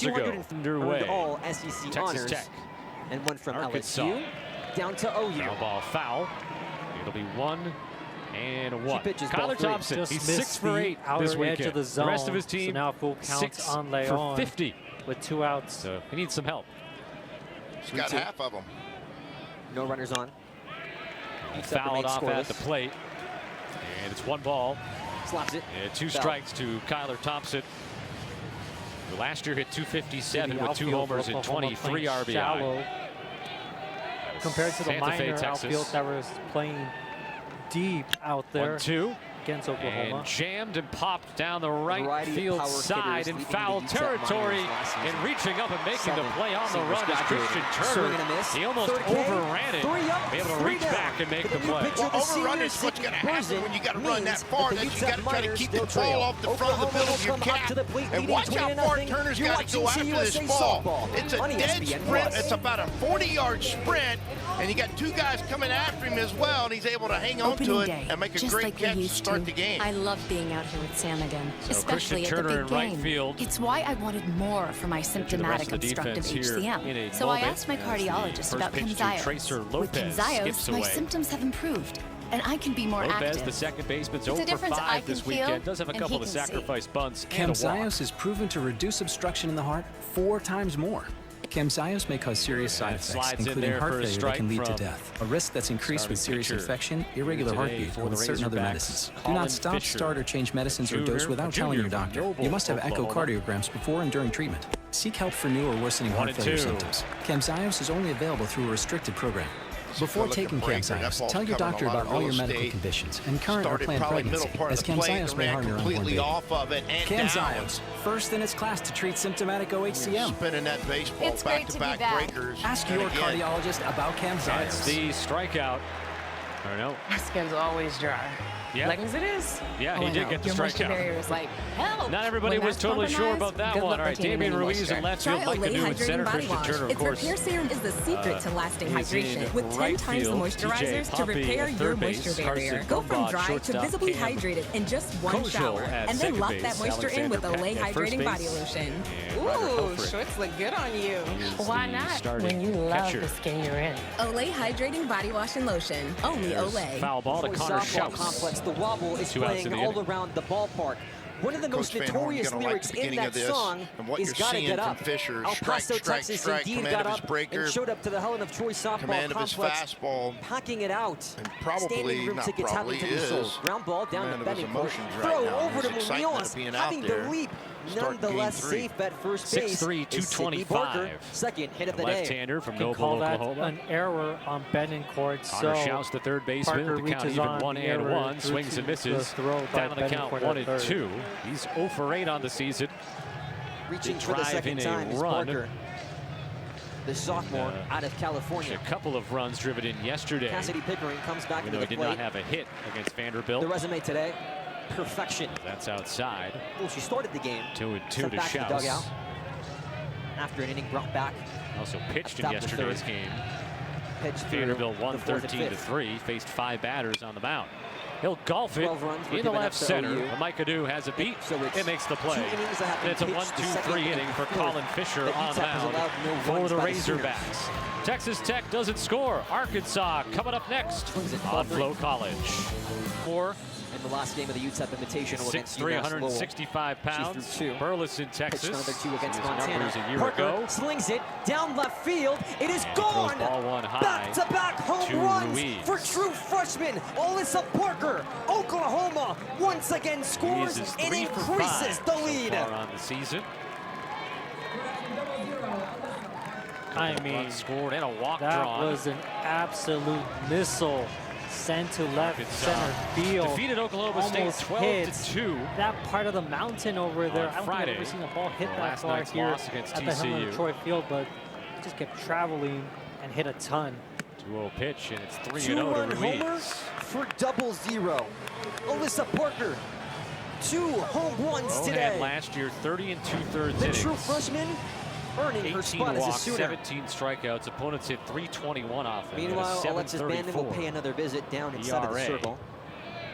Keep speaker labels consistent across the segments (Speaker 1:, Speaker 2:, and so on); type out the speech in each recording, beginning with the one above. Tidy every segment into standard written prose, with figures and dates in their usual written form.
Speaker 1: years ago. Underway.
Speaker 2: All SEC
Speaker 1: Texas
Speaker 2: honors.
Speaker 1: Tech.
Speaker 2: And one from
Speaker 1: Arkansas.
Speaker 2: LSU down to OU.
Speaker 1: Foul ball foul. It'll be 1 and 1.
Speaker 2: Kyler
Speaker 1: Thompson,
Speaker 3: just
Speaker 1: he's
Speaker 3: missed
Speaker 1: 6 for 8 this weekend.
Speaker 3: Edge of the zone.
Speaker 1: The rest of his team,
Speaker 3: so now full count
Speaker 1: 6
Speaker 3: on Leon
Speaker 1: for 50
Speaker 3: with 2 outs.
Speaker 1: So he needs some help.
Speaker 4: He's got half of them.
Speaker 2: No runners on.
Speaker 1: Fouled off at the plate. And it's 1 ball.
Speaker 2: Slaps it.
Speaker 1: And 2 strikes to Kyler Thompson. Who last year hit 257 with 2 homers and 23 RBI.
Speaker 3: Shallow. Compared to the minor outfield that was playing deep out there.
Speaker 1: 1-2
Speaker 3: against Oklahoma.
Speaker 1: And jammed and popped down the right field side in foul territory. And reaching up and making the play on the run is Christian Turner. He almost overran it. Be able to reach back and make the play.
Speaker 4: Well, overrun is what's going to happen when you got to run that far. That you got to try to keep the ball off the front of the middle of your cap. And watch how far Turner's got to go after this ball. It's a dead sprint. It's about a 40-yard sprint. And you got 2 guys coming after him as well, and he's able to hang on to it and make a great catch to start the game.
Speaker 5: I love being out here with Sam again,
Speaker 1: So
Speaker 5: especially
Speaker 1: Christian
Speaker 5: at the
Speaker 1: Turner
Speaker 5: big
Speaker 1: in right
Speaker 5: game.
Speaker 1: field.
Speaker 5: It's why I wanted more for my symptomatic obstructive HCM. So I asked my cardiologist about Camzyos. With Camzyos, my symptoms have improved, and I can be more active.
Speaker 1: The second baseman's
Speaker 5: It's a
Speaker 1: 0 for
Speaker 5: difference I
Speaker 1: 5
Speaker 5: can
Speaker 1: this
Speaker 5: feel,
Speaker 1: weekend. Does have a
Speaker 5: and
Speaker 1: couple
Speaker 5: he
Speaker 1: of
Speaker 5: can see.
Speaker 1: sacrifice bunts and a walk.
Speaker 6: Camzyos is proven to reduce obstruction in the heart 4 times more. Camzyos may cause serious side effects, including heart failure that can lead to death, a risk that's increased with serious infection, irregular heartbeat, and with certain other medicines. Do not stop, start, or change medicines or dose without telling your doctor. You must have echocardiograms before and during treatment. Seek help for new or worsening heart failure symptoms. Camzyos is only available through a restricted program. Before taking Camzyos, tell your doctor about all your medical conditions and current or planned pregnancy, as Camzyos may harm your unborn baby. Camzyos, first in its class to treat symptomatic OHCM.
Speaker 4: Spinning that baseball back-to-back breakers.
Speaker 6: Ask your cardiologist about Camzyos.
Speaker 1: That's the strikeout. Or no.
Speaker 7: My skin's always dry.
Speaker 1: Yeah.
Speaker 7: Like as it is.
Speaker 1: Yeah, he did get the
Speaker 7: Your moisture
Speaker 1: strikeout.
Speaker 7: barrier is like, help.
Speaker 1: Not everybody was totally sure about that one. All right, Damian Ruiz in left field, Mike Anu in center, Christian Turner, of course.
Speaker 8: Its repair serum is the secret to lasting hydration. With 10 times the moisturizers to repair your moisture barrier. Go from dry to visibly hydrated in just 1 shower. And then lock that moisture in with Olay Hydrating Body Lotion.
Speaker 7: Ooh, shorts look good on you. Why not when you love the skin you're in?
Speaker 8: Olay Hydrating Body Wash and Lotion. Only Olay.
Speaker 1: Foul ball to Connor
Speaker 2: softball
Speaker 1: Schaus.
Speaker 2: complex. The wobble is playing all around the ballpark. One of the most notorious lyrics in that song is "Gotta Get Up." El Paso, Texas, indeed got up and showed up to the Helen of Troy softball complex, packing it out. Standing room tickets having to be sold. Ground ball down to Bennington. Throw over to Munoz, having the leap. Nonetheless, safe at first base.
Speaker 1: 6'3", 225.
Speaker 2: Second hit of the day.
Speaker 1: Left-hander from
Speaker 3: Noble,
Speaker 1: Noble,
Speaker 3: call
Speaker 1: Oklahoma.
Speaker 3: that an error on Benincourt.
Speaker 1: Connor Schaus, the third baseman. The count even 1-1. Swings and misses. Down on the count 1-2. He's 0 for 8 on the season.
Speaker 2: Reaching for the second time is Parker, the sophomore out of California.
Speaker 1: A couple of runs driven in yesterday.
Speaker 2: Cassidy Pickering comes back into the
Speaker 1: plate. He did not have a hit against Vanderbilt.
Speaker 2: The resume today, perfection.
Speaker 1: That's outside.
Speaker 2: Well, she started the game.
Speaker 1: 2-2 to
Speaker 2: Schaus. Dugout. After an inning brought back.
Speaker 1: Also pitched in yesterday's game. Vanderbilt won 13-3. Faced 5 batters on the mound. He'll golf it in the left center. Mike Adu has a beat. It makes the play. And it's a 1-2-3 inning for Colin Fisher on the mound for the Razorbacks. Texas Tech doesn't score. Arkansas coming up next on Flow College.
Speaker 2: In the last game of the UTEP Invitational against
Speaker 1: 165 pounds. Burleson, Texas.
Speaker 2: Another 2 against Montana.
Speaker 1: A year
Speaker 2: Parker
Speaker 1: ago.
Speaker 2: slings it down left field. It is gone.
Speaker 1: Ball one high.
Speaker 2: Back-to-back home runs
Speaker 1: Ruiz.
Speaker 2: for true freshman Alyssa Parker. Oklahoma once again scores and increases the lead.
Speaker 1: On the season.
Speaker 3: I mean,
Speaker 1: scored and a walk
Speaker 3: that
Speaker 1: drawn.
Speaker 3: was an absolute missile. Sent to left center field.
Speaker 1: Defeated Oklahoma State 12-2.
Speaker 3: That part of the mountain over there. I don't think I've ever seen a ball hit that far here at the Helen of Troy field, but it just kept traveling and hit a ton.
Speaker 1: 2-0 pitch, and it's 3-0
Speaker 2: 2-run
Speaker 1: to
Speaker 2: homer
Speaker 1: Ruiz.
Speaker 2: for 0-0. Alyssa Parker, 2 home runs today.
Speaker 1: Had last year 30 2/3 innings.
Speaker 2: The true freshman earning her spot as a Sooner.
Speaker 1: 17 strikeouts. Opponents hit 321 off him.
Speaker 2: Meanwhile, Alexis Bandon will pay another visit down inside of the circle.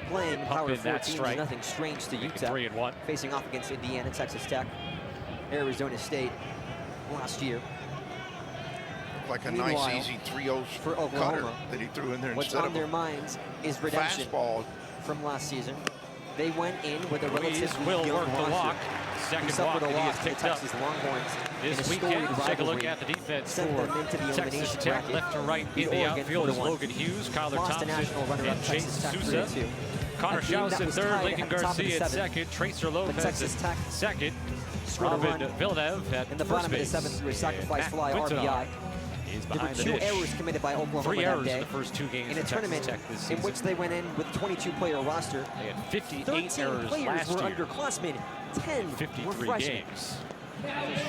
Speaker 2: Playing power 14 is nothing strange to UTEP.
Speaker 1: 3-1.
Speaker 2: Facing off against Indiana, Texas Tech. Arizona State last year.
Speaker 4: Like a nice, easy 3-0
Speaker 2: for Oklahoma
Speaker 4: that he threw in there.
Speaker 2: What's on their minds is redemption
Speaker 4: fastball
Speaker 2: from last season. They went in with a relatively
Speaker 1: will
Speaker 2: young
Speaker 1: work the walk. Second walk that he has picked up this weekend. Take a look at the defense for Texas Tech. Left to right in the outfield is Logan Hughes, Kyler Thompson, and Chase Sousa. Connor Schaus at third, Lincoln Garcia at second, Tracer Lopez at second, Robin Villeneuve at
Speaker 2: in the bottom of the seventh through a sacrifice fly RBI.
Speaker 1: He's
Speaker 2: there were
Speaker 1: behind the
Speaker 2: 2
Speaker 1: dish.
Speaker 2: errors committed by Oklahoma
Speaker 1: 3 errors
Speaker 2: that day
Speaker 1: in the first 2 games
Speaker 2: in a tournament in which they went in with a 22-player roster.
Speaker 1: They had 58
Speaker 2: 13
Speaker 1: errors
Speaker 2: players
Speaker 1: last
Speaker 2: were
Speaker 1: year.
Speaker 2: underclassmen. 10
Speaker 1: 53
Speaker 2: were freshmen.
Speaker 1: games.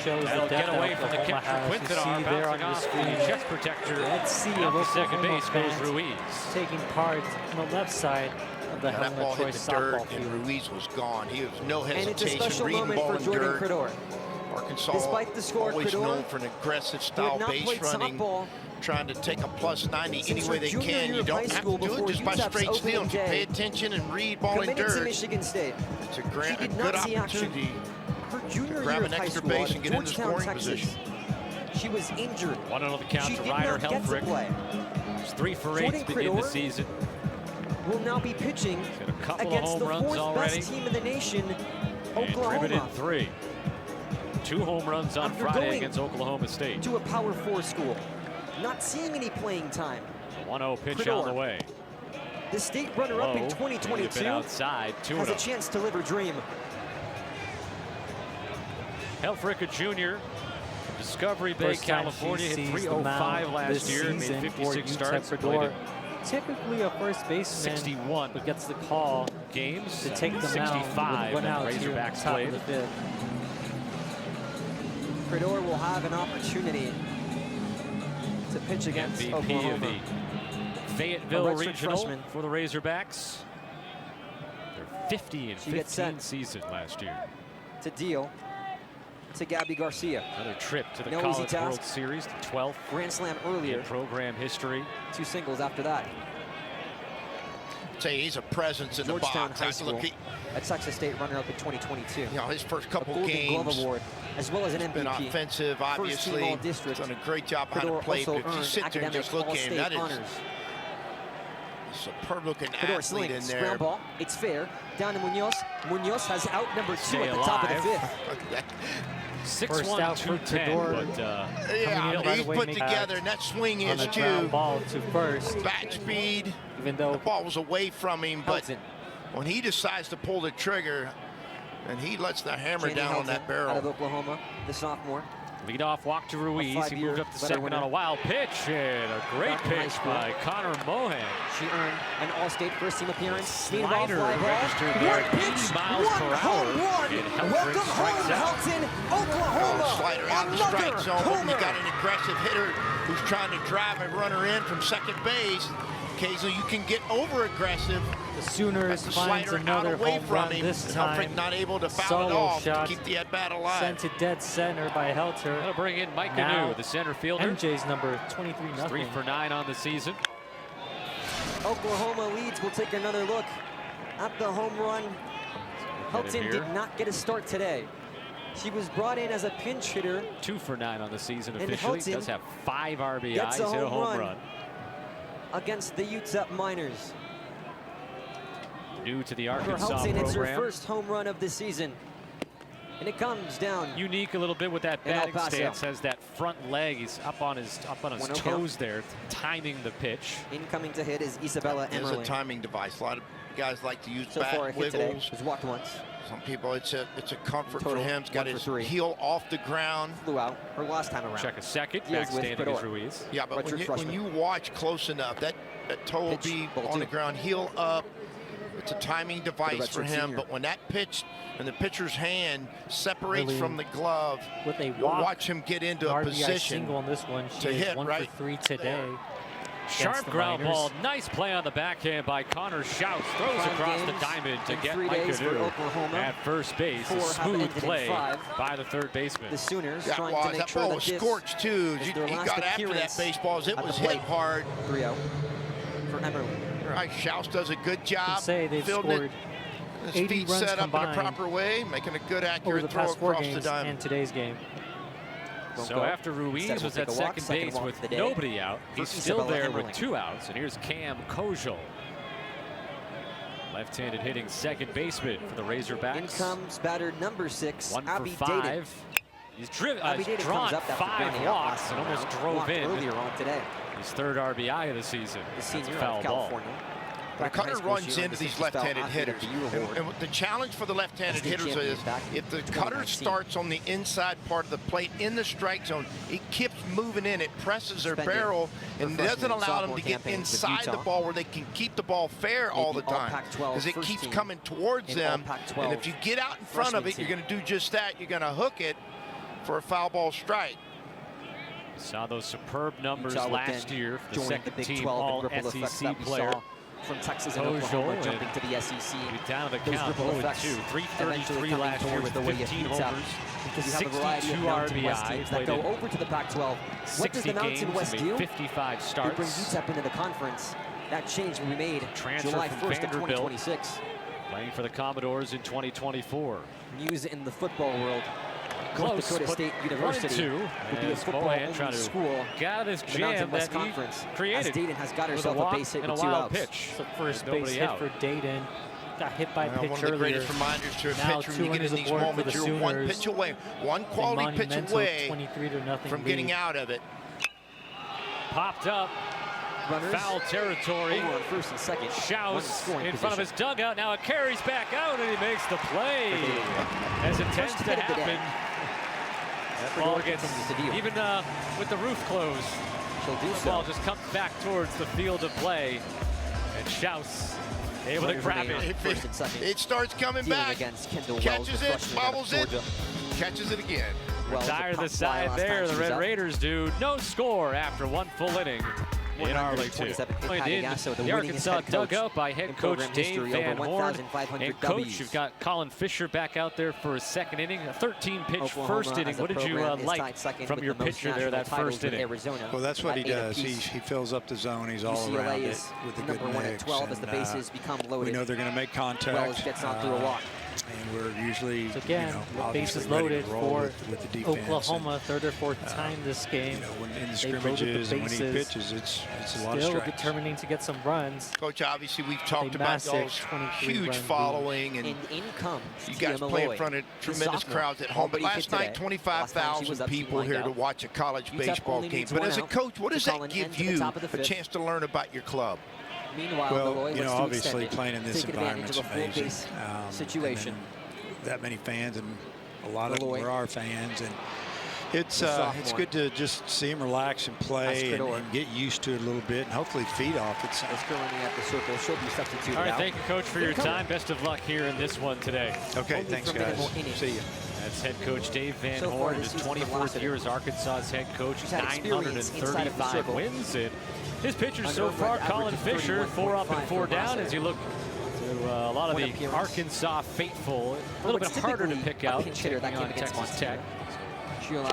Speaker 3: Shows
Speaker 1: They'll
Speaker 3: the
Speaker 1: get away from the catcher. Quintanar bouncing off the chest protector.
Speaker 3: Let's see
Speaker 1: off the second base goes Ruiz.
Speaker 3: Taking part on the left side of the
Speaker 4: that ball hit the dirt, and Ruiz was gone. He was no hesitation reading ball in dirt.
Speaker 2: Credor.
Speaker 4: Arkansas,
Speaker 2: despite the score,
Speaker 4: always
Speaker 2: Credor,
Speaker 4: known for an aggressive style base running, trying to take a plus 90 any way they can. You don't have to do it just by straight steals. You pay attention and read ball in dirt.
Speaker 2: To Michigan State.
Speaker 4: It's a good opportunity to grab an extra base and get in the scoring position.
Speaker 2: She was injured.
Speaker 1: 1-0 the count to Ryder Helfrich. He's 3 for 8 in the season.
Speaker 2: Will now be pitching against the 4th best team in the nation, Oklahoma.
Speaker 1: And in 3. 2 home runs on Friday against Oklahoma State.
Speaker 2: To a Power 4 school. Not seeing any playing time.
Speaker 1: 1-0 pitch on the way.
Speaker 2: The state runner-up in 2022
Speaker 1: outside,
Speaker 2: has a chance to live her dream.
Speaker 1: Helfrich Jr. from Discovery Bay, California, hit .305 last year and made 56 starts.
Speaker 3: Typically a first baseman
Speaker 1: 61
Speaker 3: but gets the call
Speaker 1: games
Speaker 3: to take the
Speaker 1: 65
Speaker 3: mound out
Speaker 1: Razorbacks
Speaker 3: top
Speaker 1: played.
Speaker 3: of the fifth.
Speaker 2: Credor will have an opportunity to pitch against
Speaker 1: MVP
Speaker 2: Oklahoma.
Speaker 1: of the Fayetteville Regional for the Razorbacks. Their 50 and 15 season last year.
Speaker 2: To deal to Gabby Garcia.
Speaker 1: Another trip to the College World Series, the 12th
Speaker 2: Grand Slam earlier
Speaker 1: in program history.
Speaker 2: 2 singles after that.
Speaker 4: Say he's a presence in
Speaker 2: Georgetown
Speaker 4: the box.
Speaker 2: High School at Texas State runner-up in 2022.
Speaker 4: You know, his first couple
Speaker 2: Golden
Speaker 4: games,
Speaker 2: Glove Award, as well as an MVP.
Speaker 4: Been offensive, obviously. He's done a great job behind the plate. But if you sit there and just look at him, that is superb-looking athlete in there.
Speaker 2: Ground ball, it's fair. Down to Munoz. Munoz has out number 2 at the top of the 5th.
Speaker 1: 6-1, 210, but
Speaker 4: yeah, he's put together, and that swing is too.
Speaker 3: Ball to first.
Speaker 4: Bat speed.
Speaker 3: Even though
Speaker 4: the ball was away from him, but when he decides to pull the trigger, and he lets the hammer down on that barrel.
Speaker 2: Out of Oklahoma, the sophomore.
Speaker 1: Leadoff walk to Ruiz. He moved up to second on a wild pitch, and a great pitch by Connor Mohan.
Speaker 2: She earned an All-State first-team appearance.
Speaker 1: Slider registered there at 80 miles per hour. And
Speaker 2: welcome home, Helton, Oklahoma.
Speaker 4: Slider out the strike zone. You got an aggressive hitter who's trying to drive a runner in from second base. Occasionally you can get over-aggressive.
Speaker 3: The Sooners finds another home run this time.
Speaker 4: Not able to foul it off to keep the at-bat alive.
Speaker 3: Sent to dead center by Helter.
Speaker 1: That'll bring in Mike Canoe, the center fielder.
Speaker 3: MJ's number 23-0.
Speaker 1: 3 for 9 on the season.
Speaker 2: Oklahoma leads. We'll take another look at the home run. Helton did not get a start today. She was brought in as a pinch hitter.
Speaker 1: 2 for 9 on the season officially. Does have 5 RBIs, hit a home run.
Speaker 2: Against the UTEP Miners.
Speaker 1: New to the Arkansas
Speaker 2: program. It's her first home run of the season. And it comes down.
Speaker 1: Unique a little bit with that batting stance. Has that front leg. He's up on his toes there, timing the pitch.
Speaker 2: Incoming to hit is Isabella Emerling.
Speaker 4: It's a timing device. A lot of guys like to use bat wiggles.
Speaker 2: He's walked once.
Speaker 4: Some people, it's a comfort for him. He's got his heel off the ground.
Speaker 2: Flew out her last time around.
Speaker 1: Check a second. Backstanding is Ruiz.
Speaker 4: Yeah, but when you watch close enough, that toe will be on the ground, heel up. It's a timing device for him. But when that pitch and the pitcher's hand separates from the glove, you'll watch him get into a position
Speaker 3: single on this one.
Speaker 4: to hit
Speaker 3: 1 for 3 today.
Speaker 1: Sharp ground ball. Nice play on the backhand by Connor Schaus. Throws across the diamond to get Mike Canoe at first base. A smooth play by the third baseman.
Speaker 2: The Sooners
Speaker 4: trying to make sure that was scorched too. He got after that baseball as it was hit hard.
Speaker 2: 3-0 for Emerling.
Speaker 4: Right, Schaus does a good job.
Speaker 3: Say they've scored
Speaker 4: his feet set up in a proper way, making a good, accurate throw across the diamond.
Speaker 3: And today's game.
Speaker 1: So after Ruiz was at second base with nobody out, he's still there with 2 outs. And here's Cam Kojal, left-handed hitting second baseman for the Razorbacks.
Speaker 2: In comes batter number 6,
Speaker 1: 1 for 5. He's drawn 5 walks and almost drove in
Speaker 2: earlier on today.
Speaker 1: His 3rd RBI of the season.
Speaker 2: The senior
Speaker 1: foul
Speaker 2: of California.
Speaker 4: The cutter runs into these left-handed hitters. And the challenge for the left-handed hitters is if the cutter starts on the inside part of the plate in the strike zone, it keeps moving in. It presses their barrel and doesn't allow them to get inside the ball where they can keep the ball fair all the time because it keeps coming towards them. And if you get out in front of it, you're going to do just that. You're going to hook it for a foul ball strike.
Speaker 1: Saw those superb numbers last year for the second team All-SEC player.
Speaker 2: From Texas and Oklahoma jumping to the SEC.
Speaker 1: Down to the count, 0-2. 333 last year with 15 homers, 62 RBI.
Speaker 2: That go over to the Pac-12. What does the Mountain West do?
Speaker 1: 55 starts.
Speaker 2: They bring UTEP into the conference. That change will be made July 1st of 2026.
Speaker 1: Playing for the Commodores in 2024.
Speaker 2: News in the football world.
Speaker 1: Close,
Speaker 2: North Dakota State University will be a football school.
Speaker 1: Got this jam that he created.
Speaker 2: Dayton has got herself a base hit with 2 outs.
Speaker 1: Pitch.
Speaker 3: The first base hit for Dayton. Got hit by a pitch
Speaker 4: one of the greatest reminders to a pitcher when you get in these moments. You're 1 pitch away, 1 quality pitch away from getting out of it.
Speaker 1: Popped up.
Speaker 2: Runners
Speaker 1: foul territory.
Speaker 2: On first and second.
Speaker 1: Shouts in front of his dugout. Now it carries back out and he makes the play. As it tends to happen. That ball gets, even with the roof closed, the ball just comes back towards the field of play. And Schaus able to grab it.
Speaker 4: It starts coming back. Catches it, bobbles it, catches it again.
Speaker 1: Retire the side there, the Red Raiders do. No score after 1 full inning. In Arlington. The Arkansas dugout by head coach Dave Van Horn. And coach, you've got Colin Fisher back out there for his second inning. A 13-pitch first inning. What did you like from your pitcher there that first inning?
Speaker 9: Well, that's what he does. He fills up the zone. He's all around it with a good mix. We know they're going to make contact.
Speaker 2: Gets on through a walk.
Speaker 9: And we're usually,
Speaker 3: again, bases loaded for Oklahoma, 3rd or 4th time this game.
Speaker 9: When in the scrimmages and when he pitches, it's a lot of strikes.
Speaker 3: Still determining to get some runs.
Speaker 4: Coach, obviously we've talked about y'all's huge following, and you guys play in front of tremendous crowds at home. But last night, 25,000 people here to watch a college baseball game. But as a coach, what does that give you a chance to learn about your club?
Speaker 9: Well, you know, obviously playing in this environment is amazing.
Speaker 2: Situation.
Speaker 9: That many fans, and a lot of them are our fans, and it's good to just see them relax and play and get used to it a little bit, and hopefully feed off it.
Speaker 2: At the circle, she'll be substituted.
Speaker 1: All right, thank you, Coach, for your time. Best of luck here in this one today.
Speaker 9: Okay, thanks, guys. See you.
Speaker 1: That's head coach Dave Van Horn, his 24th year as Arkansas's head coach, 935 wins. And his pitchers so far, Colin Fisher, 4 up and 4 down as you look to a lot of the Arkansas faithful. A little bit harder to pick out taking on Texas Tech.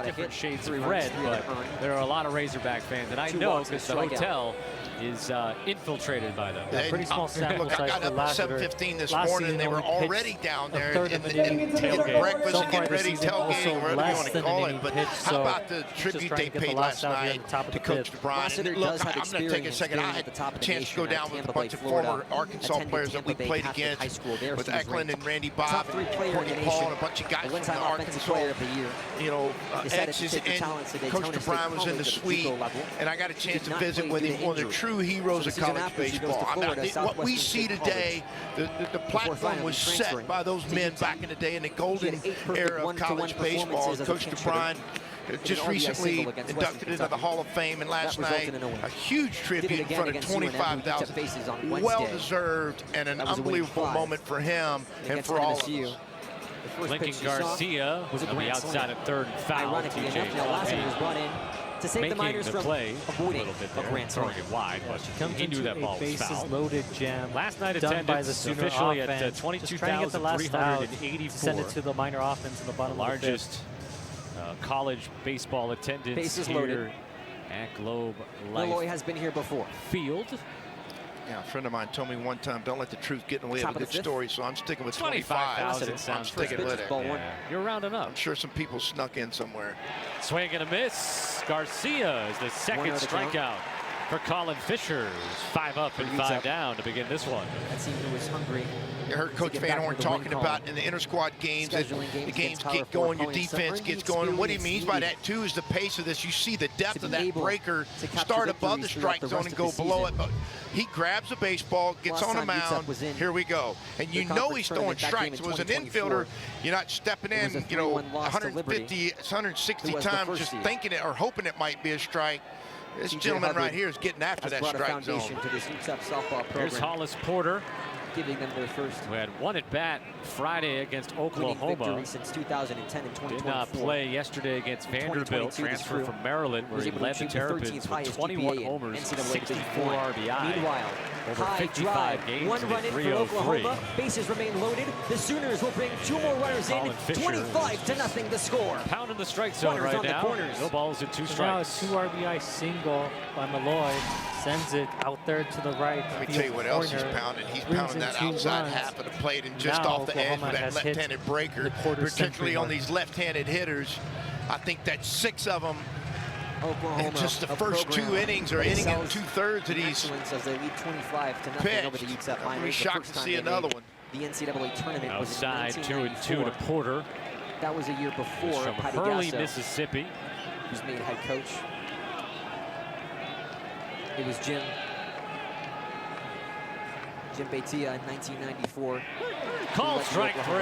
Speaker 1: Different shades of red, but there are a lot of Razorback fans, and I know because the hotel is infiltrated by them.
Speaker 3: Yeah, pretty small sample size.
Speaker 4: I got up at 7:15 this morning, and they were already down there getting breakfast and getting ready, tailgating, whatever you want to call it. But how about the tribute they paid last night to Coach DeBryan? Look, I'm going to take a second. I had a chance to go down with a bunch of former Arkansas players that we played against, with Eklund and Randy Bob, and Courtney Paul, and a bunch of guys from the Arkansas, you know, X's. And Coach DeBryan was in the suite, and I got a chance to visit with him. One of the true heroes of college baseball. What we see today, the platform was set by those men back in the day in the golden era of college baseball. Coach DeBryan just recently inducted into the Hall of Fame, and last night a huge tribute in front of 25,000. Well-deserved and an unbelievable moment for him and for all of us.
Speaker 1: Lincoln Garcia on the outside of third and foul. TJ
Speaker 2: was brought in to save the Miners from avoiding
Speaker 1: a grand throwing it wide, but he knew that ball was foul.
Speaker 3: Loaded jam.
Speaker 1: Last night attendance officially at 22,384.
Speaker 3: Send it to the Miner offense in the bottom
Speaker 1: largest college baseball attendance here at Globe Life.
Speaker 2: Malloy has been here before.
Speaker 1: Field.
Speaker 4: Yeah, a friend of mine told me one time, don't let the truth get in the way of a good story, so I'm sticking with 25.
Speaker 1: I'm
Speaker 4: sticking with it.
Speaker 1: Yeah. You're rounding up.
Speaker 4: I'm sure some people snuck in somewhere.
Speaker 1: Swing and a miss. Garcia is the second strikeout for Colin Fisher. 5 up and 5 down to begin this one.
Speaker 2: That team who was hungry.
Speaker 4: You heard Coach Van Horn talking about in the inter-squad games that the games get going, your defense gets going. And what he means by that, too, is the pace of this. You see the depth of that breaker start above the strike zone and go below it. But he grabs the baseball, gets on the mound. Here we go. And you know he's throwing strikes. As an infielder, you're not stepping in, you know, 150, 160 times just thinking it or hoping it might be a strike. This gentleman right here is getting after that strike zone.
Speaker 1: Here's Hollis Porter,
Speaker 2: giving them their first.
Speaker 1: We had 1 at bat Friday against Oklahoma.
Speaker 2: Since 2010 and 2024.
Speaker 1: Did not play yesterday against Vanderbilt, transfer from Maryland, where he led the Terrapins with 21 homers, 64 RBI.
Speaker 2: Meanwhile,
Speaker 1: over
Speaker 2: high
Speaker 1: 55
Speaker 2: drive,
Speaker 1: games.
Speaker 2: 1 run in for Oklahoma. Bases remain loaded. The Sooners will bring 2 more runners in. 25-0 the score.
Speaker 1: Pounding the strike zone right now. No balls and 2 strikes.
Speaker 3: Now a 2 RBI single by Malloy. Sends it out there to the right.
Speaker 4: Let me tell you what else he's pounding. He's pounding that outside half of the plate and just off the edge with that left-handed breaker, particularly on these left-handed hitters. I think that's 6 of them.
Speaker 2: Oklahoma,
Speaker 4: in just the first 2 innings or inning and 2/3 of these
Speaker 2: as they lead 25-0 over the UTEP Miners.
Speaker 4: I'm shocked to see another one.
Speaker 2: The NCAA tournament
Speaker 1: outside
Speaker 2: was
Speaker 1: 2-2 to Porter.
Speaker 2: That was a year before.
Speaker 1: From Hurley, Mississippi,
Speaker 2: who's made head coach. It was Jim Beitia in 1994.
Speaker 1: Called strike 3.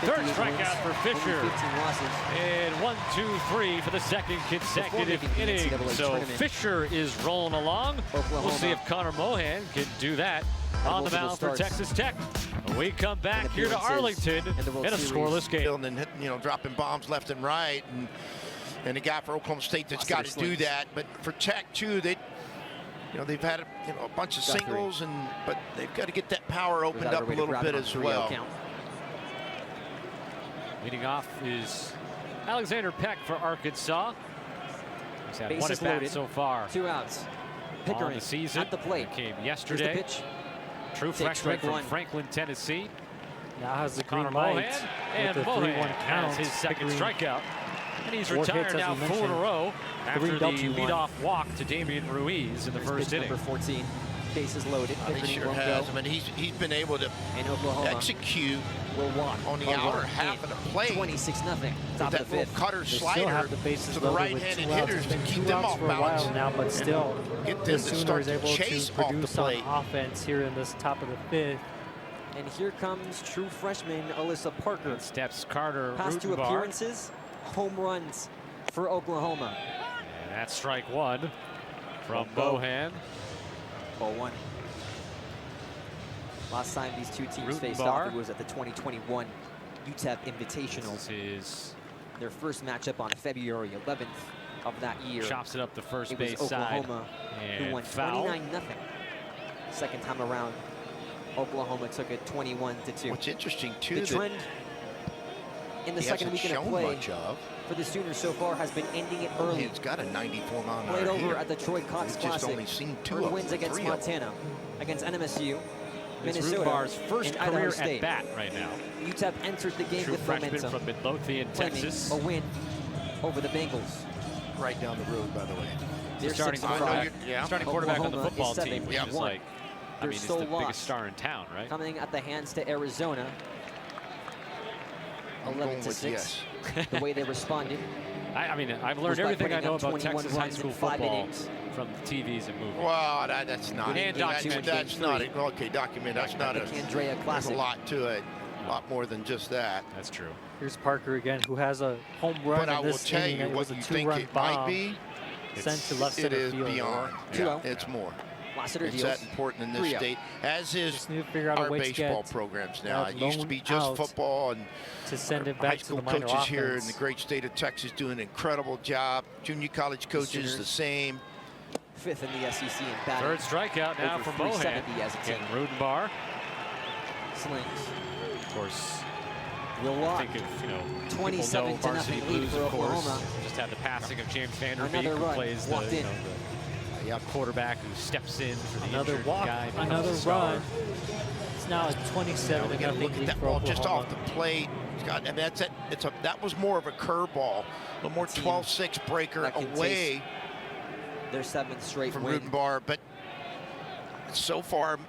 Speaker 1: 3rd strikeout for Fisher.
Speaker 2: 15 losses.
Speaker 1: And 1, 2, 3 for the 2nd consecutive inning. So Fisher is rolling along. We'll see if Connor Mohan can do that on the mound for Texas Tech. We come back here to Arlington in a scoreless game.
Speaker 4: And hitting, you know, dropping bombs left and right, and a guy for Oklahoma State that's got to do that. But for Tech too, they've had a bunch of singles, but they've got to get that power opened up a little bit as well.
Speaker 1: Leading off is Alexander Peck for Arkansas. He's had 1 at bat so far.
Speaker 2: 2 outs. Pickering
Speaker 1: on the season.
Speaker 2: At the plate.
Speaker 1: It came yesterday. True freshman from Franklin, Tennessee.
Speaker 3: Now has the
Speaker 1: Connor
Speaker 3: green light.
Speaker 1: Mohan, and Mohan has his 2nd strikeout. And he's retired now 4 in a row after the leadoff walk to Damian Ruiz in the first inning.
Speaker 2: Number 14, bases loaded.
Speaker 4: He sure has. I mean, he's been able to execute on the outer half of the plate.
Speaker 2: 26-0. Top
Speaker 4: that
Speaker 2: of the 5th.
Speaker 4: Cutter slider to the right-handed hitters to keep them off balance.
Speaker 3: Now, but still,
Speaker 4: get them to start to chase off the plate.
Speaker 3: Offense here in this top of the 5th.
Speaker 2: And here comes true freshman Alyssa Parker.
Speaker 1: Steps Carter.
Speaker 2: Past 2 appearances, home runs for Oklahoma.
Speaker 1: And that's strike 1 from Mohan.
Speaker 2: Ball 1. Last time these 2 teams faced off, it was at the 2021 UTEP Invitational.
Speaker 1: This is
Speaker 2: their first matchup on February 11th of that year.
Speaker 1: Chops it up the first base
Speaker 2: Oklahoma
Speaker 1: side.
Speaker 2: Who won 29-0. Second time around, Oklahoma took it 21-2.
Speaker 4: What's interesting too,
Speaker 2: the trend in the second weekend of play for the Sooners so far has been ending it early.
Speaker 4: It's got a 94-mile-an-hour
Speaker 2: played over at the Troy Cox Classic.
Speaker 4: Only seen 2 of
Speaker 2: wins against Montana, against NMSU,
Speaker 1: it's
Speaker 2: Minnesota,
Speaker 1: Bar's first career at bat right now.
Speaker 2: UTEP entered the game
Speaker 1: True
Speaker 2: with
Speaker 1: momentum
Speaker 2: momentum.
Speaker 1: from Midlothian, Texas.
Speaker 2: A win over the Bengals.
Speaker 4: Right down the road, by the way.
Speaker 1: The starting quarterback on the football team, which is like, I mean, he's the biggest star in town, right?
Speaker 2: Coming at the hands to Arizona. 11-6. The way they responded.
Speaker 1: I mean, I've learned everything I know about Texas high school football from the TVs and movies.
Speaker 4: Well, that's not it. That's not it. Okay, document. That's not it. There's a lot to it. A lot more than just that.
Speaker 1: That's true.
Speaker 3: Here's Parker again, who has a home run.
Speaker 4: But I will tell you what you think it might be.
Speaker 3: Sent to left center field.
Speaker 4: It is beyond. Yeah, it's more. It's that important in this state, as is our baseball programs now. It used to be just football, and
Speaker 3: to send it back
Speaker 4: high school
Speaker 3: to the minor
Speaker 4: coaches
Speaker 3: offense.
Speaker 4: here in the great state of Texas do an incredible job. Junior college coaches the same.
Speaker 2: 5th in the SEC in batting.
Speaker 1: 3rd strikeout now for Mohan. Getting Rudenbar.
Speaker 2: Slings.
Speaker 1: Of course,
Speaker 2: Will walk.
Speaker 1: Think of,
Speaker 2: 27-0 lead for Oklahoma.
Speaker 1: Just had the passing of James Vanderbeek, who plays the you have a quarterback who steps in for the
Speaker 3: another walk,
Speaker 1: guy,
Speaker 3: another run. It's now a 27.
Speaker 4: We got to look at that ball just off the plate. Scott, and that's it. That was more of a curveball, a little more 12-6 breaker away.
Speaker 2: Their 7th straight
Speaker 4: from
Speaker 2: win.
Speaker 4: Rudenbar, but so far,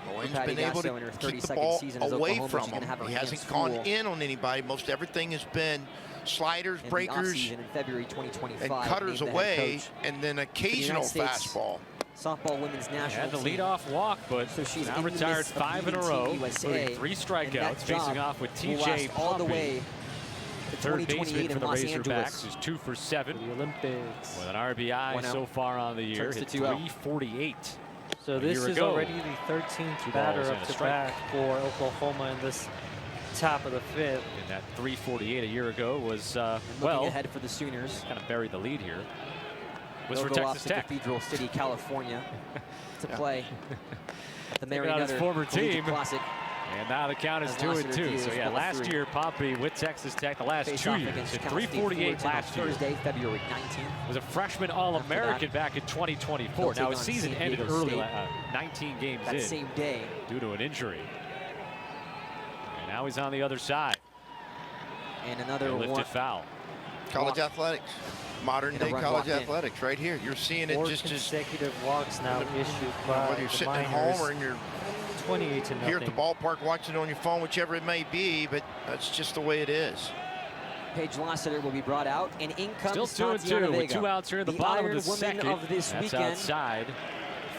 Speaker 4: Moyne's been able to keep the ball away from him. He hasn't gone in on anybody. Most everything has been sliders, breakers,
Speaker 2: in February 2025,
Speaker 4: and cutters away, and then occasional fastball.
Speaker 2: Softball women's national
Speaker 1: had the leadoff walk, but so she's now retired 5 in a row, including 3 strikeouts, facing off with TJ
Speaker 2: all the way
Speaker 1: to third baseman for the Razorbacks, who's 2 for 7.
Speaker 3: The Olympics.
Speaker 1: With an RBI so far on the year, hit 348.
Speaker 3: So this is already the 13th batter up to bat for Oklahoma in this top of the 5th.
Speaker 1: And that 348 a year ago was,
Speaker 2: well, ahead for the Sooners.
Speaker 1: Kind of buried the lead here. Was
Speaker 2: They'll
Speaker 1: for Texas Tech.
Speaker 2: Cathedral City, California, to play at the Mary
Speaker 1: his former team.
Speaker 2: Classic.
Speaker 1: And now the count is 2-2. So yeah, last year Pompey with Texas Tech, the last 2 years, hit 348 last year.
Speaker 2: Thursday, February 19th.
Speaker 1: Was a freshman All-American back in 2024. Now his season ended early, 19 games in.
Speaker 2: That same day.
Speaker 1: Due to an injury. And now he's on the other side.
Speaker 2: And another
Speaker 1: lifted foul.
Speaker 4: College athletics. Modern day college athletics right here. You're seeing it just as
Speaker 3: consecutive walks now issued by
Speaker 4: whether you're sitting at home or in your
Speaker 3: 28-0
Speaker 4: here at the ballpark watching it on your phone, whichever it may be, but that's just the way it is.
Speaker 2: Paige Lassiter will be brought out, and in comes
Speaker 1: still 2-2 with 2 outs here in the bottom of the second.
Speaker 2: Of this
Speaker 1: that's
Speaker 2: weekend.
Speaker 1: Outside.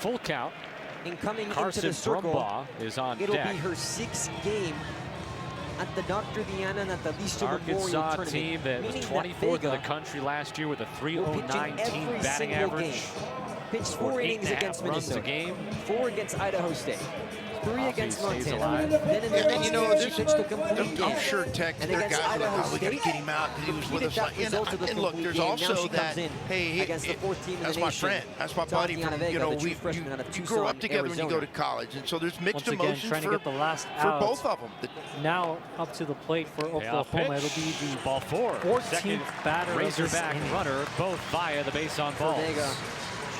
Speaker 1: Full count.
Speaker 2: Incoming
Speaker 1: Carson
Speaker 2: into the circle,
Speaker 1: Brumbaugh is on
Speaker 2: it'll
Speaker 1: deck.
Speaker 2: be her 6th game at the Dr. Deanna and at the Lisa
Speaker 1: Arkansas
Speaker 2: Memorial
Speaker 1: team that was 24th in the country last year with a 309 team batting average.
Speaker 2: Pitched 4 innings against Minnesota.
Speaker 1: A game.
Speaker 2: 4 against Idaho State. 3 against Montana.
Speaker 4: Then in the you know, I'm sure Tech, their guys are like, oh, we got to get him out because he was with us. And look, there's also that, hey, that's my friend. That's my buddy. You know, you grow up together when you go to college. And so there's mixed emotions for both of them.
Speaker 3: Now up to the plate for Oklahoma. It'll be the
Speaker 1: ball 4.
Speaker 3: 14th batter
Speaker 1: Razorback runner, both via the base on balls.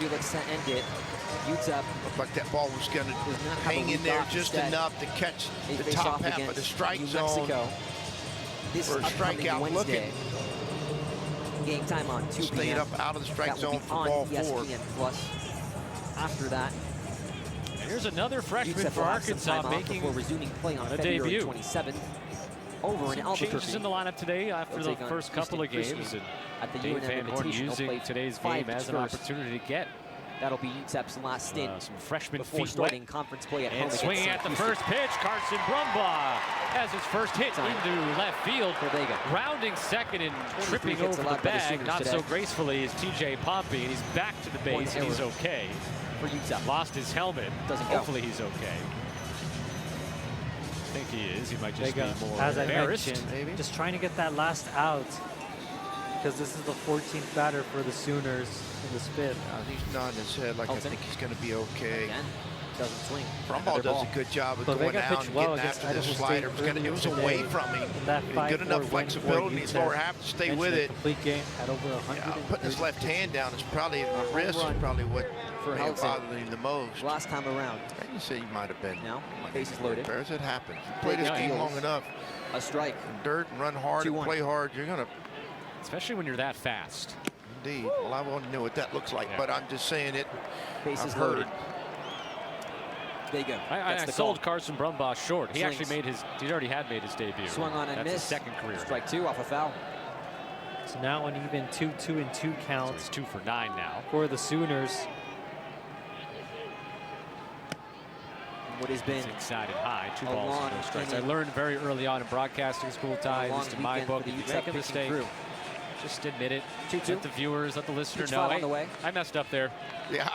Speaker 2: She looks to end it. UTEP
Speaker 4: looked like that ball was going to hang in there just enough to catch the top half of the strike zone for a strikeout looking.
Speaker 2: Game time on 2 p.m.
Speaker 4: Stayed up out of the strike zone for ball 4.
Speaker 2: Plus, after that,
Speaker 1: and here's another freshman for Arkansas making
Speaker 2: resuming play on
Speaker 1: a
Speaker 2: February
Speaker 1: debut.
Speaker 2: 27th. Over in Albuquerque.
Speaker 1: Changes in the lineup today after the first couple of games. And
Speaker 2: at the
Speaker 1: Dave Van Horn using today's game as an opportunity to get
Speaker 2: that'll be UTEP's last stint.
Speaker 1: Some freshman
Speaker 2: before starting conference play at home.
Speaker 1: And swinging at the first pitch, Carson Brumbaugh has his first hit into left field. Rounding second and tripping over the bag, not so gracefully, is TJ Pompey, and he's back to the base, and he's okay.
Speaker 2: For UTEP.
Speaker 1: Lost his helmet. Hopefully he's okay. I think he is. He might just be more embarrassed.
Speaker 3: Maybe. Just trying to get that last out, because this is the 14th batter for the Sooners in this 5th.
Speaker 4: He's nodding his head like I think he's going to be okay.
Speaker 2: Again, doesn't swing.
Speaker 4: Brumbaugh does a good job of going out and getting after this slider. It was away from him. Good enough flexibility in his lower half to stay with it.
Speaker 3: Complete game at over 100.
Speaker 4: Putting his left hand down is probably the wrist is probably what bothered him the most.
Speaker 2: Last time around.
Speaker 4: You say he might have been.
Speaker 2: Now, bases loaded.
Speaker 4: As it happens. You play this game long enough.
Speaker 2: A strike.
Speaker 4: Dirt and run hard and play hard. You're going to.
Speaker 1: Especially when you're that fast.
Speaker 4: Indeed. Well, I won't know what that looks like, but I'm just saying it.
Speaker 2: Bases loaded. There you go.
Speaker 1: I sold Carson Brumbaugh short. He actually made he already had made his debut.
Speaker 2: Swung on and missed.
Speaker 1: That's his second career.
Speaker 2: Strike 2 off a foul.
Speaker 3: So now an even 2-2-2 count.
Speaker 1: So it's 2 for 9 now.
Speaker 3: For the Sooners.
Speaker 2: What has been
Speaker 1: excited high, 2 balls and no strikes. I learned very early on in broadcasting school ties, in my book, if you make a mistake, just admit it. Let the viewers, let the listener know, hey, I messed up there.
Speaker 4: Yeah.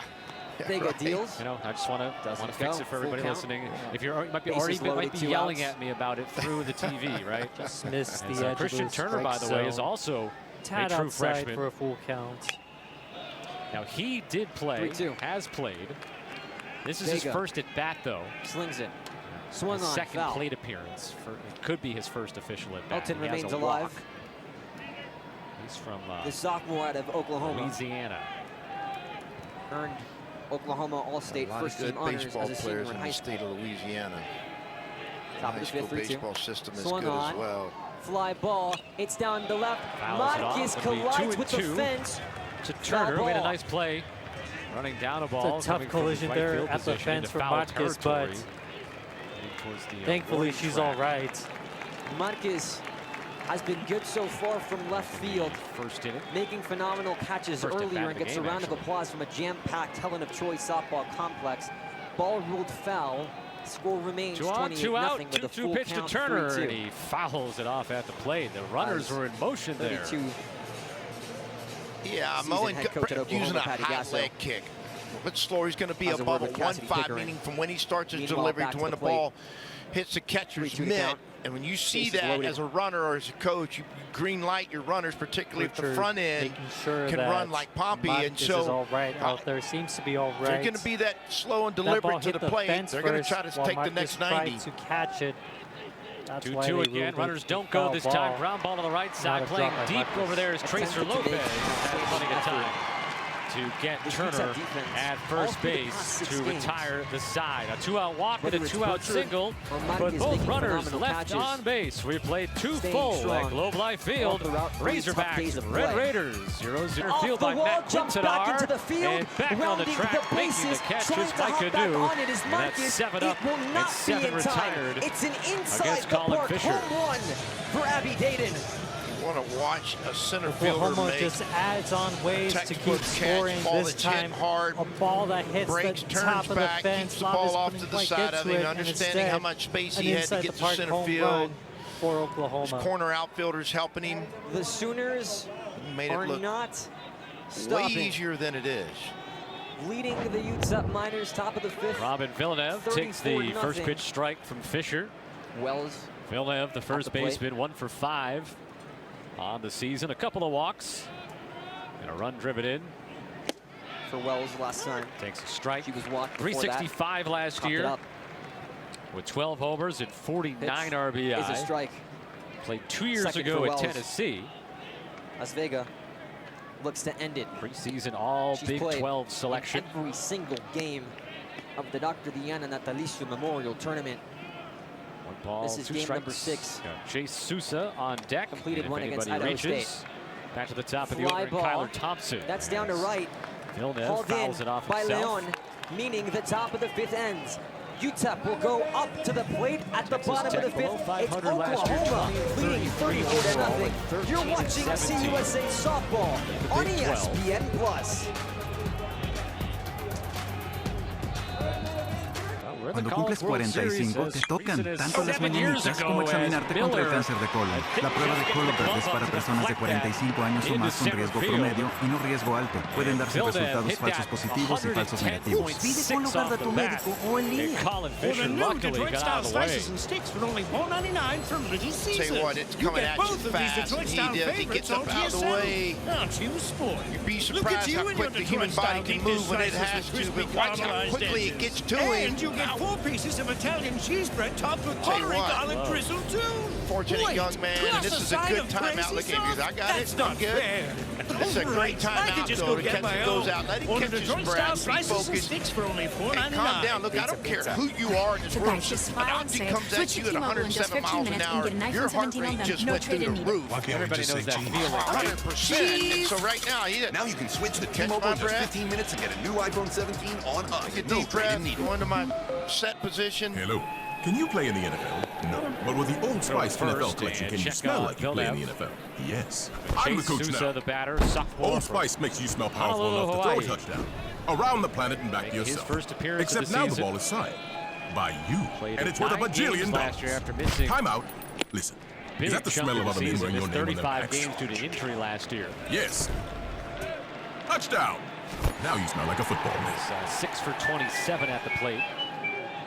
Speaker 2: They got deals.
Speaker 1: You know, I just want to fix it for everybody listening. If you're might be yelling at me about it through the TV, right?
Speaker 3: Just missed the edge.
Speaker 1: Christian Turner, by the way, is also a true freshman
Speaker 3: for a full count.
Speaker 1: Now he did play, has played. This is his first at bat, though.
Speaker 2: Slings it. Swung on.
Speaker 1: Second plate appearance. It could be his first official at bat.
Speaker 2: Elton remains alive.
Speaker 1: He's from
Speaker 2: the sophomore out of Oklahoma.
Speaker 1: Louisiana.
Speaker 2: Earned Oklahoma All-State first-team honors as a senior in high school.
Speaker 4: State of Louisiana.
Speaker 2: Top of the fifth, 3-2.
Speaker 4: Baseball system is
Speaker 2: Swung
Speaker 4: good
Speaker 2: on.
Speaker 4: As well.
Speaker 2: Fly ball. It's down the left. Marquez collides with the fence.
Speaker 1: To Turner, made a nice play. Running down a ball.
Speaker 3: It's a tough collision there at the fence for Marquez, but thankfully she's all right.
Speaker 2: Marquez has been good so far from left field.
Speaker 1: First inning.
Speaker 2: Making phenomenal catches earlier and gets a round of applause from a jam-packed Helen of Troy softball complex. Ball ruled foul. Score remains 28-0 with a full
Speaker 1: pitch
Speaker 2: count,
Speaker 1: to Turner,
Speaker 2: 3-2.
Speaker 1: and he fouls it off at the plate. The runners were in motion there.
Speaker 4: Yeah, Moen using a high leg kick. A bit slower. He's going to be above a 1-5, meaning from when he starts his delivery to when the ball hits the catcher's mitt. And when you see that as a runner or as a coach, you green light your runners, particularly if the front end can run like Pompey.
Speaker 3: And so is all right out there. Seems to be all right.
Speaker 4: They're going to be that slow and deliberate to the plate. They're going to try to take the next 90.
Speaker 3: To catch it.
Speaker 1: 2-2 again. Runners don't go this time. Ground ball on the right side. Playing deep over there is Tracer Lopez. Has plenty of time to get Turner at first base to retire the side. A 2-out walk and a 2-out single, but both runners left on base. We played 2 full at Globe Life Field. Razorbacks and Red Raiders. 0-0 field by Matt Quintanar, and back on the track making the catch is Micah Dew. And that's 7 up and 7 retired against Colin Fisher.
Speaker 2: Home run for Abby Dayton.
Speaker 4: Want to watch a center fielder make
Speaker 3: just adds on ways to keep scoring. This time
Speaker 4: hard,
Speaker 3: a ball that hits
Speaker 4: breaks,
Speaker 3: the
Speaker 4: turns
Speaker 3: top of
Speaker 4: back,
Speaker 3: the fence.
Speaker 4: keeps the ball off to the side of it, understanding how much space he had to get to center field.
Speaker 3: For Oklahoma.
Speaker 4: His corner outfielders helping him.
Speaker 2: The Sooners are not
Speaker 4: way easier than it is.
Speaker 2: Leading the UTEP Miners, top of the 5th.
Speaker 1: Robin Villeneuve takes the first pitch strike from Fisher.
Speaker 2: Wells.
Speaker 1: Villeneuve, the first baseman, 1 for 5 on the season. A couple of walks and a run driven in
Speaker 2: for Wells last time.
Speaker 1: Takes a strike.
Speaker 2: He was walked
Speaker 1: 365 last year with 12 homers and 49 RBI.
Speaker 2: Is a strike.
Speaker 1: Played 2 years ago at Tennessee.
Speaker 2: Las Vegas looks to end it.
Speaker 1: Preseason all Big 12 selection.
Speaker 2: Every single game of the Dr. Diana Natalicio Memorial Tournament.
Speaker 1: 1 ball,
Speaker 2: this is
Speaker 1: 2
Speaker 2: game
Speaker 1: strikes.
Speaker 2: number 6.
Speaker 1: Chase Sousa on deck.
Speaker 2: Completed one against
Speaker 1: Idaho
Speaker 2: State.
Speaker 1: Back to the top of the order, Kyler Thompson.
Speaker 2: That's down to right.
Speaker 1: Villeneuve fouls it off
Speaker 2: by
Speaker 1: himself.
Speaker 2: Leon, meaning the top of the 5th ends. UTEP will go up to the plate at the bottom of the 5th. It's Oklahoma leading 34-0. You're watching CUSA Softball on ESPN+.
Speaker 10: Cuando cumples 45, te tocan tanto las mañanitas como examinarte contra el cáncer de colon. La prueba de Colobird es para personas de 45 años o más con riesgo promedio y no riesgo alto. Pueden darse resultados falsos positivos y falsos negativos.
Speaker 11: Pide Colobird a tu médico o en línea.
Speaker 1: Colin Fisher luckily got out of the way.
Speaker 4: Say what, it's coming at you fast, and he gets up out of the way. You'd be surprised how quick the human body can move when it has to, but watch how quickly it gets to him.
Speaker 11: 4 pieces of Italian cheese bread topped with buttery garlic drizzle too.
Speaker 4: Fortunate young man, and this is a good timeout. Look at you. I got it. I'm good. This is a great timeout, though. The catcher goes out. Let him catch his breath. Be focused. And calm down. Look, I don't care who you are in this room. If an object comes at you at 107 miles an hour, your heart rate just went through the roof.
Speaker 1: Everybody knows that feeling.
Speaker 4: 100%. And so right now,
Speaker 12: now you can switch to T-Mobile in just 15 minutes and get a new iPhone 17 on us.
Speaker 4: Take a deep breath. Go into my set position.
Speaker 12: Hello. Can you play in the NFL? No. But with the Old Spice NFL collection, can you smell like you play in the NFL? Yes. I'm the coach now.
Speaker 1: The batter, sophomore.
Speaker 12: Old Spice makes you smell powerful enough to throw a touchdown around the planet and back to yourself.
Speaker 1: His first appearance
Speaker 12: Except now the ball is signed by you, and it's worth a bajillion dollars. Time out. Listen. Is that the smell of other men wearing your name on their
Speaker 1: 35 games due to injury last year.
Speaker 12: Yes. Touchdown. Now you smell like a football man.
Speaker 1: 6 for 27 at the plate.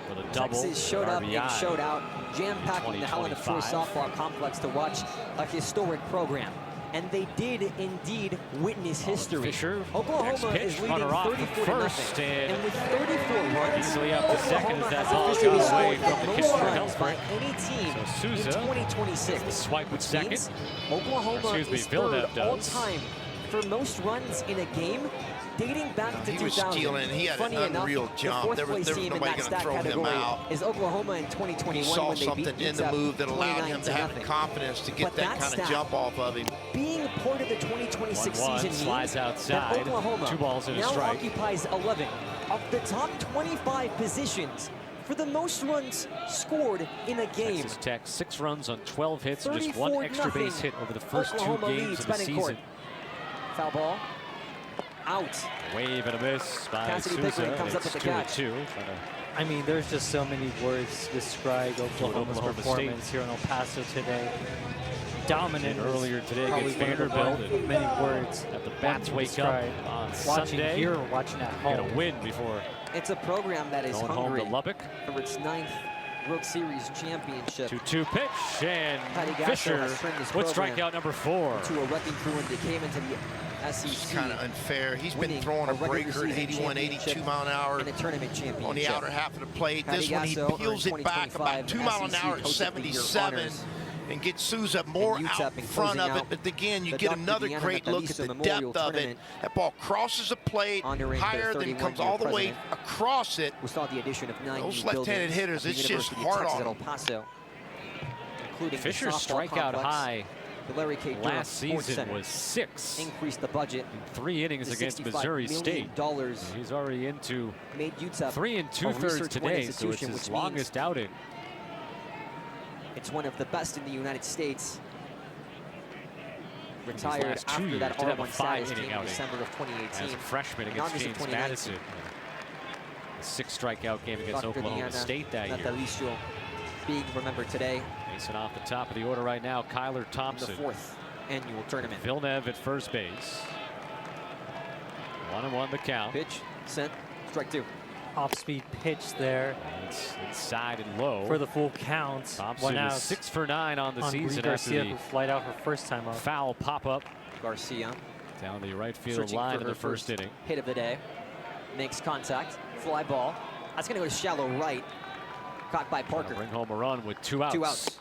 Speaker 1: With a double.
Speaker 2: Texas showed up and showed out, jam-packing the Helen of Troy softball complex to watch a historic program. And they did indeed witness history.
Speaker 1: Fisher,
Speaker 2: Oklahoma is leading 34-0. And with 34 runs,
Speaker 1: easily up to second as that ball goes away from the
Speaker 2: runs by any team
Speaker 1: so Sousa
Speaker 2: in 2026.
Speaker 1: Swipe with second.
Speaker 2: Oklahoma is third all-time for most runs in a game dating back to 2000.
Speaker 4: He was stealing. He had an unreal jump. There was nobody going to throw him out.
Speaker 2: Is Oklahoma in 2021
Speaker 4: he saw
Speaker 2: when they
Speaker 4: something
Speaker 2: beat
Speaker 4: in the move that allowed him to have the confidence to get that kind of jump off of him.
Speaker 2: Being part of the 2026 season
Speaker 1: slides outside.
Speaker 2: that Oklahoma
Speaker 1: 2 balls in a
Speaker 2: now
Speaker 1: strike.
Speaker 2: occupies 11 of the top 25 positions for the most runs scored in a game.
Speaker 1: Texas Tech 6 runs on 12 hits, and just 1 extra base hit over the first Oklahoma 2 games of the season.
Speaker 2: Foul ball. Out.
Speaker 1: A wave and a miss by
Speaker 2: Cassidy
Speaker 1: Souza.
Speaker 2: Pickering comes up with the catch.
Speaker 1: 2-2.
Speaker 3: I mean, there's just so many words to describe Oklahoma's performance here in El Paso today. Dominant
Speaker 1: earlier today against Vanderbilt.
Speaker 3: Many words.
Speaker 1: At the bats wake up on
Speaker 3: watching
Speaker 1: Sunday.
Speaker 3: Here or watching at home.
Speaker 1: Get a win before
Speaker 2: it's a program that is hungry
Speaker 1: home to Lubbock
Speaker 2: for its 9th World Series championship.
Speaker 1: 2-2 pitch, and Fisher with strikeout number 4.
Speaker 2: To a wrecking crew when they came into the SEC.
Speaker 4: It's kind of unfair. He's been throwing a breaker at 81, 82 mile an hour
Speaker 2: in a tournament championship
Speaker 4: on the outer half of the plate. This one he peels it back about 2 mile an hour at 77 and gets Souza more out in front of it. But again, you get another great look at the depth of it. That ball crosses the plate higher than comes all the way across it.
Speaker 2: We saw the addition of 9
Speaker 4: those left-handed hitters, it's just hard on them.
Speaker 1: Fisher's strikeout high last season was 6.
Speaker 2: Increased the budget
Speaker 1: in 3 innings against Missouri State. He's already into 3 2/3 today, so it's his longest outing.
Speaker 2: It's one of the best in the United States. Retired after that R1 status came in December of 2018.
Speaker 1: As a freshman against James Madison. A 6 strikeout game against Oklahoma State that year.
Speaker 2: Being remembered today.
Speaker 1: Facing off the top of the order right now, Kyler Thompson.
Speaker 2: The 4th annual tournament.
Speaker 1: Villeneuve at first base. 1-1 the count.
Speaker 2: Pitch, sent, strike 2.
Speaker 3: Off-speed pitch there.
Speaker 1: It's inside and low.
Speaker 3: For the full count.
Speaker 1: Thompson is 6 for 9 on the season
Speaker 3: Garcia, who flied out her first time up.
Speaker 1: Foul pop-up.
Speaker 2: Garcia.
Speaker 1: Down the right field line in the first inning.
Speaker 2: Hit of the day. Makes contact. Fly ball. That's going to go to shallow right. Caught by Parker.
Speaker 1: Bring home a run with 2 outs.
Speaker 2: 2 outs.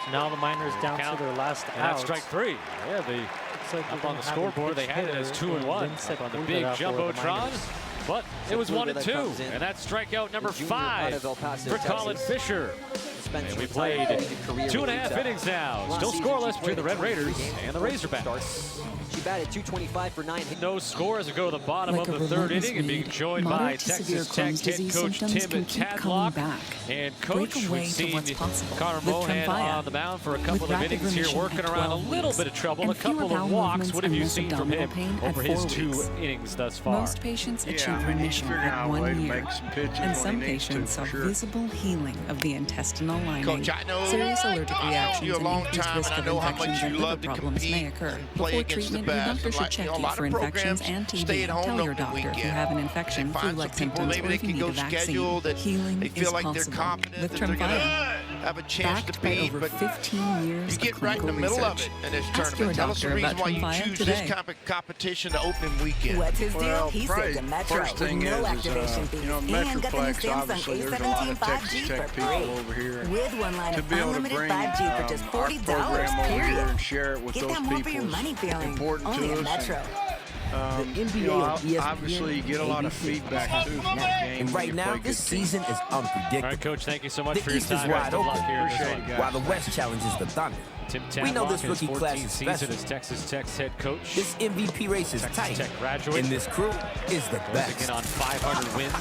Speaker 3: So now the Miners down to their last out.
Speaker 1: That's strike 3. Yeah, up on the scoreboard, they had it as 2-1 up on the big jumbotron. But it was 1-2, and that's strikeout number 5 for Colin Fisher. And we played 2.5 innings now. Still scoreless between the Red Raiders and the Razorbacks.
Speaker 2: She batted .225 for 9 hits.
Speaker 1: No score as we go to the bottom of the 3rd inning, and being joined by Texas Tech head coach Tim Tadlock. And coach, we've seen Carter Mohan on the mound for a couple of innings here, working around a little bit of trouble, a couple of walks. What have you seen from him over his 2 innings thus far?
Speaker 13: Most patients achieve remission at 1 year, and some patients saw visible healing of the intestinal lining.
Speaker 4: Coach, I know
Speaker 13: serious allergic reactions
Speaker 4: you a long
Speaker 13: and increased
Speaker 4: time,
Speaker 13: risk
Speaker 4: and I
Speaker 13: of
Speaker 4: know how
Speaker 13: infections
Speaker 4: much you
Speaker 13: and liver
Speaker 4: love to
Speaker 13: problems may
Speaker 4: compete
Speaker 13: occur.
Speaker 4: and play
Speaker 13: Before
Speaker 4: against the
Speaker 13: treatment, your
Speaker 4: best.
Speaker 13: doctor should
Speaker 4: Like,
Speaker 13: check
Speaker 4: a
Speaker 13: you
Speaker 4: lot
Speaker 13: for
Speaker 4: of
Speaker 13: infections
Speaker 4: programs
Speaker 13: and
Speaker 4: stay at
Speaker 13: TB.
Speaker 4: home
Speaker 13: Tell your
Speaker 4: over the
Speaker 13: doctor if you
Speaker 4: weekend.
Speaker 13: have an infection,
Speaker 4: They find
Speaker 13: flu-like
Speaker 4: some people,
Speaker 13: symptoms,
Speaker 4: maybe
Speaker 13: or
Speaker 4: they
Speaker 13: if you
Speaker 4: can
Speaker 13: need
Speaker 4: go
Speaker 13: a vaccine.
Speaker 4: schedule that
Speaker 13: Healing
Speaker 4: they feel
Speaker 13: is
Speaker 4: like they're
Speaker 13: possible
Speaker 4: confident
Speaker 13: with
Speaker 4: that they're going to
Speaker 13: Tremfya.
Speaker 4: have a chance
Speaker 13: Backed
Speaker 4: to
Speaker 13: by
Speaker 4: beat,
Speaker 13: over
Speaker 4: but
Speaker 13: 15 years
Speaker 4: you get
Speaker 13: of
Speaker 4: right in the
Speaker 13: clinical
Speaker 4: middle of
Speaker 13: research.
Speaker 4: it in this
Speaker 13: Ask your
Speaker 4: tournament. Tell us the
Speaker 13: doctor
Speaker 4: reason
Speaker 13: about
Speaker 4: why you
Speaker 13: Tremfya
Speaker 4: choose
Speaker 13: today.
Speaker 4: this kind of competition to opening weekend.
Speaker 14: What's his deal?
Speaker 15: Well,
Speaker 14: He said the Metro
Speaker 15: first thing
Speaker 14: with no
Speaker 15: is,
Speaker 14: activation fees
Speaker 15: you know,
Speaker 14: and got the new
Speaker 15: Metroplex,
Speaker 14: Samsung
Speaker 15: obviously, there's a lot
Speaker 14: A17
Speaker 15: of
Speaker 14: 5G
Speaker 15: Texas
Speaker 14: for
Speaker 15: Tech
Speaker 14: free.
Speaker 15: people over here.
Speaker 14: With one line
Speaker 15: to
Speaker 14: of
Speaker 15: be able to
Speaker 14: unlimited
Speaker 15: bring
Speaker 14: 5G for just
Speaker 15: our
Speaker 14: $40,
Speaker 15: program over here
Speaker 14: period.
Speaker 15: and share it with
Speaker 14: Get
Speaker 15: those
Speaker 14: that more for
Speaker 15: people
Speaker 14: your money
Speaker 15: is
Speaker 14: feeling.
Speaker 15: important
Speaker 14: Only
Speaker 15: to
Speaker 14: at
Speaker 15: us.
Speaker 14: Metro.
Speaker 15: The NBA, obviously, you get a lot of feedback too from that game.
Speaker 16: And right now, this season is unpredictable.
Speaker 1: All right, Coach, thank you so much for your
Speaker 16: East
Speaker 1: time.
Speaker 16: is wide open,
Speaker 1: Appreciate it,
Speaker 16: while the West challenges the Thunder.
Speaker 1: Tim
Speaker 16: We know this
Speaker 1: Tadlock,
Speaker 16: rookie
Speaker 1: his
Speaker 16: class
Speaker 1: 14th
Speaker 16: is
Speaker 1: season
Speaker 16: special.
Speaker 1: as Texas Tech's head coach.
Speaker 16: This MVP race is
Speaker 1: Texas
Speaker 16: tight,
Speaker 1: Tech graduate.
Speaker 16: and this crew is the
Speaker 1: Goes
Speaker 16: best.
Speaker 1: again on 500 wins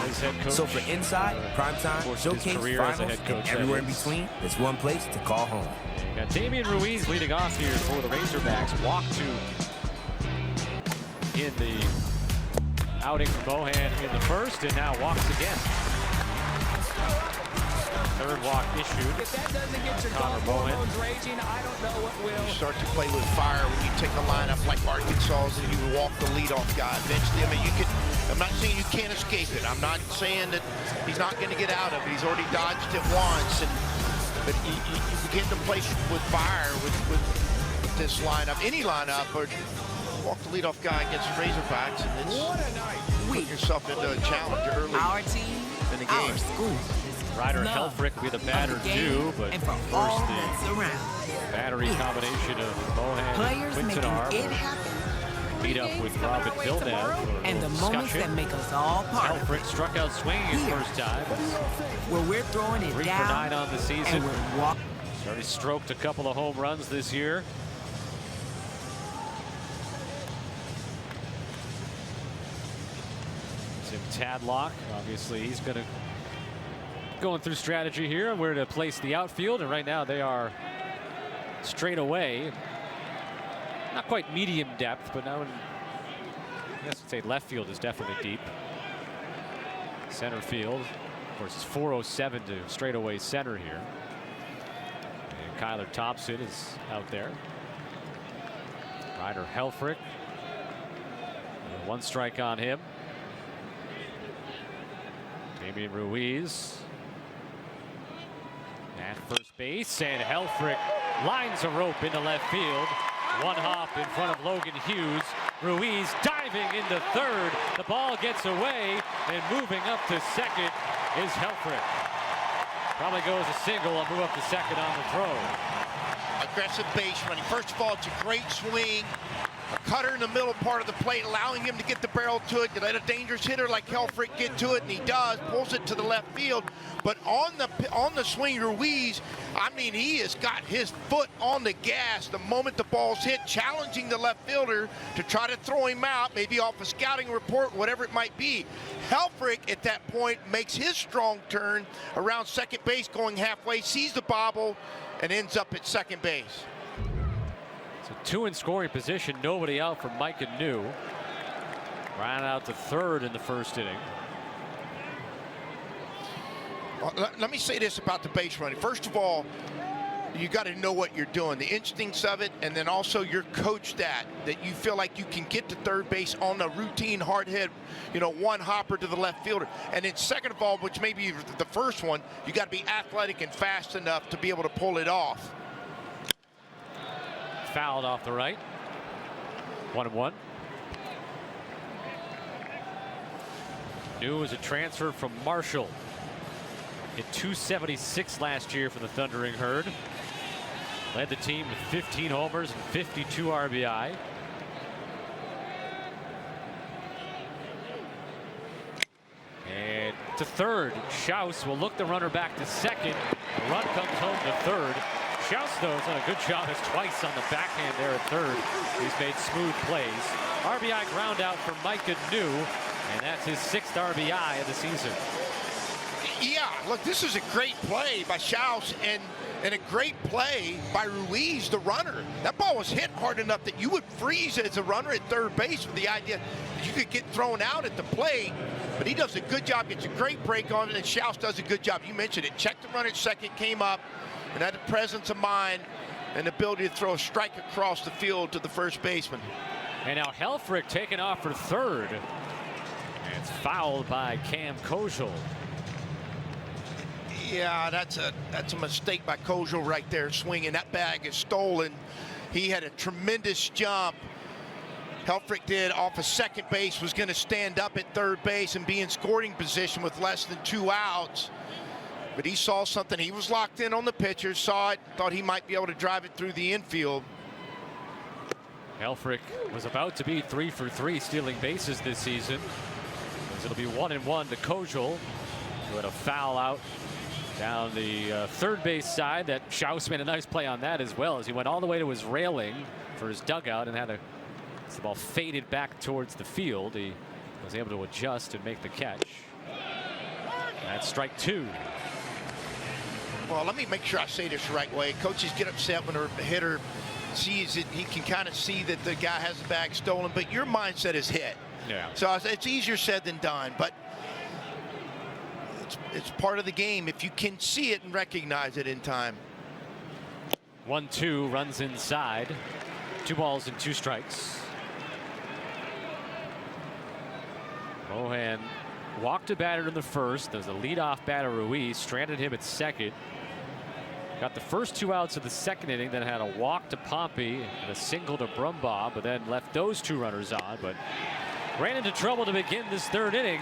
Speaker 1: as head coach.
Speaker 16: So for Inside, Primetime, Showcase,
Speaker 1: career as a
Speaker 16: Finals,
Speaker 1: head coach,
Speaker 16: and everywhere in
Speaker 1: that is.
Speaker 16: between, there's one place to call home.
Speaker 1: You got Damian Ruiz leading off here for the Razorbacks. Walk 2 in the outing for Mohan in the first, and now walks again. 3rd walk issued.
Speaker 11: If that doesn't get your
Speaker 1: Connor
Speaker 11: golf
Speaker 1: Mohan.
Speaker 11: hormones raging, I don't know what will.
Speaker 4: You start to play with fire when you take a lineup like Arkansas's and you walk the leadoff guy eventually. I mean, you could. I'm not saying you can't escape it. I'm not saying that he's not going to get out of it. He's already dodged it once, but you begin to play with fire with this lineup, any lineup, or walk the leadoff guy against the Razorbacks, and it's put yourself into a challenge early
Speaker 14: Our team,
Speaker 4: in the game.
Speaker 14: our school.
Speaker 1: Ryder Helfrich will be the batter due, but
Speaker 14: and for
Speaker 1: first
Speaker 14: all
Speaker 1: the
Speaker 14: that's around.
Speaker 1: battery combination of Mohan and
Speaker 14: Players making
Speaker 1: Quintanar
Speaker 14: it happen.
Speaker 1: meet up with Robin Villeneuve.
Speaker 14: And the moments that make us all part of it.
Speaker 1: Helfrich struck out swinging his first time.
Speaker 14: Where we're throwing it
Speaker 1: 3
Speaker 14: down.
Speaker 1: for 9 on the season.
Speaker 14: And we're walking.
Speaker 1: He's already stroked a couple of home runs this year. Tim Tadlock, obviously he's going through strategy here and where to place the outfield, and right now they are straight away. Not quite medium depth, but now I guess I'd say left field is definitely deep. Center field, of course, it's 407 to straightaway center here. And Kyler Thompson is out there. Ryder Helfrich, 1 strike on him. Damian Ruiz at first base, and Helfrich lines a rope into left field. 1 hop in front of Logan Hughes. Ruiz diving into third. The ball gets away, and moving up to second is Helfrich. Probably goes a single and move up to second on the throw.
Speaker 4: Aggressive base running. First of all, it's a great swing. A cutter in the middle part of the plate, allowing him to get the barrel to it. You let a dangerous hitter like Helfrich get to it, and he does. Pulls it to the left field. But on the swing, Ruiz, I mean, he has got his foot on the gas the moment the ball's hit, challenging the left fielder to try to throw him out, maybe off a scouting report, whatever it might be. Helfrich, at that point, makes his strong turn around second base, going halfway, sees the bobble, and ends up at second base.
Speaker 1: So 2 in scoring position, nobody out from Micah New. Ran out to third in the first inning.
Speaker 4: Well, let me say this about the base running. First of all, you got to know what you're doing, the instincts of it, and then also you're coached that you feel like you can get to third base on a routine hard hit, 1 hopper to the left fielder. And then second of all, which may be the first one, you got to be athletic and fast enough to be able to pull it off.
Speaker 1: Fouled off the right. 1-1. New is a transfer from Marshall. Hit .276 last year for the Thundering Herd. Led the team with 15 homers and 52 RBI. And to third, Schaus will look the runner back to second. The run comes home to third. Schaus, though, has done a good job twice on the backhand there at third. He's made smooth plays. RBI ground out for Micah New, and that's his 6th RBI of the season.
Speaker 4: Yeah, look, this is a great play by Schaus and a great play by Ruiz, the runner. That ball was hit hard enough that you would freeze as a runner at third base with the idea that you could get thrown out at the plate. But he does a good job, gets a great break on it, and Schaus does a good job. You mentioned it. Checked the runner at second, came up, and had the presence of mind and the ability to throw a strike across the field to the first baseman.
Speaker 1: And now Helfrich taken off for third. And it's fouled by Cam Kojal.
Speaker 4: Yeah, that's a mistake by Kojal right there, swinging. That bag is stolen. He had a tremendous jump. Helfrich did off of second base, was going to stand up at third base and be in scoring position with less than 2 outs. But he saw something. He was locked in on the pitcher, saw it, thought he might be able to drive it through the infield.
Speaker 1: Helfrich was about to be 3 for 3 stealing bases this season. It'll be 1-1 to Kojal, who had a foul out down the third base side. That Schaus made a nice play on that as well, as he went all the way to his railing for his dugout and had as the ball faded back towards the field, he was able to adjust and make the catch. That's strike 2.
Speaker 4: Well, let me make sure I say this the right way. Coaches get upset when a hitter sees it. He can kind of see that the guy has the bag stolen, but your mindset is hit.
Speaker 1: Yeah.
Speaker 4: So it's easier said than done, but it's part of the game if you can see it and recognize it in time.
Speaker 1: 1-2, runs inside. 2 balls and 2 strikes. Mohan walked a batter in the first. There's a leadoff batter, Ruiz, stranded him at second. Got the first 2 outs of the second inning, then had a walk to Pompey and a single to Brumbaugh, but then left those 2 runners on, but ran into trouble to begin this third inning,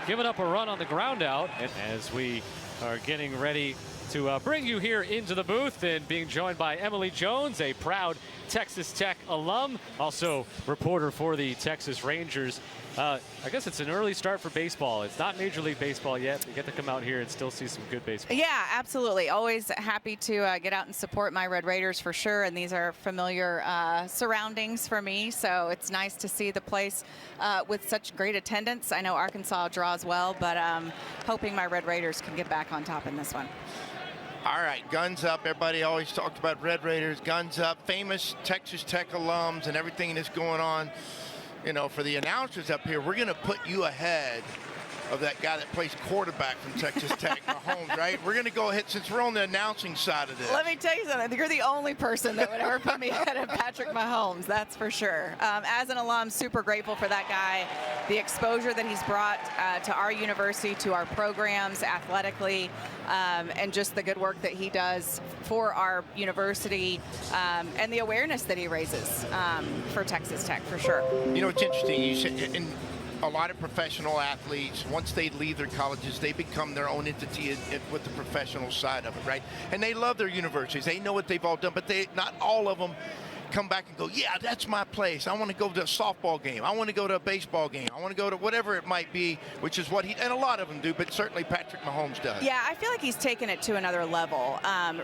Speaker 1: giving up a run on the ground out. And as we are getting ready to bring you here into the booth, and being joined by Emily Jones, a proud Texas Tech alum, also reporter for the Texas Rangers. I guess it's an early start for baseball. It's not Major League Baseball yet, but you get to come out here and still see some good baseball.
Speaker 17: Yeah, absolutely. Always happy to get out and support my Red Raiders for sure, and these are familiar surroundings for me, so it's nice to see the place with such great attendance. I know Arkansas draws well, but hoping my Red Raiders can get back on top in this one.
Speaker 4: All right, guns up. Everybody always talked about Red Raiders, guns up, famous Texas Tech alums and everything that's going on. You know, for the announcers up here, we're going to put you ahead of that guy that plays quarterback from Texas Tech, Mahomes, right? We're going to go ahead, since we're on the announcing side of this.
Speaker 17: Let me tell you something. You're the only person that would ever put me ahead of Patrick Mahomes, that's for sure. As an alum, super grateful for that guy, the exposure that he's brought to our university, to our programs athletically, and just the good work that he does for our university, and the awareness that he raises for Texas Tech, for sure.
Speaker 4: You know, it's interesting. You said, a lot of professional athletes, once they leave their colleges, they become their own entity with the professional side of it, right? And they love their universities. They know what they've all done, but not all of them come back and go, yeah, that's my place. I want to go to a softball game. I want to go to a baseball game. I want to go to whatever it might be, which is what and a lot of them do, but certainly Patrick Mahomes does.
Speaker 17: Yeah, I feel like he's taken it to another level,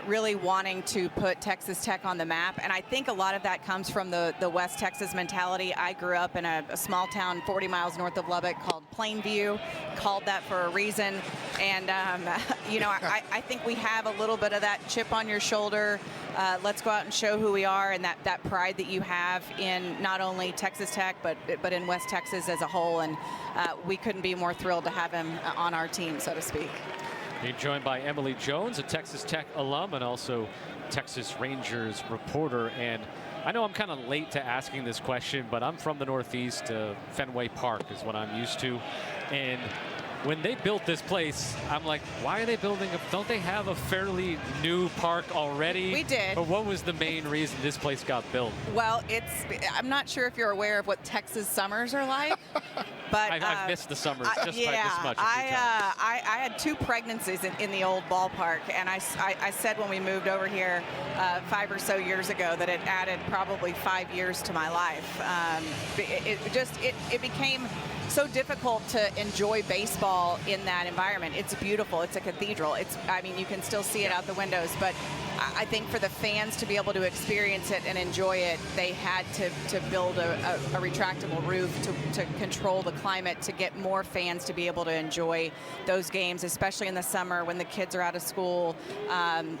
Speaker 17: really wanting to put Texas Tech on the map. And I think a lot of that comes from the West Texas mentality. I grew up in a small town 40 miles north of Lubbock called Plainview, called that for a reason. And, you know, I think we have a little bit of that chip on your shoulder. Let's go out and show who we are, and that pride that you have in not only Texas Tech, but in West Texas as a whole. And we couldn't be more thrilled to have him on our team, so to speak.
Speaker 1: Being joined by Emily Jones, a Texas Tech alum and also Texas Rangers reporter. And I know I'm kind of late to asking this question, but I'm from the Northeast. Fenway Park is what I'm used to. And when they built this place, I'm like, why are they building don't they have a fairly new park already?
Speaker 17: We did.
Speaker 1: But what was the main reason this place got built?
Speaker 17: Well, I'm not sure if you're aware of what Texas summers are like, but
Speaker 1: I've missed the summers just
Speaker 17: yeah,
Speaker 1: by this much.
Speaker 17: I had 2 pregnancies in the old ballpark, and I said when we moved over here 5 or so years ago that it added probably 5 years to my life. It became so difficult to enjoy baseball in that environment. It's beautiful. It's a cathedral. I mean, you can still see it out the windows, but I think for the fans to be able to experience it and enjoy it, they had to build a retractable roof to control the climate, to get more fans to be able to enjoy those games, especially in the summer when the kids are out of school,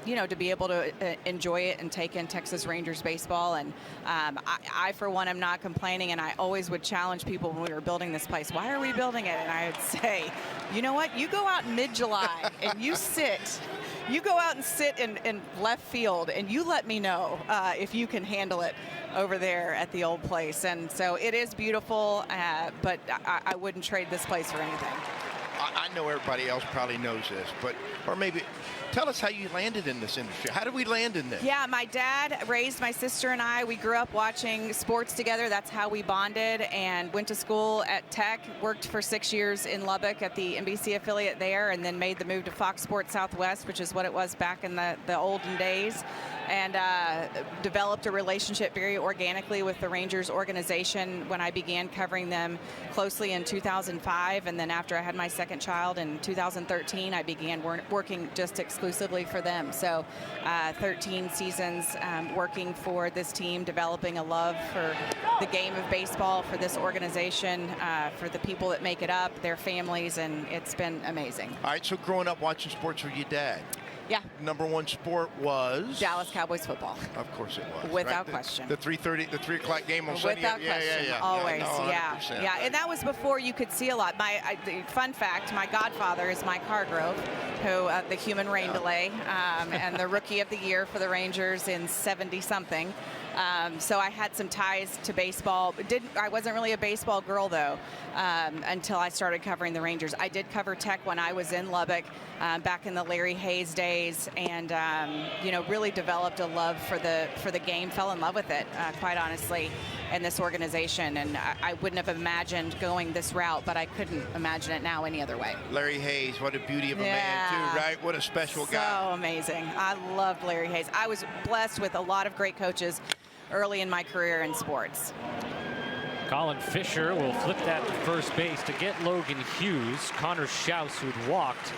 Speaker 17: you know, to be able to enjoy it and take in Texas Rangers baseball. And I, for one, am not complaining, and I always would challenge people when we were building this place, why are we building it? And I would say, you know what, you go out in mid-July and you go out and sit in left field, and you let me know if you can handle it over there at the old place. And so it is beautiful, but I wouldn't trade this place for anything.
Speaker 4: I know everybody else probably knows this, or maybe tell us how you landed in this industry. How did we land in this?
Speaker 17: Yeah, my dad raised my sister and I. We grew up watching sports together. That's how we bonded, and went to school at Tech, worked for 6 years in Lubbock at the NBC affiliate there, and then made the move to Fox Sports Southwest, which is what it was back in the olden days, and developed a relationship very organically with the Rangers organization when I began covering them closely in 2005. And then after I had my second child in 2013, I began working just exclusively for them. So 13 seasons working for this team, developing a love for the game of baseball, for this organization, for the people that make it up, their families, and it's been amazing.
Speaker 4: All right, so growing up watching sports with your dad.
Speaker 17: Yeah.
Speaker 4: Number 1 sport was?
Speaker 17: Dallas Cowboys football.
Speaker 4: Of course it was.
Speaker 17: Without question.
Speaker 4: The 3 o'clock game on Sunday.
Speaker 17: Without question.
Speaker 4: Yeah.
Speaker 17: Always.
Speaker 4: No,
Speaker 17: yeah. And that was before you could see a lot. Fun fact, my godfather is Mike Hargrove, who the human rain delay, and the rookie of the year for the Rangers in 70-something. So I had some ties to baseball. I wasn't really a baseball girl, though, until I started covering the Rangers. I did cover Tech when I was in Lubbock back in the Larry Hayes days, and you know, really developed a love for the game, fell in love with it, quite honestly. in this organization, and I wouldn't have imagined going this route, but I couldn't imagine it now any other way.
Speaker 4: Larry Hayes, what a beauty of a man too, right? What a special guy.
Speaker 17: So amazing. I loved Larry Hayes. I was blessed with a lot of great coaches early in my career in sports.
Speaker 1: Colin Fisher will flip that to first base to get Logan Hughes. Connor Schaus, who'd walked,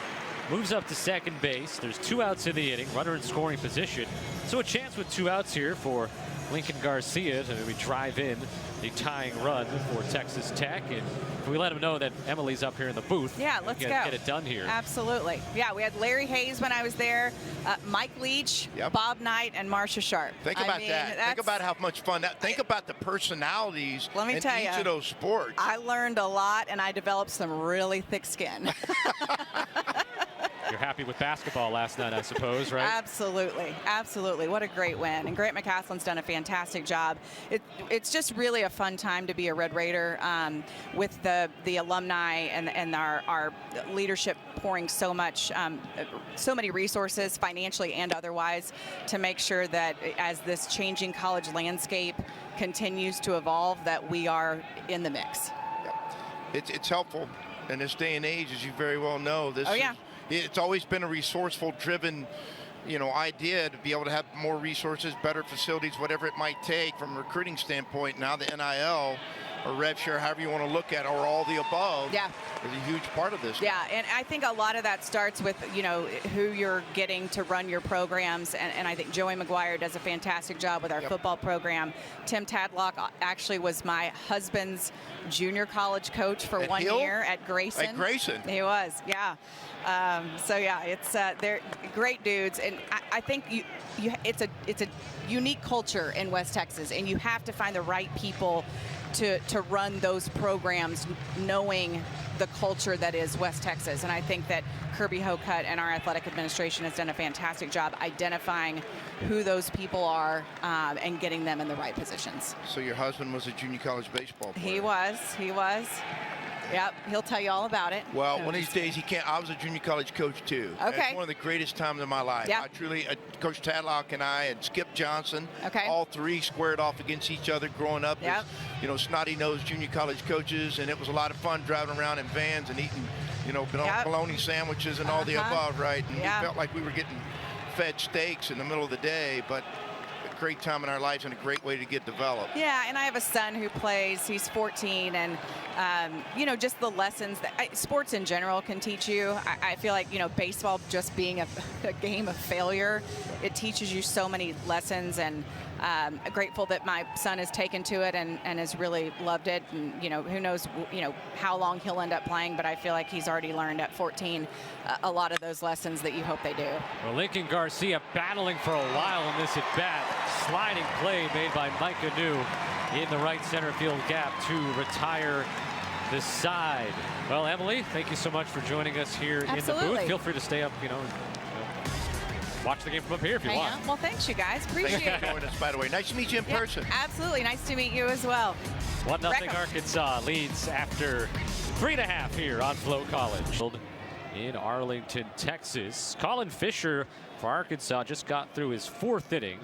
Speaker 1: moves up to second base. There's 2 outs in the inning, runner in scoring position. So a chance with 2 outs here for Lincoln Garcia to maybe drive in a tying run for Texas Tech. And we let him know that Emily's up here in the booth.
Speaker 17: Yeah, let's go.
Speaker 1: Get it done here.
Speaker 17: Absolutely. Yeah, we had Larry Hayes when I was there, Mike Leach, Bob Knight, and Marcia Sharp.
Speaker 4: Think about that. Think about how much fun that. Think about the personalities in each of those sports.
Speaker 17: I learned a lot, and I developed some really thick skin.
Speaker 1: You're happy with basketball last night, I suppose, right?
Speaker 17: Absolutely. Absolutely. What a great win. And Grant McCaslin's done a fantastic job. It's just really a fun time to be a Red Raider with the alumni and our leadership pouring so many resources, financially and otherwise, to make sure that as this changing college landscape continues to evolve, that we are in the mix.
Speaker 4: It's helpful in this day and age, as you very well know. It's always been a resourceful driven, idea to be able to have more resources, better facilities, whatever it might take from a recruiting standpoint. Now the NIL or rev share, however you want to look at it, or all the above, is a huge part of this.
Speaker 17: Yeah, and I think a lot of that starts with, who you're getting to run your programs, and I think Joey McGuire does a fantastic job with our football program. Tim Tadlock actually was my husband's junior college coach for 1 year at Grayson.
Speaker 4: At Grayson.
Speaker 17: He was, yeah. It's they're great dudes, and I think it's a unique culture in West Texas, and you have to find the right people to run those programs, knowing the culture that is West Texas. And I think that Kirby Hocutt and our athletic administration has done a fantastic job identifying who those people are and getting them in the right positions.
Speaker 4: So your husband was a junior college baseball player?
Speaker 17: He was. Yep, he'll tell you all about it.
Speaker 4: Well, one of these days he can't. I was a junior college coach too.
Speaker 17: Okay.
Speaker 4: It's one of the greatest times of my life.
Speaker 17: Yep.
Speaker 4: I truly, Coach Tadlock and I and Skip Johnson,
Speaker 17: okay,
Speaker 4: all three squared off against each other growing up
Speaker 17: yep,
Speaker 4: as, snotty-nosed junior college coaches, and it was a lot of fun driving around in vans and eating,
Speaker 17: yep,
Speaker 4: bologna sandwiches and all the above, right? And
Speaker 17: yeah,
Speaker 4: we felt like we were getting fed steaks in the middle of the day, but great time in our lives and a great way to get developed.
Speaker 17: Yeah, and I have a son who plays. He's 14, and just the lessons that sports in general can teach you. I feel like baseball just being a game of failure, it teaches you so many lessons, and grateful that my son has taken to it and has really loved it. And who knows how long he'll end up playing, but I feel like he's already learned at 14 a lot of those lessons that you hope they do.
Speaker 1: Well, Lincoln Garcia battling for a while in this at bat. Sliding play made by Mike Anu in the right center field gap to retire the side. Well, Emily, thank you so much for joining us here in the booth. Feel free to stay up, watch the game from up here if you want.
Speaker 17: Well, thanks, you guys. Appreciate it.
Speaker 4: Thanks for joining us, by the way. Nice to meet you in person.
Speaker 17: Absolutely. Nice to meet you as well.
Speaker 1: 1-0 Arkansas leads after 3.5 here on Flow College. In Arlington, Texas. Colin Fisher for Arkansas just got through his 4th inning.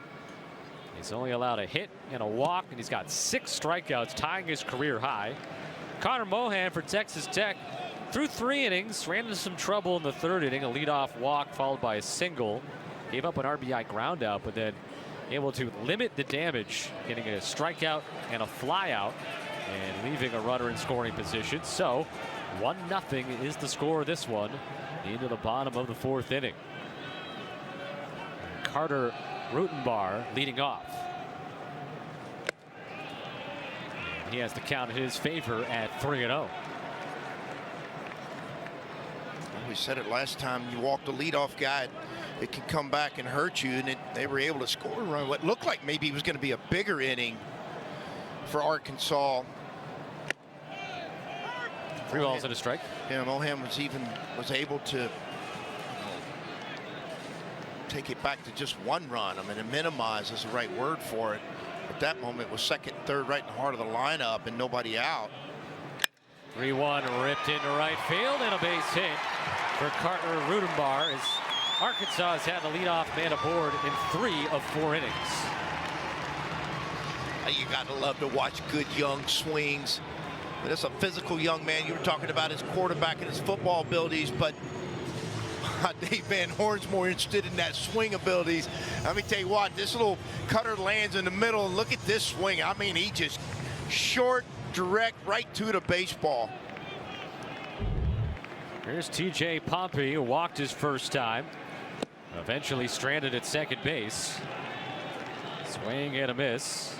Speaker 1: He's only allowed a hit and a walk, and he's got 6 strikeouts, tying his career high. Connor Mohan for Texas Tech through 3 innings, ran into some trouble in the 3rd inning, a leadoff walk followed by a single. Gave up an RBI ground out, but then able to limit the damage, getting a strikeout and a flyout, and leaving a runner in scoring position. So 1-0 is the score of this one into the bottom of the 4th inning. Carter Rutenbar leading off. He has the count in his favor at 3-0.
Speaker 4: We said it last time, you walk the leadoff guy, it can come back and hurt you, and they were able to score a run. What looked like maybe it was going to be a bigger inning for Arkansas.
Speaker 1: 3 balls and a strike.
Speaker 4: Yeah, Mohan was able to take it back to just 1 run. I mean, to minimize is the right word for it. At that moment, it was 2nd, 3rd, right in the heart of the lineup, and nobody out.
Speaker 1: 3-1 ripped into right field, and a base hit for Carter Rutenbar as Arkansas has had the leadoff man aboard in 3 of 4 innings.
Speaker 4: You got to love to watch good young swings. That's a physical young man. You were talking about his quarterback and his football abilities, but Dave Van Horn's more interested in that swing abilities. Let me tell you what, this little cutter lands in the middle, and look at this swing. I mean, he just short, direct, right to the baseball.
Speaker 1: Here's TJ Pompey, who walked his first time. Eventually stranded at second base. Swing and a miss.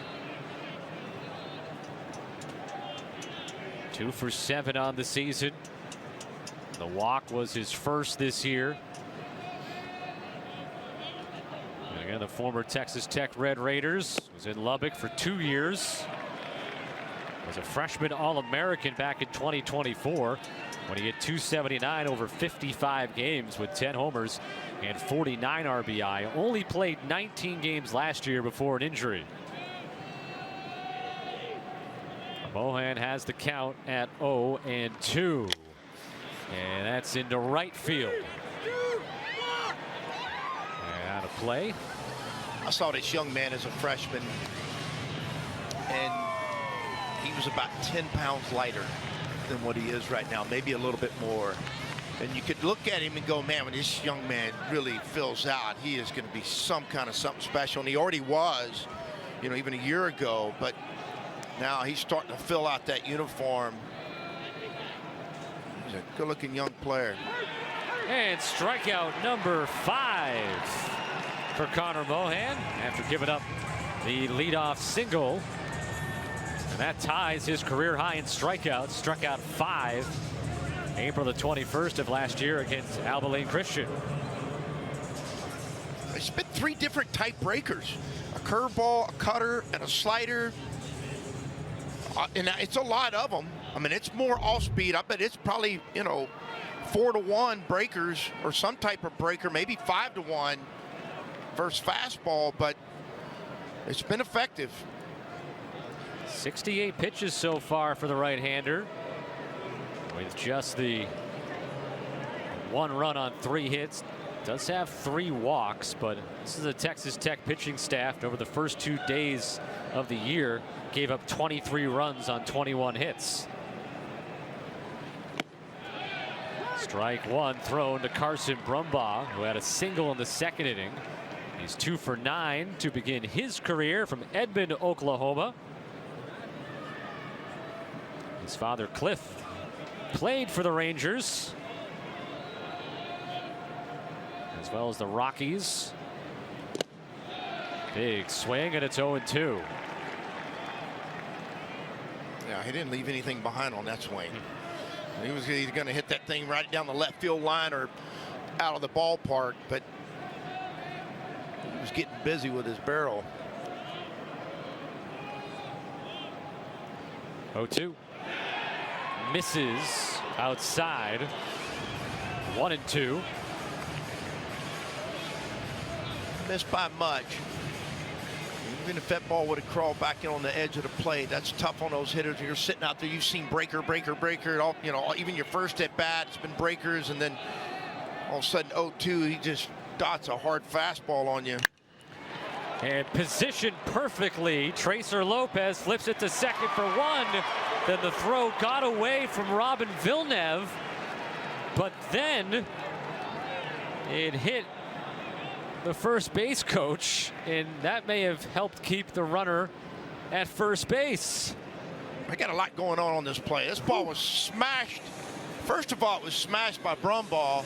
Speaker 1: 2 for 7 on the season. The walk was his first this year. And again, the former Texas Tech Red Raiders was in Lubbock for 2 years. Was a freshman All-American back in 2024 when he hit .279 over 55 games with 10 homers and 49 RBI. Only played 19 games last year before an injury. Mohan has the count at 0-2. And that's into right field. And out of play.
Speaker 4: I saw this young man as a freshman, and he was about 10 pounds lighter than what he is right now, maybe a little bit more. And you could look at him and go, man, when this young man really fills out, he is going to be some kind of something special. And he already was, you know, even a year ago. But now he's starting to fill out that uniform. He's a good-looking young player.
Speaker 1: And strikeout number 5 for Connor Mohan after giving up the leadoff single. And that ties his career high in strikeouts. Struck out 5 April the 21st of last year against Abilene Christian.
Speaker 4: They spit 3 different type breakers: a curveball, a cutter, and a slider. And it's a lot of them. I mean, it's more off speed. I bet it's probably, you know, 4-to-1 breakers or some type of breaker, maybe 5-to-1 versus fastball, but it's been effective.
Speaker 1: 68 pitches so far for the right-hander, with just the 1 run on 3 hits. Does have 3 walks, but this is a Texas Tech pitching staff over the first 2 days of the year gave up 23 runs on 21 hits. Strike 1 thrown to Carson Brumbaugh, who had a single in the 2nd inning. He's 2 for 9 to begin his career from Edmond, Oklahoma. His father, Cliff, played for the Rangers, as well as the Rockies. Big swing, and it's 0-2.
Speaker 4: Yeah, he didn't leave anything behind on that swing. He was either going to hit that thing right down the left field line or out of the ballpark, but he was getting busy with his barrel.
Speaker 1: 0-2. Misses outside. 1-2.
Speaker 4: Missed by much. Even if that ball would have crawled back in on the edge of the plate, that's tough on those hitters. You're sitting out there, you've seen breaker, breaker, breaker. All, you know, even your first at bat, it's been breakers, and then all of a sudden 0-2, he just dots a hard fastball on you.
Speaker 1: And positioned perfectly, Tracer Lopez flips it to second for 1. Then the throw got away from Robin Villeneuve, but then it hit the first base coach, and that may have helped keep the runner at first base.
Speaker 4: I got a lot going on this play. This ball was smashed. First of all, it was smashed by Brumbaugh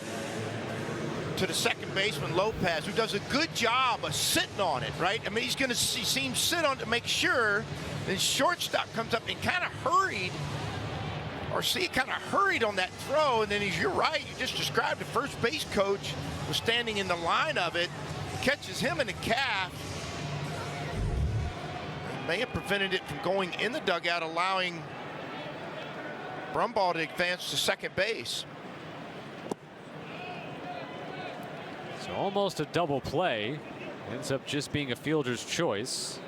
Speaker 4: to the second baseman Lopez, who does a good job of sitting on it, right? I mean, he's going to see him sit on it to make sure. Then shortstop comes up and kind of hurried, or see, kind of hurried on that throw, and then you're right, you just described the first base coach was standing in the line of it, catches him in the calf. May have prevented it from going in the dugout, allowing Brumbaugh to advance to second base.
Speaker 1: So almost a double play. Ends up just being a fielder's choice.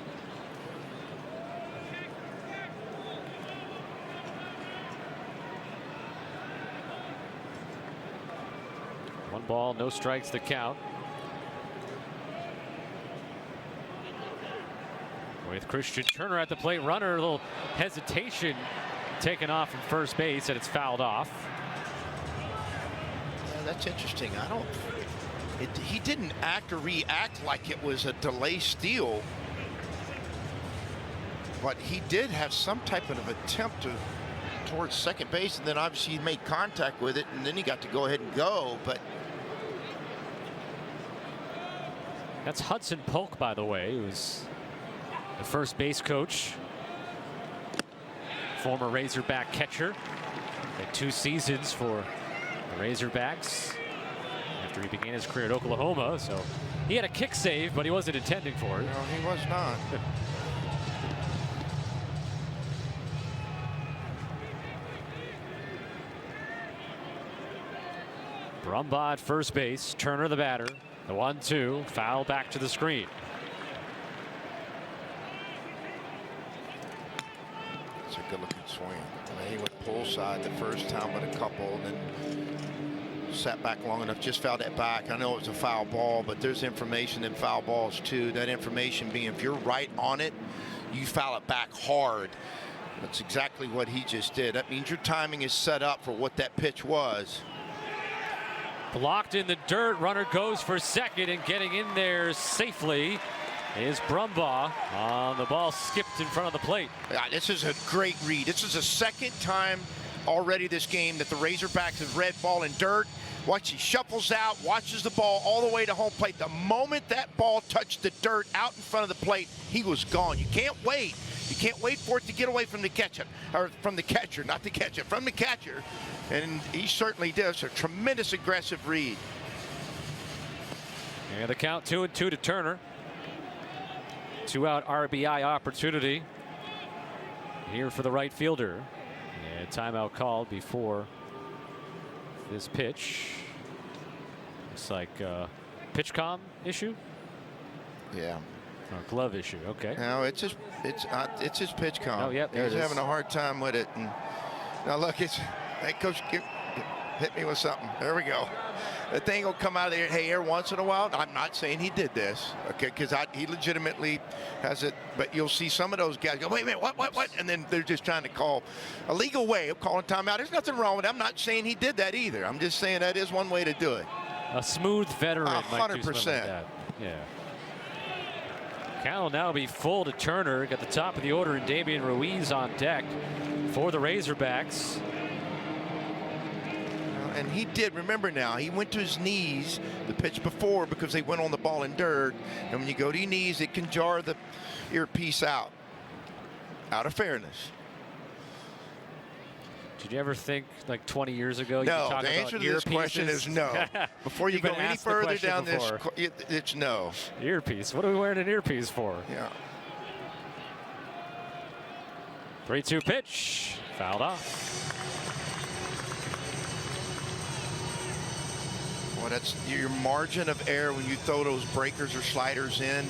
Speaker 1: One ball, no strikes to count. with Christian Turner at the plate. Runner, a little hesitation taken off from first base, and it's fouled off.
Speaker 4: Yeah, that's interesting. He didn't act or react like it was a delay steal, but he did have some type of attempt towards second base, and then obviously he made contact with it, and then he got to go ahead and go. But
Speaker 1: that's Hudson Polk, by the way, who's the first base coach, former Razorback catcher. Had 2 seasons for the Razorbacks after he began his career at Oklahoma. So he had a kick save, but he wasn't intending for it.
Speaker 4: No, he was not.
Speaker 1: Brumbaugh at first base, Turner the batter. The 1-2, foul back to the screen.
Speaker 4: It's a good looking swing. He went pull side the first time with a couple, and then sat back long enough, just fouled that back. I know it was a foul ball, but there's information in foul balls too. That information being if you're right on it, you foul it back hard. That's exactly what he just did. That means your timing is set up for what that pitch was.
Speaker 1: Blocked in the dirt. Runner goes for second, and getting in there safely is Brumbaugh. The ball skipped in front of the plate.
Speaker 4: This is a great read. This is the second time already this game that the Razorbacks have read ball in dirt. Watch, he shuffles out, watches the ball all the way to home plate. The moment that ball touched the dirt out in front of the plate, he was gone. You can't wait. You can't wait for it to get away from the catcher, or from the catcher, not the catcher, from the catcher. And he certainly does a tremendous aggressive read.
Speaker 1: And the count 2-2 to Turner. 2-out RBI opportunity here for the right fielder. And timeout called before this pitch. Looks like pitch comm issue.
Speaker 4: Yeah.
Speaker 1: Or glove issue. Okay.
Speaker 4: No, it's his pitch comm.
Speaker 1: Oh, yep.
Speaker 4: He's having a hard time with it. And now look, hey, coach, hit me with something. There we go. The thing will come out of there. Hey, every once in a while. I'm not saying he did this, okay? Because he legitimately has it. But you'll see some of those guys go, wait a minute, what? And then they're just trying to call a legal way of calling timeout. There's nothing wrong with it. I'm not saying he did that either. I'm just saying that is one way to do it.
Speaker 1: A smooth veteran.
Speaker 4: 100%.
Speaker 1: Might do something like that. Yeah. Count will now be full to Turner. Got the top of the order, and Damian Ruiz on deck for the Razorbacks.
Speaker 4: And he did, remember now, he went to his knees the pitch before because they went on the ball in dirt. And when you go to your knees, it can jar the earpiece out of fairness.
Speaker 1: Did you ever think, like 20 years ago, you could talk
Speaker 4: the answer
Speaker 1: about
Speaker 4: to this question is no. Before you go any further down this, it's no.
Speaker 1: Earpiece. What are we wearing an earpiece for?
Speaker 4: Yeah.
Speaker 1: 3-2 pitch. Fouled off.
Speaker 4: Well, that's your margin of error when you throw those breakers or sliders in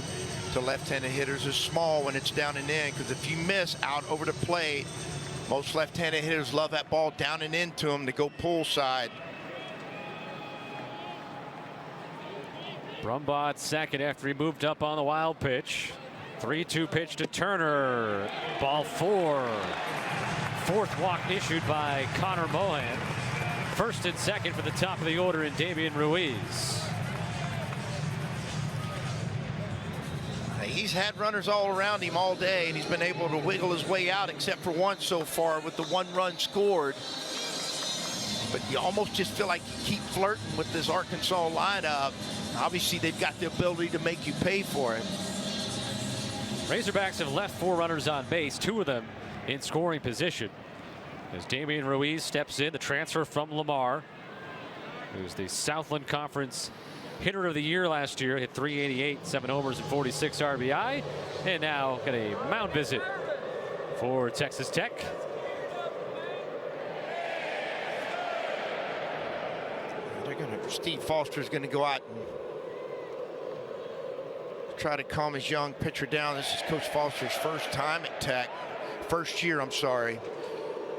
Speaker 4: to left-handed hitters is small when it's down and in, because if you miss out over the plate, most left-handed hitters love that ball down and into them to go pull side.
Speaker 1: Brumbaugh at second after he moved up on the wild pitch. 3-2 pitch to Turner. Ball 4. Fourth walk issued by Connor Mohan. First and second for the top of the order in Damian Ruiz.
Speaker 4: He's had runners all around him all day, and he's been able to wiggle his way out, except for one so far with the 1 run scored. But you almost just feel like you keep flirting with this Arkansas lineup. Obviously, they've got the ability to make you pay for it.
Speaker 1: Razorbacks have left 4 runners on base, 2 of them in scoring position. As Damian Ruiz steps in, the transfer from Lamar, who's the Southland Conference Hitter of the Year last year, hit .388, 7 homers and 46 RBI, and now got a mound visit for Texas Tech.
Speaker 4: Steve Foster's going to go out and try to calm his young pitcher down. This is Coach Foster's first time at Tech, first year, I'm sorry.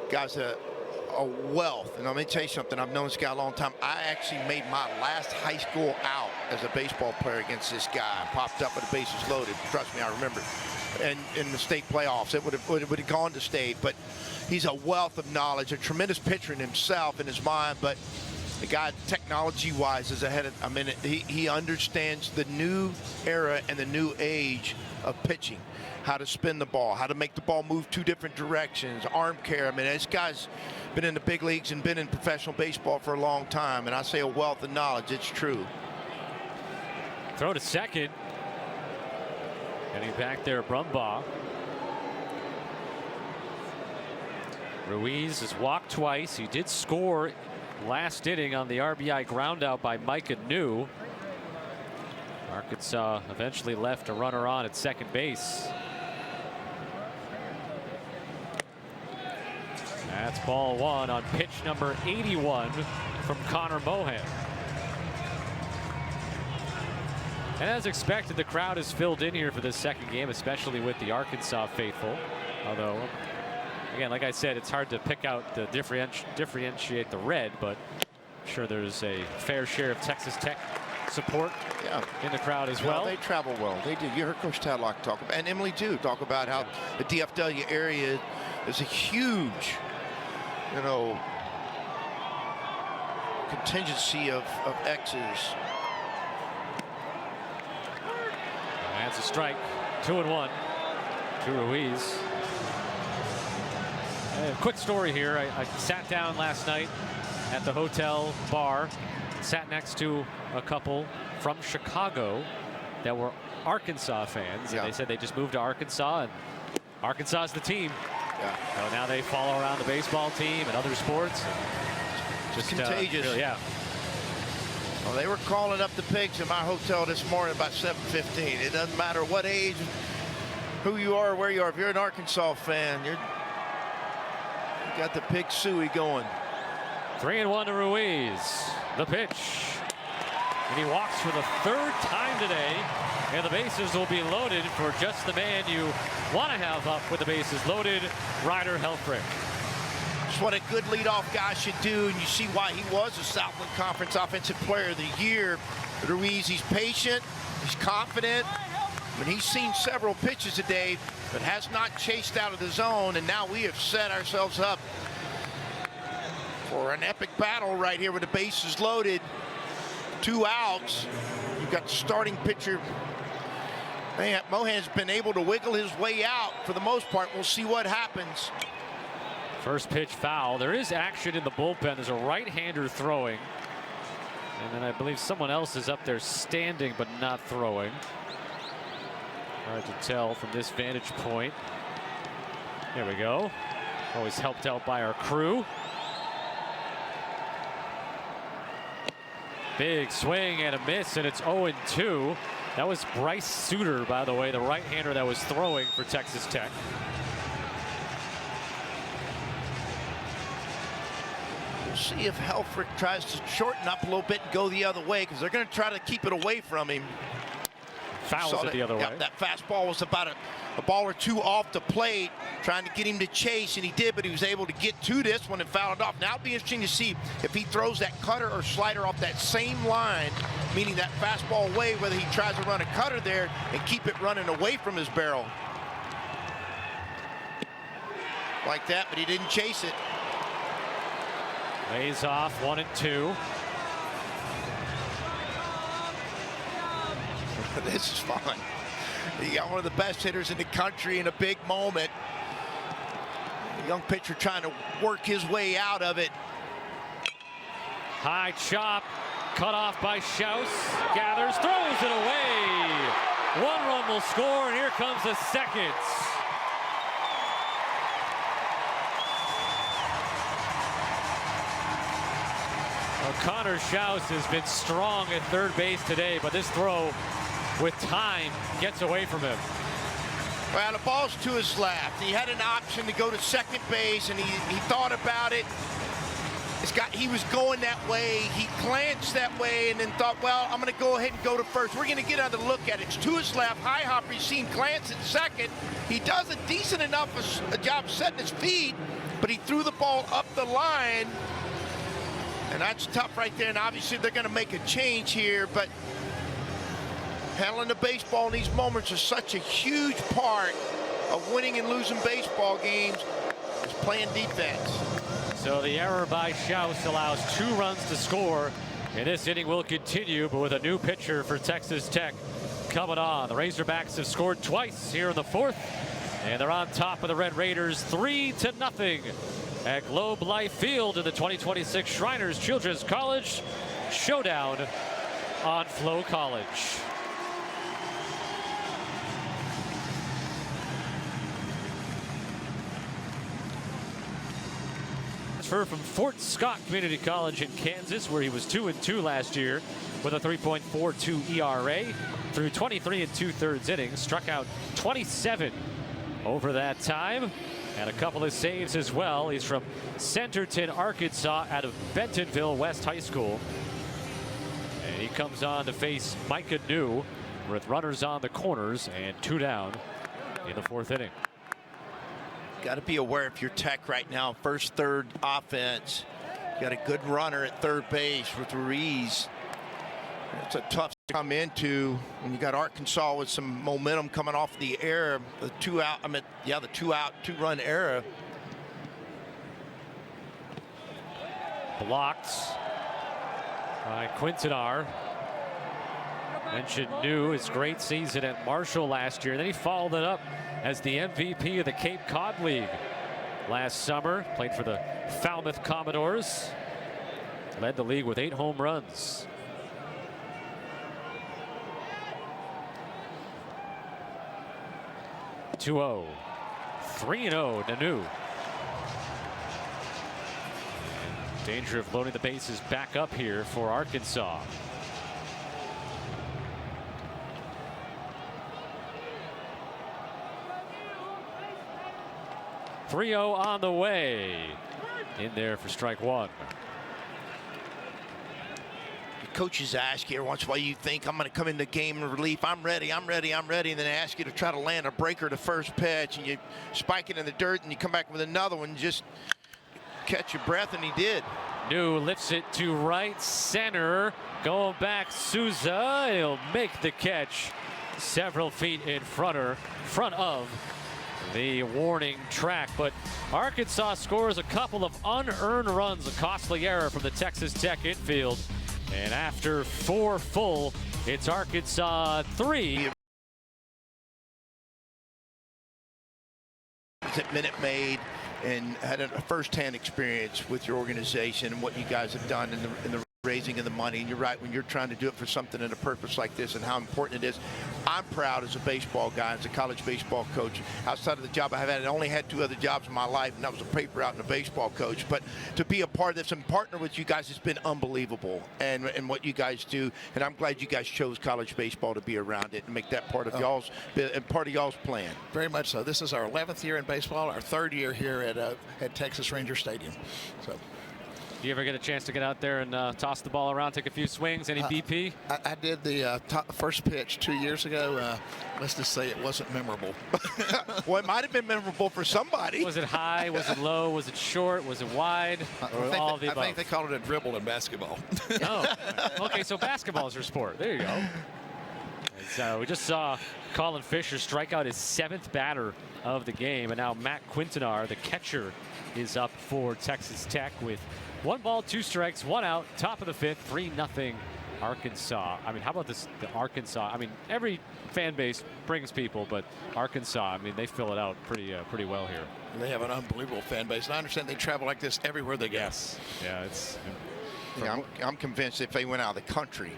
Speaker 4: Guy's a wealth, and let me tell you something. I've known this guy a long time. I actually made my last high school out as a baseball player against this guy. I popped up with the bases loaded. Trust me, I remember. in the state playoffs. It would have gone to state, but he's a wealth of knowledge, a tremendous pitcher in himself, in his mind, but the guy technology-wise is ahead of, I mean, he understands the new era and the new age of pitching, how to spin the ball, how to make the ball move 2 different directions, arm care. I mean, this guy's been in the big leagues and been in professional baseball for a long time, and I say a wealth of knowledge. It's true.
Speaker 1: Throw to second. Getting back there, Brumbaugh. Ruiz has walked twice. He did score last inning on the RBI ground out by Micah New. Arkansas eventually left a runner on at second base. That's ball 1 on pitch number 81 from Connor Mohan. And as expected, the crowd is filled in here for this second game, especially with the Arkansas faithful. Although, again, like I said, it's hard to pick out the differentiate the red, but I'm sure there's a fair share of Texas Tech support in the crowd as well.
Speaker 4: They travel well. They do. You heard Coach Tadlock talk about, and Emily too, talk about how the DFW area is a huge, you know, contingency of X's.
Speaker 1: That's a strike. 2-1 to Ruiz. Quick story here. I sat down last night at the hotel bar, sat next to a couple from Chicago that were Arkansas fans. And they said they just moved to Arkansas, and Arkansas is the team. So now they follow around the baseball team and other sports. And
Speaker 4: just contagious.
Speaker 1: Really,
Speaker 4: Well, they were calling up the pigs in my hotel this morning about 7:15. It doesn't matter what age, who you are, where you are. If you're an Arkansas fan, you got the pig suey going.
Speaker 1: 3-1 to Ruiz. The pitch. And he walks for the 3rd time today. And the bases will be loaded for just the man you want to have up with the bases loaded, Ryder Helfrich.
Speaker 4: That's what a good leadoff guy should do, and you see why he was a Southland Conference Offensive Player of the Year. Ruiz, he's patient, he's confident. I mean, he's seen several pitches today, but has not chased out of the zone, and now we have set ourselves up for an epic battle right here with the bases loaded. 2 outs. You've got the starting pitcher. Man, Mohan's been able to wiggle his way out for the most part. We'll see what happens.
Speaker 1: First pitch foul. There is action in the bullpen. There's a right-hander throwing. And then I believe someone else is up there standing but not throwing. Hard to tell from this vantage point. There we go. Always helped out by our crew. Big swing and a miss, and it's 0-2. That was Bryce Suter, by the way, the right-hander that was throwing for Texas Tech.
Speaker 4: We'll see if Helfrich tries to shorten up a little bit and go the other way, because they're going to try to keep it away from him.
Speaker 1: Fouls it the other way.
Speaker 4: That fastball was about a ball or 2 off the plate, trying to get him to chase, and he did, but he was able to get to this one and foul it off. Now it'll be interesting to see if he throws that cutter or slider off that same line, meaning that fastball away, whether he tries to run a cutter there and keep it running away from his barrel. Like that, but he didn't chase it.
Speaker 1: Lays off 1-2.
Speaker 4: This is fun. You got one of the best hitters in the country in a big moment. A young pitcher trying to work his way out of it.
Speaker 1: High chop, cut off by Schaus. Gathers, throws it away. 1 run will score, and here comes the second. Well, Connor Schaus has been strong at third base today, but this throw with time gets away from him.
Speaker 4: Well, the ball's to his left. He had an option to go to second base, and he thought about it. He was going that way. He glanced that way and then thought, well, I'm going to go ahead and go to first. We're going to get another look at it. It's to his left. High hopper, he's seen glance at second. He does a decent enough a job setting his feet, but he threw the ball up the line. And that's tough right there. And obviously they're going to make a change here, but Handling the baseball in these moments is such a huge part of winning and losing baseball games, is playing defense.
Speaker 1: So the error by Schaus allows 2 runs to score. And this inning will continue, but with a new pitcher for Texas Tech coming on. The Razorbacks have scored twice here in the 4th, and they're on top of the Red Raiders 3-0 at Globe Life Field in the 2026 Shriners Children's College Showdown on Flow College. From Fort Scott Community College in Kansas, where he was 2-2 last year with a 3.42 ERA through 23 2/3 innings, struck out 27 over that time, and a couple of saves as well. He's from Centerton, Arkansas, out of Bentonville West High School, and he comes on to face Micah New with runners on the corners and 2 down in the 4th inning.
Speaker 4: Got to be aware if you're Tech right now, first, third offense. You got a good runner at third base with Ruiz. It's a tough to come into when you got Arkansas with some momentum coming off the air. The 2-out, the 2-run era.
Speaker 1: Blocked by Quintanar. Mentioned New, his great season at Marshall last year. Then he followed it up as the MVP of the Cape Cod League last summer. Played for the Falmouth Commodores. Led the league with 8 home runs. (2-0). 3-0 Nanu. Danger of loading the bases back up here for Arkansas. (3-0) on the way. In there for strike 1.
Speaker 4: The coaches ask you every once in a while, you think, I'm going to come in the game in relief. I'm ready, I'm ready, I'm ready. And then they ask you to try to land a breaker to first pitch, and you spike it in the dirt, and you come back with another one. Just catch your breath, and he did.
Speaker 1: New lifts it to right center. Going back, Souza. He'll make the catch several feet in front of the warning track, but Arkansas scores a couple of unearned runs, a costly error from the Texas Tech infield, and after 4 full, it's Arkansas 3.
Speaker 4: Minute Maid, and had a first-hand experience with your organization and what you guys have done in the raising of the money. And you're right, when you're trying to do it for something and a purpose like this and how important it is. I'm proud as a baseball guy, as a college baseball coach. Outside of the job I've had, I only had 2 other jobs in my life, and that was a paper out and a baseball coach. But to be a part of this and partner with you guys has been unbelievable, and what you guys do. And I'm glad you guys chose college baseball to be around it and make that part of y'all's plan.
Speaker 18: Very much so. This is our 11th year in baseball, our 3rd year here at Texas Ranger Stadium. So.
Speaker 1: Do you ever get a chance to get out there and toss the ball around, take a few swings? Any BP?
Speaker 18: I did the first pitch 2 years ago. Let's just say it wasn't memorable.
Speaker 4: Well, it might have been memorable for somebody.
Speaker 1: Was it high? Was it low? Was it short? Was it wide?
Speaker 18: I think they called it a dribble in basketball.
Speaker 1: Oh, okay. So basketball is your sport. There you go. And so we just saw Colin Fisher strike out his 7th batter of the game, and now Matt Quintanar, the catcher, is up for Texas Tech with 1 ball, 2 strikes, 1 out, top of the 5th, 3-0 Arkansas. I mean, how about this? The Arkansas. I mean, every fan base brings people, but Arkansas, I mean, they fill it out pretty well here.
Speaker 18: They have an unbelievable fan base, and I understand they travel like this everywhere they go.
Speaker 1: Yes. Yeah, it's.
Speaker 4: Yeah, I'm convinced if they went out of the country,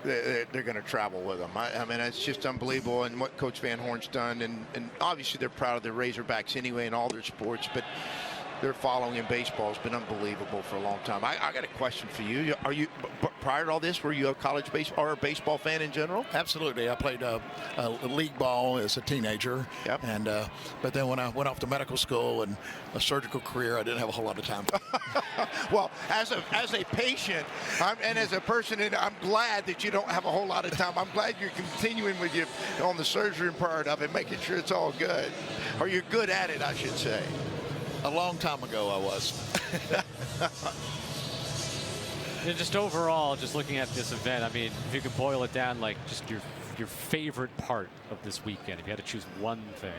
Speaker 4: they're going to travel with them. I mean, it's just unbelievable, and what Coach Van Horn's done, and obviously they're proud of their Razorbacks anyway in all their sports, but their following in baseball has been unbelievable for a long time. I got a question for you. Are you, prior to all this, were you a college baseball or a baseball fan in general?
Speaker 18: Absolutely. I played league ball as a teenager.
Speaker 4: Yep.
Speaker 18: And but then when I went off to medical school and a surgical career, I didn't have a whole lot of time.
Speaker 4: Well, as a patient and as a person, I'm glad that you don't have a whole lot of time. I'm glad you're continuing with you on the surgery part of it, making sure it's all good. Or you're good at it, I should say.
Speaker 18: A long time ago, I was.
Speaker 1: And just overall, just looking at this event, I mean, if you could boil it down, like just your your favorite part of this weekend? If you had to choose one thing.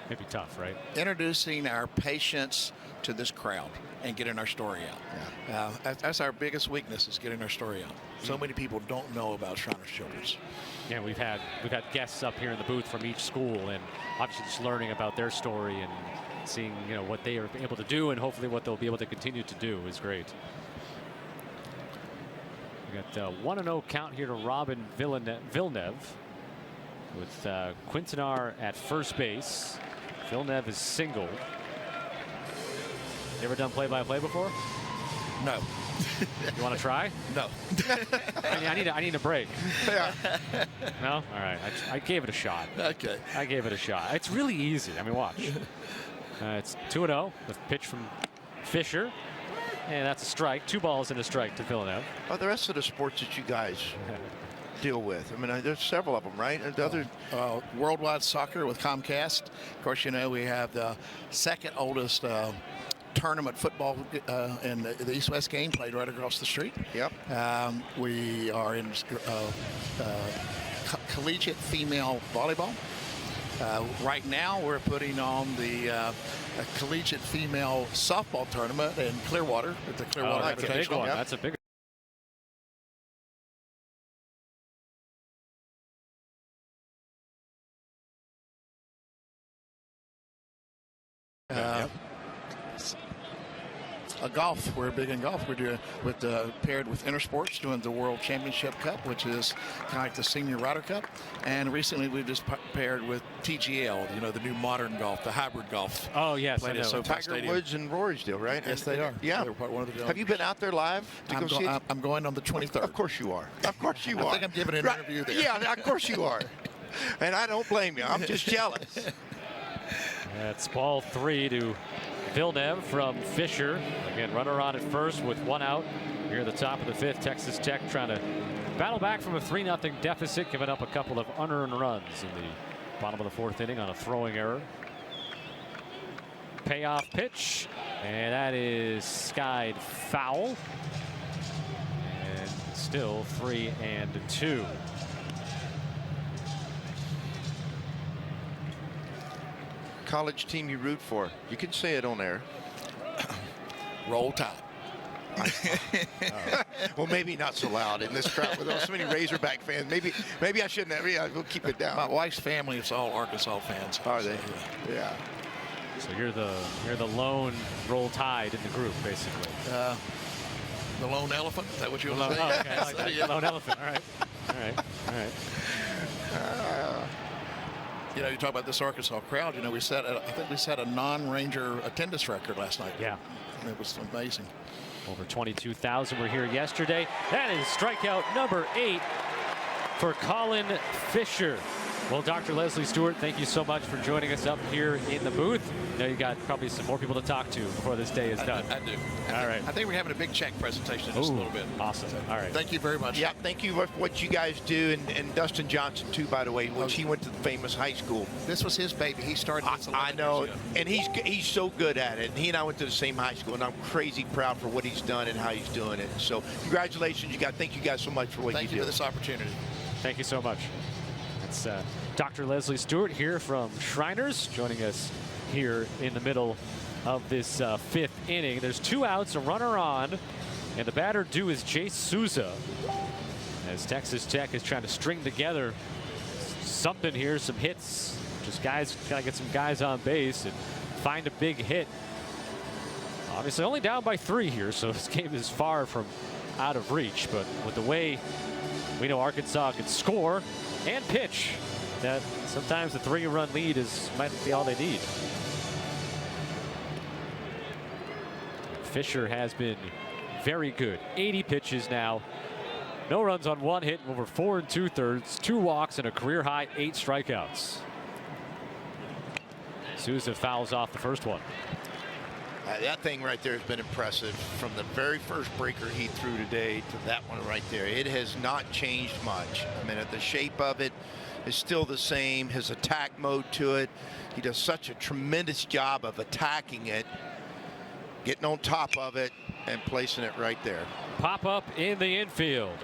Speaker 1: It'd be tough, right?
Speaker 18: Introducing our patients to this crowd and getting our story out. Yeah. That's our biggest weakness, is getting our story out. So many people don't know about Shriners Children's.
Speaker 1: Yeah, we've had guests up here in the booth from each school, and obviously just learning about their story and seeing, you know, what they are able to do and hopefully what they'll be able to continue to do is great. We got 1-0 count here to Robin Villeneuve with Quintanar at first base. Villeneuve is singled. You ever done play-by-play before?
Speaker 18: No.
Speaker 1: You want to try?
Speaker 18: No.
Speaker 1: I need a break.
Speaker 18: Yeah.
Speaker 1: No? All right. I gave it a shot.
Speaker 18: Okay.
Speaker 1: I gave it a shot. It's really easy. I mean, watch. It's 2-0. The pitch from Fisher. And that's a strike. 2 balls and a strike to Villeneuve.
Speaker 4: Oh, the rest of the sports that you guys deal with. I mean, there's several of them, right? The other
Speaker 18: Worldwide Soccer with Comcast. Of course, you know, we have the second oldest tournament football in the East-West game, played right across the street.
Speaker 4: Yep.
Speaker 18: We are in collegiate female volleyball. Right now, we're putting on the collegiate female softball tournament in Clearwater at the Clearwater
Speaker 1: That's a big one.
Speaker 18: Yep.
Speaker 1: That's a big
Speaker 18: golf. We're big in golf. We're doing paired with Intersports, doing the World Championship Cup, which is kind of like the Senior Ryder Cup. And recently, we just paired with TGL, you know, the new modern golf, the hybrid golf.
Speaker 1: Oh yes,
Speaker 18: I know.
Speaker 4: Tiger Woods and Rory's deal, right?
Speaker 18: Yes, they are.
Speaker 4: Yeah.
Speaker 18: They're one of the
Speaker 4: Have you been out there live to go see it?
Speaker 18: I'm going on the 23rd.
Speaker 4: Of course you are. Of course you are.
Speaker 18: I think I'm giving an interview there.
Speaker 4: Yeah, of course you are. And I don't blame you. I'm just jealous.
Speaker 1: That's ball 3 to Villeneuve from Fisher. Again, runner on at first with 1 out. Here at the top of the 5th, Texas Tech trying to battle back from a 3-0 deficit, giving up a couple of unearned runs in the bottom of the 4th inning on a throwing error. Payoff pitch, and that is skied foul. And still 3-2.
Speaker 4: College team you root for? You can say it on air.
Speaker 18: Roll Tide.
Speaker 4: Well, maybe not so loud in this crowd with so many Razorback fans. Maybe I shouldn't have. Yeah, we'll keep it down.
Speaker 18: My wife's family is all Arkansas fans.
Speaker 4: Are they? Yeah.
Speaker 1: So you're the lone Roll Tide in the group, basically.
Speaker 18: The lone elephant. Is that what you want to say?
Speaker 1: Oh, okay. I like that. Yeah. Lone elephant. All right. All right. All right.
Speaker 18: You know, you talk about this Arkansas crowd. You know, I think we set a non-Ranger attendance record last night.
Speaker 1: Yeah.
Speaker 18: It was amazing.
Speaker 1: Over 22,000 were here yesterday. That is strikeout number 8 for Colin Fisher. Well, Dr. Leslie Stewart, thank you so much for joining us up here in the booth. I know you got probably some more people to talk to before this day is done.
Speaker 18: I do.
Speaker 1: All right.
Speaker 18: I think we're having a big check presentation in just a little bit.
Speaker 1: Awesome. All right.
Speaker 18: Thank you very much.
Speaker 4: Yeah, thank you for what you guys do, and Dustin Johnson too, by the way, which he went to the famous high school.
Speaker 18: This was his baby. He started this 11
Speaker 4: I know,
Speaker 18: years ago.
Speaker 4: and he's so good at it. And he and I went to the same high school, and I'm crazy proud for what he's done and how he's doing it. So congratulations, thank you guys so much for what you do.
Speaker 18: Thank you for this opportunity.
Speaker 1: Thank you so much. It's Dr. Leslie Stewart here from Shriners, joining us here in the middle of this 5th inning. There's 2 outs, a runner on, and the batter due is Jace Souza. As Texas Tech is trying to string together something here, some hits. Just guys, gotta get some guys on base and find a big hit. Obviously only down by 3 here, so this game is far from out of reach. But with the way we know Arkansas can score and pitch, that sometimes the 3-run lead might be all they need. Fisher has been very good. 80 pitches now. No runs on 1 hit, over 4 2/3, 2 walks, and a career high 8 strikeouts. Souza fouls off the first one.
Speaker 4: That thing right there has been impressive from the very first breaker he threw today to that one right there. It has not changed much. I mean, the shape of it is still the same. His attack mode to it. He does such a tremendous job of attacking it, getting on top of it, and placing it right there.
Speaker 1: Pop up in the infield.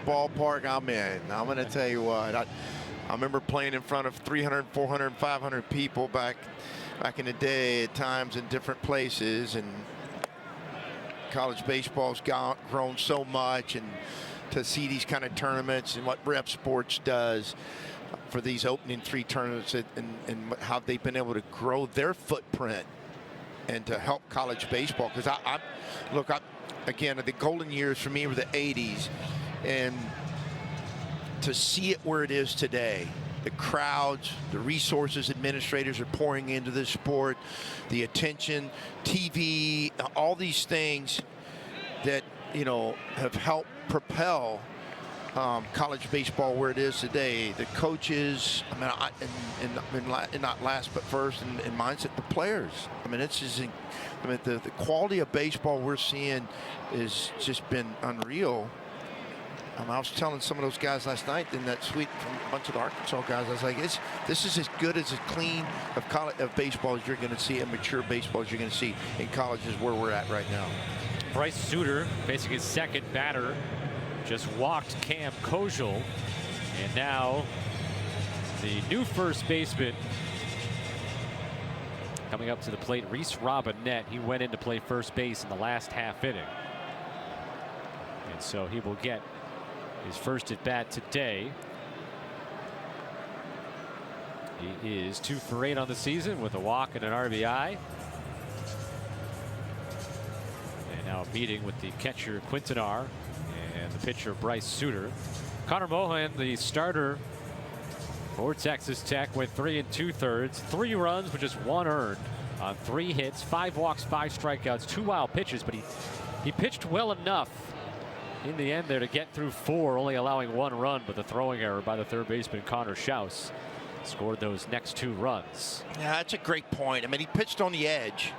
Speaker 4: ballpark I'm in. I'm going to tell you what. I remember playing in front of 300, 400, 500 people back in the day at times in different places. And college baseball's grown so much. And to see these kind of tournaments and what Rep Sports does for these opening 3 tournaments and how they've been able to grow their footprint and to help college baseball. Because again, the golden years for me were the 80s, and to see it where it is today, the crowds, the resources administrators are pouring into this sport, the attention, TV, all these things that, you know, have helped propel college baseball where it is today. The coaches, I mean, and not last but first in mindset, the players. I mean, it's just, I mean, the quality of baseball we're seeing is just been unreal. I was telling some of those guys last night in that suite from a bunch of the Arkansas guys, I was like, this is as good as clean of baseball as you're going to see, and mature baseball as you're going to see in colleges where we're at right now.
Speaker 1: Bryce Suter facing his second batter. Just walked Cam Kojal, and now the new first baseman coming up to the plate, Reese Robinette. He went in to play first base in the last half inning, and so he will get his first at bat today. He is 2 for 8 on the season with a walk and an RBI. And now meeting with the catcher Quintanar and the pitcher Bryce Suter. Connor Mohan, the starter for Texas Tech, went 3 2/3, 3 runs with just 1 earned on 3 hits, 5 walks, 5 strikeouts, 2 wild pitches, but he pitched well enough in the end there to get through 4, only allowing 1 run, but the throwing error by the third baseman Connor Schaus scored those next 2 runs.
Speaker 4: Yeah, that's a great point. I mean, he pitched on the edge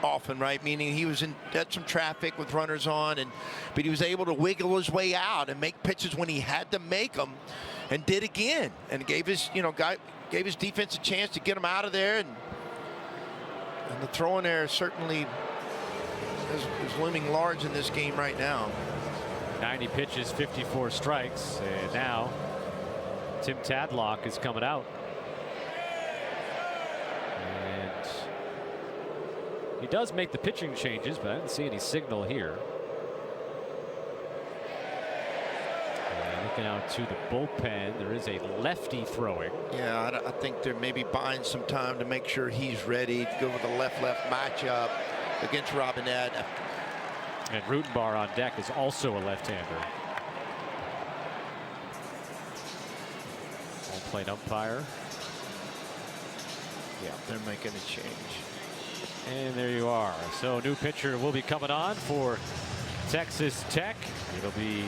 Speaker 4: often, right? Meaning he was had some traffic with runners on, but he was able to wiggle his way out and make pitches when he had to make them, and did again, and gave his defense a chance to get him out of there, and the throwing error certainly is looming large in this game right now.
Speaker 1: 90 pitches, 54 strikes, and now Tim Tadlock is coming out. And he does make the pitching changes, but I didn't see any signal here. And looking out to the bullpen, there is a lefty throwing.
Speaker 4: Yeah, I think they're maybe buying some time to make sure he's ready to go with the left-left matchup against Robinette.
Speaker 1: And Rutenbar on deck is also a left-hander. Home plate umpire.
Speaker 4: Yeah, they're making a change.
Speaker 1: And there you are. So new pitcher will be coming on for Texas Tech. It'll be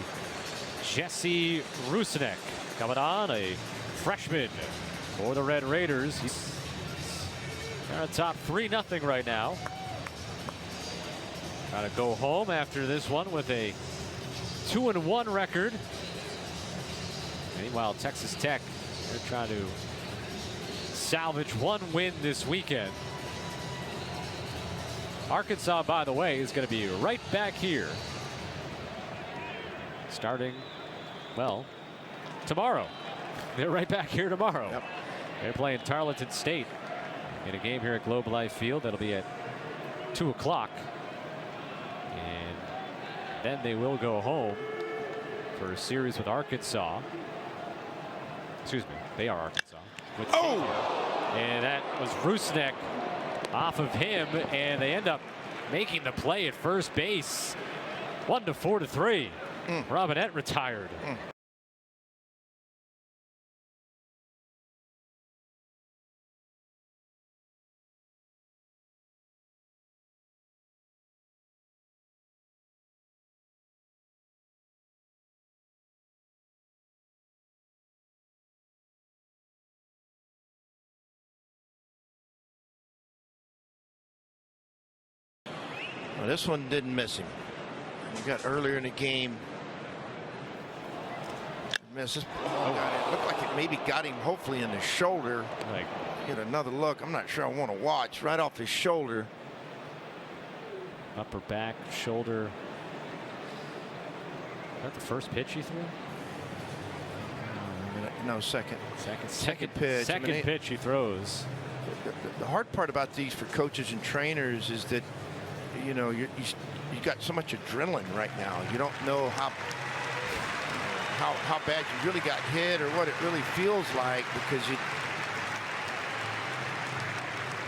Speaker 1: Jesse Rusnak coming on, a freshman for the Red Raiders. They're on top 3-0 right now. Got to go home after this one with a 2-1 record. Meanwhile, Texas Tech, they're trying to salvage 1 win this weekend. Arkansas, by the way, is going to be right back here starting, well, tomorrow. They're right back here tomorrow.
Speaker 4: Yep.
Speaker 1: They're playing Tarleton State in a game here at Globe Life Field. That'll be at 2 o'clock. And then they will go home for a series with Arkansas. Excuse me, they are Arkansas. With and that was Rusnak off of him, and they end up making the play at first base. 1-4-3. Robinette retired.
Speaker 4: Well, this one didn't miss him. We got earlier in the game. Misses. It looked like it maybe got him, hopefully, in the shoulder.
Speaker 1: Like,
Speaker 4: get another look. I'm not sure I want to watch. Right off his shoulder.
Speaker 1: Upper back, shoulder. Is that the first pitch he threw?
Speaker 4: No, second.
Speaker 1: Second
Speaker 4: pitch.
Speaker 1: Second pitch he throws.
Speaker 4: The hard part about these for coaches and trainers is that, you know, you got so much adrenaline right now. You don't know how bad you really got hit or what it really feels like, because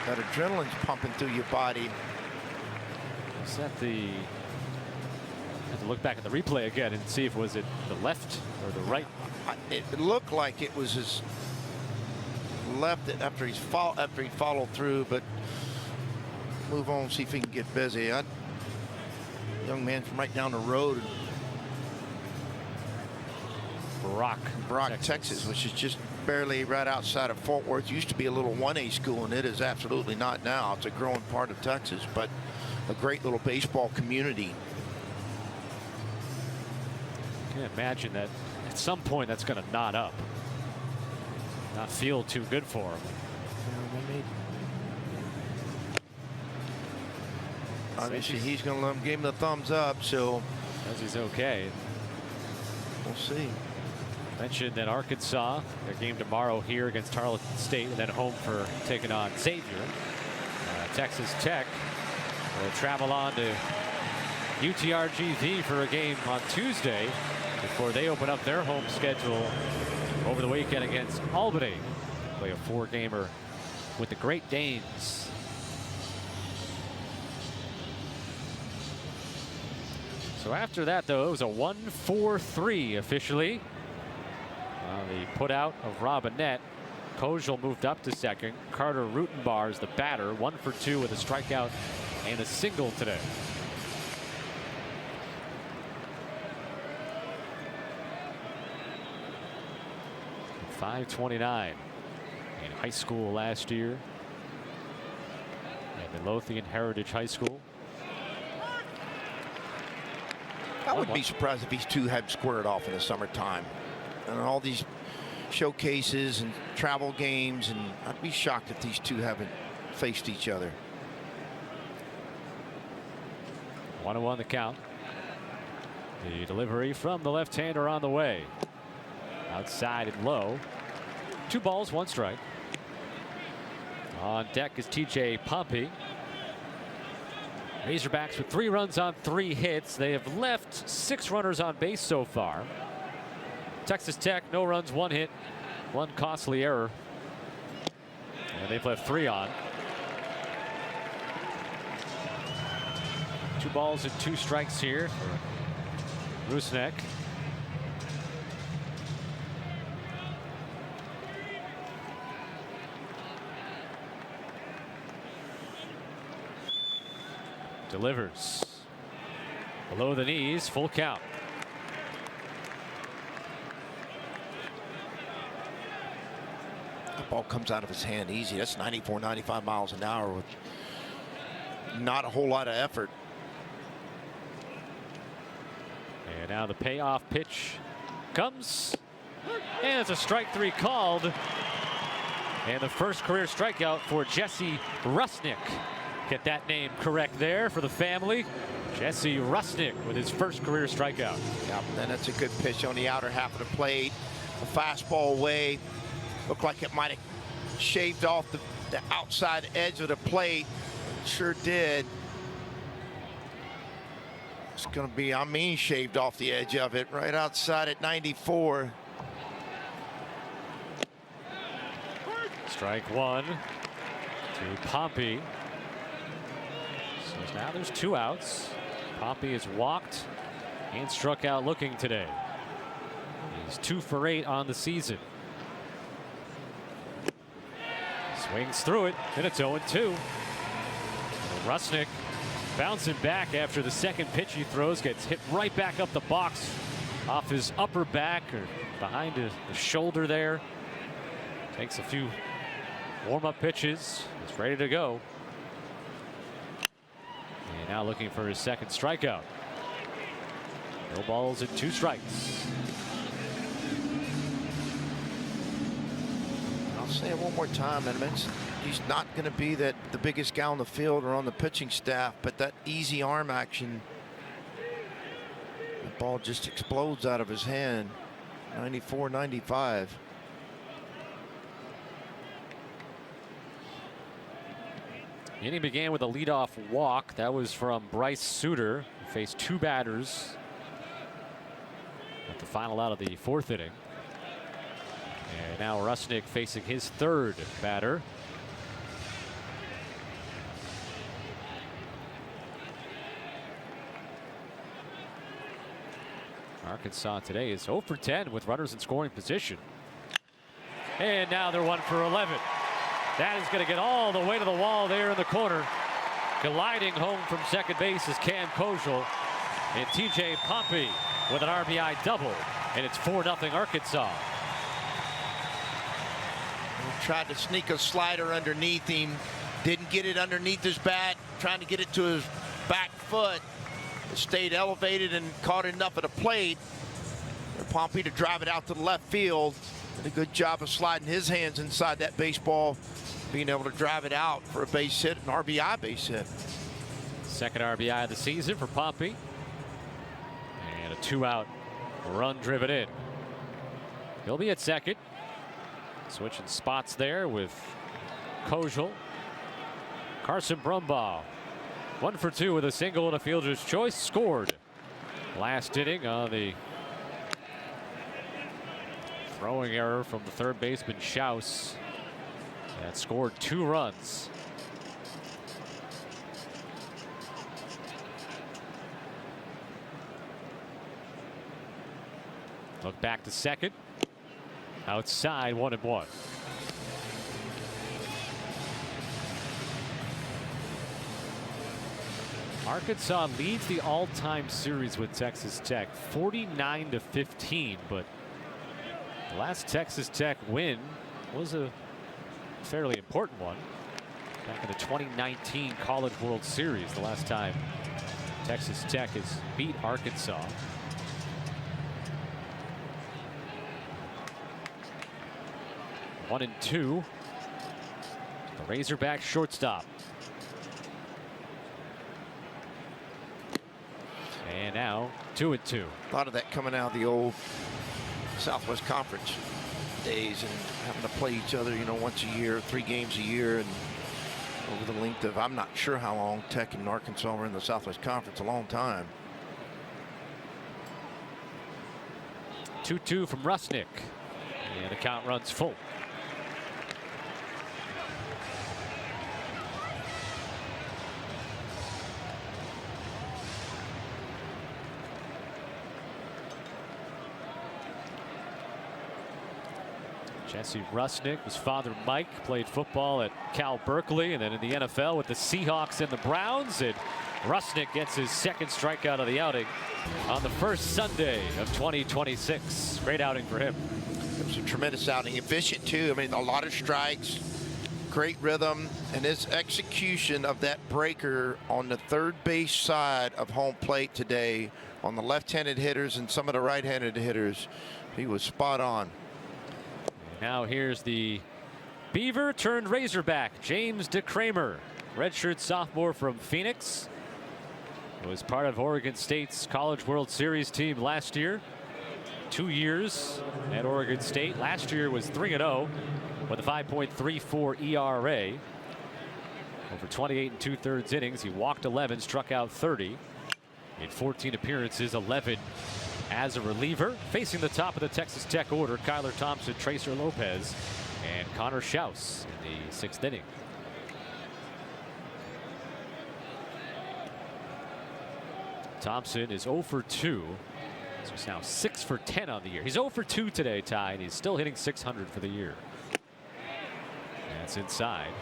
Speaker 4: that adrenaline's pumping through your body.
Speaker 1: Is that the? I have to look back at the replay again and see if it was the left or the right.
Speaker 4: It looked like it was his left after he followed through, but move on, see if he can get busy. Young man from right down the road.
Speaker 1: Brock,
Speaker 4: Texas, which is just barely right outside of Fort Worth. Used to be a little 1A school, and it is absolutely not now. It's a growing part of Texas, but a great little baseball community.
Speaker 1: I can imagine that at some point that's going to knot up. Not feel too good for him.
Speaker 4: Obviously, he's going to give him the thumbs up, so.
Speaker 1: As he's okay.
Speaker 4: We'll see.
Speaker 1: Mentioned that Arkansas, their game tomorrow here against Tarleton State, and then home for taking on Xavier. Texas Tech will travel on to UTRGV for a game on Tuesday before they open up their home schedule over the weekend against Albany. Play a 4-gamer with the Great Danes. So after that, though, it was a 1-4-3 officially. The put out of Robinette. Kojal moved up to second. Carter Rutenbar is the batter, 1 for 2 with a strikeout and a single today. .529 in high school last year at Midlothian Heritage High School.
Speaker 4: I wouldn't be surprised if these two had squared off in the summertime. And all these showcases and travel games, and I'd be shocked if these two haven't faced each other.
Speaker 1: 1-1 the count. The delivery from the left-hander on the way. Outside and low. 2 balls, 1 strike. On deck is TJ Pompey. Razorbacks with 3 runs on 3 hits. They have left 6 runners on base so far. Texas Tech, no runs, 1 hit, 1 costly error. And they've left 3 on. 2 balls and 2 strikes here for Rusnak. Delivers. Below the knees, full count.
Speaker 4: The ball comes out of his hand easy. That's 94, 95 miles an hour with not a whole lot of effort.
Speaker 1: And now the payoff pitch comes. And it's a strike 3 called. And the first career strikeout for Jesse Rusnick. Get that name correct there for the family. Jesse Rusnick with his first career strikeout.
Speaker 4: Yep, and that's a good pitch on the outer half of the plate. A fastball away. Looked like it might have shaved off the outside edge of the plate. Sure did. It's going to be, I mean, shaved off the edge of it. Right outside at 94.
Speaker 1: Strike 1 to Pompey. So now there's 2 outs. Pompey has walked and struck out looking today. He's 2 for 8 on the season. Swings through it, and it's 0-2. Rusnick bouncing back after the second pitch he throws, gets hit right back up the box off his upper back or behind the shoulder there. Takes a few warm-up pitches. He's ready to go. And now looking for his second strikeout. No balls and 2 strikes.
Speaker 4: I'll say it one more time, and he's not going to be the biggest guy on the field or on the pitching staff, but that easy arm action, the ball just explodes out of his hand. 94, 95.
Speaker 1: Inning began with a leadoff walk. That was from Bryce Suter. He faced 2 batters at the final out of the 4th inning. And now Rusnick facing his 3rd batter. Arkansas today is 0 for 10 with runners in scoring position. And now they're 1 for 11. That is going to get all the way to the wall there in the corner. Gliding home from second base is Cam Kojal. And TJ Pompey with an RBI double. And it's 4-0 Arkansas.
Speaker 4: He tried to sneak a slider underneath him. Didn't get it underneath his bat. Trying to get it to his back foot. It stayed elevated and caught enough at the plate for Pompey to drive it out to the left field. Did a good job of sliding his hands inside that baseball, being able to drive it out for a base hit, an RBI base hit.
Speaker 1: 2nd RBI of the season for Pompey. And a 2-out run driven in. He'll be at second. Switching spots there with Kojal. Carson Brumbaugh. 1 for 2 with a single and a fielder's choice. Scored last inning on the throwing error from the 3rd baseman Schaus. That scored 2 runs. Look back to second. Outside, 1-1. Arkansas leads the all-time series with Texas Tech 49-15, but the last Texas Tech win was a fairly important one back in the 2019 College World Series, the last time Texas Tech has beat Arkansas. One and 2. The Razorback shortstop. And now 2 and 2.
Speaker 4: A lot of that coming out of the old Southwest Conference days and having to play each other, you know, once a year, 3 games a year, and over the length of, I'm not sure how long Tech and Arkansas were in the Southwest Conference, a long time.
Speaker 1: 2-2 from Rusnick. And the count runs full. Jesse Rusnick, his father Mike, played football at Cal Berkeley and then in the NFL with the Seahawks and the Browns. And Rusnick gets his 2nd strikeout of the outing on the 1st Sunday of 2026. Great outing for him.
Speaker 4: It was a tremendous outing. Efficient, too. I mean, a lot of strikes, great rhythm, and his execution of that breaker on the 3rd base side of home plate today on the left-handed hitters and some of the right-handed hitters, he was spot on.
Speaker 1: Now here's the Beaver turned Razorback, James DeCramer, redshirt sophomore from Phoenix. Was part of Oregon State's College World Series team last year. 2 years at Oregon State. Last year was 3-0 with a 5.34 ERA. Over 28 2/3 innings, he walked 11, struck out 30. In 14 appearances, 11 as a reliever. Facing the top of the Texas Tech order, Kyler Thompson, Tracer Lopez, and Connor Schaus in the 6th inning. Thompson is 0 for 2. So he's now 6 for 10 on the year. He's 0 for 2 today, Ty, and he's still hitting .600 for the year. That's inside.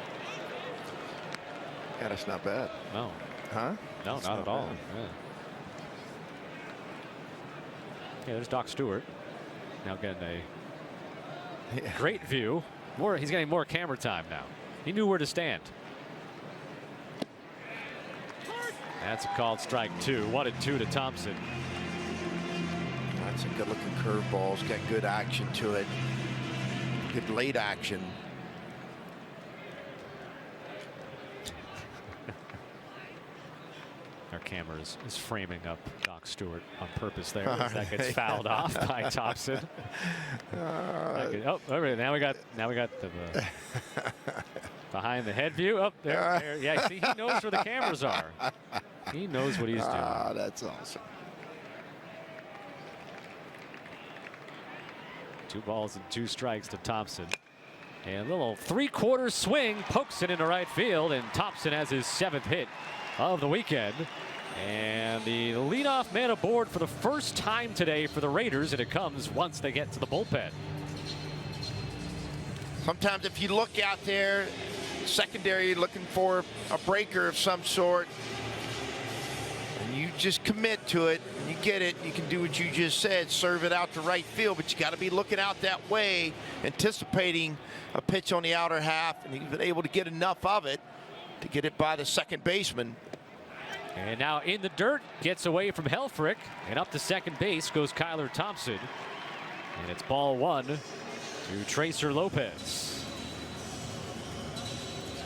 Speaker 4: Yeah, that's not bad.
Speaker 1: No.
Speaker 4: Huh?
Speaker 1: No,
Speaker 4: that's
Speaker 1: not at all. Yeah. Yeah, there's Doc Stewart. Now getting a great view. He's getting more camera time now. He knew where to stand. That's a called strike 2. 1-2 to Thompson.
Speaker 4: That's a good looking curveball. It's got good action to it. Good late action.
Speaker 1: Our camera is framing up Doc Stewart on purpose there. As that gets fouled off by Thompson. Now we got the. behind the head view. Up there. Yeah, see, he knows where the cameras are. He knows what he's doing.
Speaker 4: Ah, that's awesome.
Speaker 1: 2 balls and 2 strikes to Thompson. And a little 3/4 swing pokes it into right field, and Thompson has his 7th hit of the weekend. And the leadoff man aboard for the first time today for the Raiders, and it comes once they get to the bullpen.
Speaker 4: Sometimes if you look out there, secondary looking for a breaker of some sort, and you just commit to it, and you get it, you can do what you just said, serve it out to right field, but you got to be looking out that way, anticipating a pitch on the outer half, and he's been able to get enough of it to get it by the second baseman.
Speaker 1: And now in the dirt, gets away from Helfrich, and up to second base goes Kyler Thompson. And it's ball 1 to Tracer Lopez.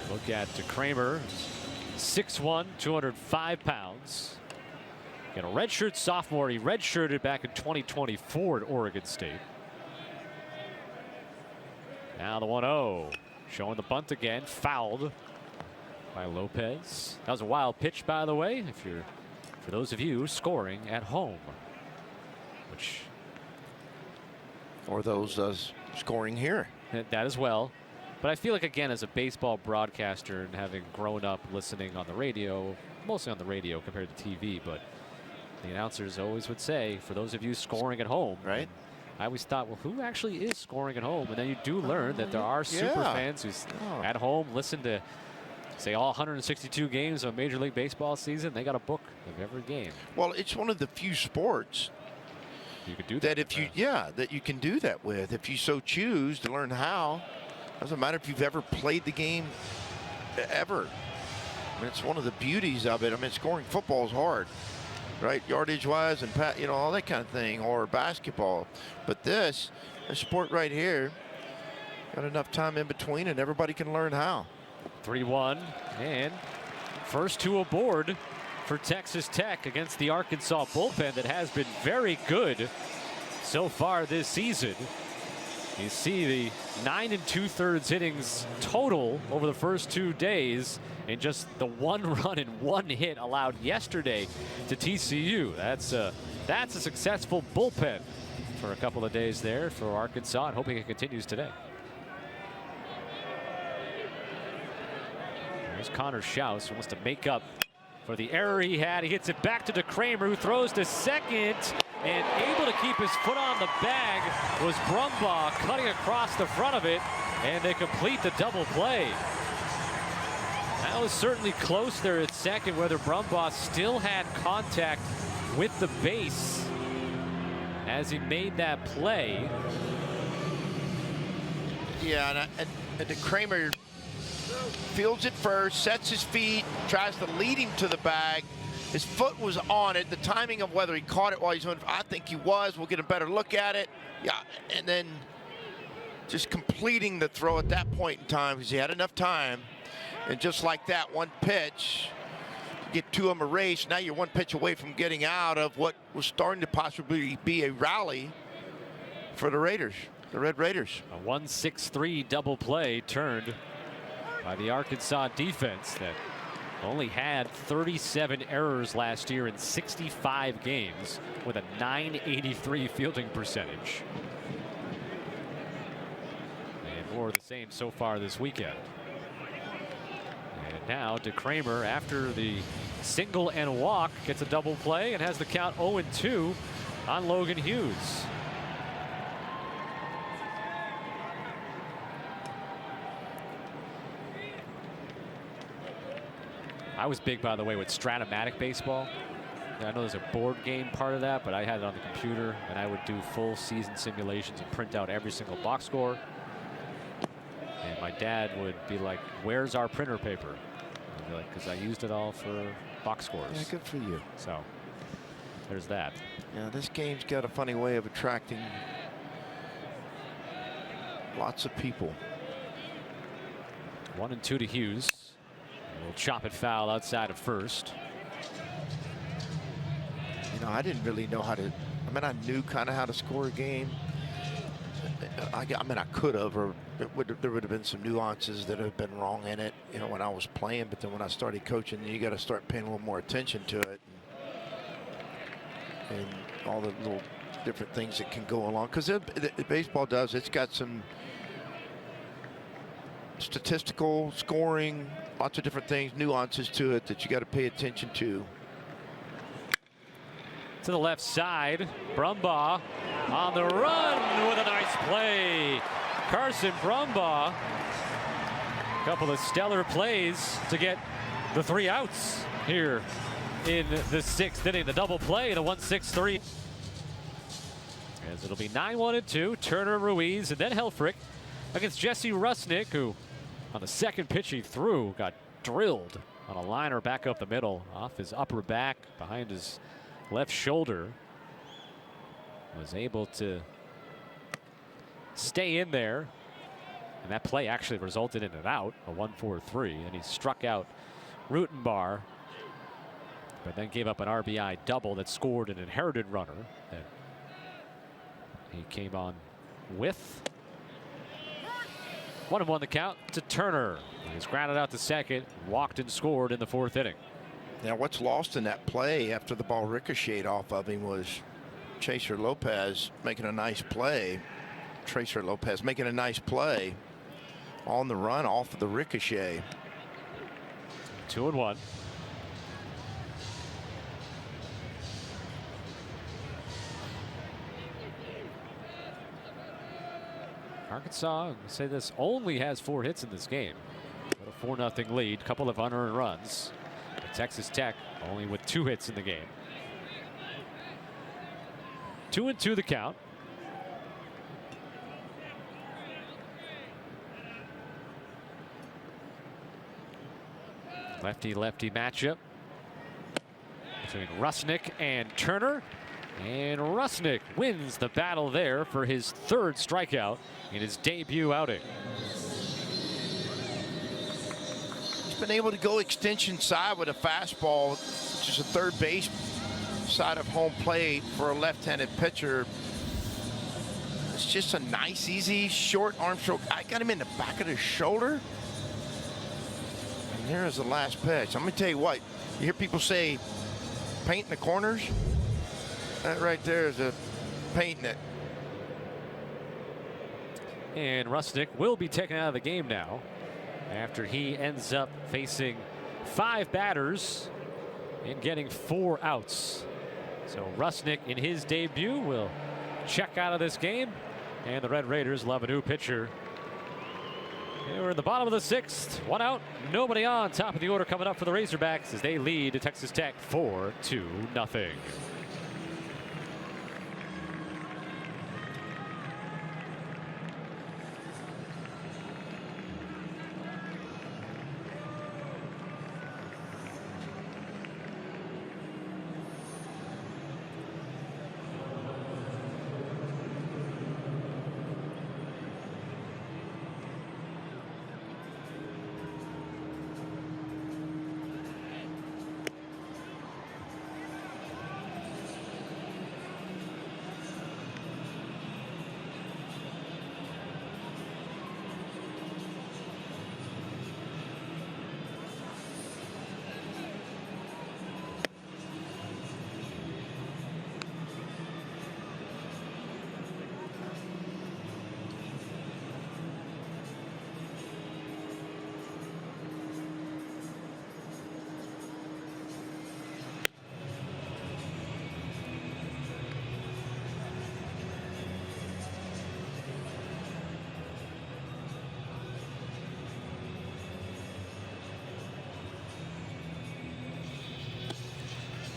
Speaker 1: Look at Kramer, 6'1", 205 pounds. Got a redshirt sophomore. He redshirted back in 2024 at Oregon State. Now the 1-0, showing the bunt again, fouled by Lopez. That was a wild pitch, by the way, for those of you scoring at home.
Speaker 4: Or those scoring here.
Speaker 1: That as well. But I feel like, again, as a baseball broadcaster and having grown up listening on the radio, mostly on the radio compared to TV, but the announcers always would say, for those of you scoring at home.
Speaker 4: Right.
Speaker 1: I always thought, well, who actually is scoring at home? And then you do learn that there are super fans who's at home listen to, say, all 162 games of a Major League Baseball season. They got a book of every game.
Speaker 4: Well, it's one of the few sports
Speaker 1: you could do
Speaker 4: that if you that you can do that with, if you so choose to learn how. Doesn't matter if you've ever played the game ever. I mean, it's one of the beauties of it. I mean, scoring football is hard, right? Yardage wise and all that kind of thing, or basketball. But this sport right here, got enough time in between and everybody can learn how.
Speaker 1: 3-1, and first 2 aboard for Texas Tech against the Arkansas bullpen that has been very good so far this season. You see the 9 2/3 innings total over the first 2 days, and just the 1 run and 1 hit allowed yesterday to TCU. That's a successful bullpen for a couple of days there for Arkansas, and hoping it continues today. There's Connor Schaus, who wants to make up for the error he had. He hits it back to Kramer, who throws to second, and able to keep his foot on the bag was Brumbaugh, cutting across the front of it, and they complete the double play. That was certainly close there at second, whether Brumbaugh still had contact with the base as he made that play.
Speaker 4: Yeah, and the Kramer fields it first, sets his feet, tries to lead him to the bag. His foot was on it. The timing of whether he caught it while he's on, I think he was. We'll get a better look at it. Yeah, and then just completing the throw at that point in time because he had enough time. And just like that, 1 pitch, get 2 of them erased. Now you're 1 pitch away from getting out of what was starting to possibly be a rally for the Raiders, the Red Raiders.
Speaker 1: A 1-6-3 double play turned by the Arkansas defense that only had 37 errors last year in 65 games with a .983 fielding percentage. And more of the same so far this weekend. And now Kramer, after the single and walk, gets a double play and has the count 0-2 on Logan Hughes. I was big, by the way, with Stratomatic baseball. I know there's a board game part of that, but I had it on the computer, and I would do full season simulations and print out every single box score. And my dad would be like, "Where's our printer paper?" I'd be like, "Because I used it all for box scores."
Speaker 4: Yeah, good for you.
Speaker 1: So there's that.
Speaker 4: Yeah, this game's got a funny way of attracting lots of people.
Speaker 1: 1-2 to Hughes. We'll chop it foul outside of first.
Speaker 4: You know, I didn't really know how to, I mean, I knew kind of how to score a game. I mean, I could have, or there would have been some nuances that have been wrong in it, you know, when I was playing. But then when I started coaching, you got to start paying a little more attention to it, and all the little different things that can go along. Because baseball does, it's got some statistical scoring, lots of different things, nuances to it that you got to pay attention to.
Speaker 1: To the left side, Brumbaugh on the run with a nice play. Carson Brumbaugh, a couple of stellar plays to get the 3 outs here in the 6th inning. The double play, the 1-6-3. As it'll be 9-1-2, Turner, Ruiz, and then Helfrich against Jesse Rusnick, who on the second pitch he threw got drilled on a liner back up the middle off his upper back behind his left shoulder. Was able to stay in there, and that play actually resulted in an out, a 1-4-3, and he struck out Rutenbar, but then gave up an RBI double that scored an inherited runner that he came on with. 1-1 the count to Turner. He's grounded out to second, walked and scored in the 4th inning.
Speaker 4: Now, what's lost in that play after the ball ricocheted off of him was Tracer Lopez making a nice play. Tracer Lopez making a nice play on the run off of the ricochet.
Speaker 1: 2-1. Arkansas, I'll say this, only has 4 hits in this game. But a 4-0 lead, couple of unearned runs. Texas Tech only with 2 hits in the game. 2-2 the count. Lefty-lefty matchup between Rusnick and Turner. And Rusnick wins the battle there for his 3rd strikeout in his debut outing.
Speaker 4: Been able to go extension side with a fastball, which is a third base side of home plate for a left-handed pitcher. It's just a nice, easy, short arm stroke. I got him in the back of the shoulder. And here's the last pitch. I'm going to tell you what, you hear people say painting the corners. That right there is a painting it.
Speaker 1: And Rusnick will be taken out of the game now, after he ends up facing 5 batters and getting 4 outs. So Rusnick in his debut will check out of this game, and the Red Raiders will have a new pitcher. And we're in the bottom of the 6th, 1 out, nobody on. Top of the order coming up for the Razorbacks as they lead to Texas Tech 4-0.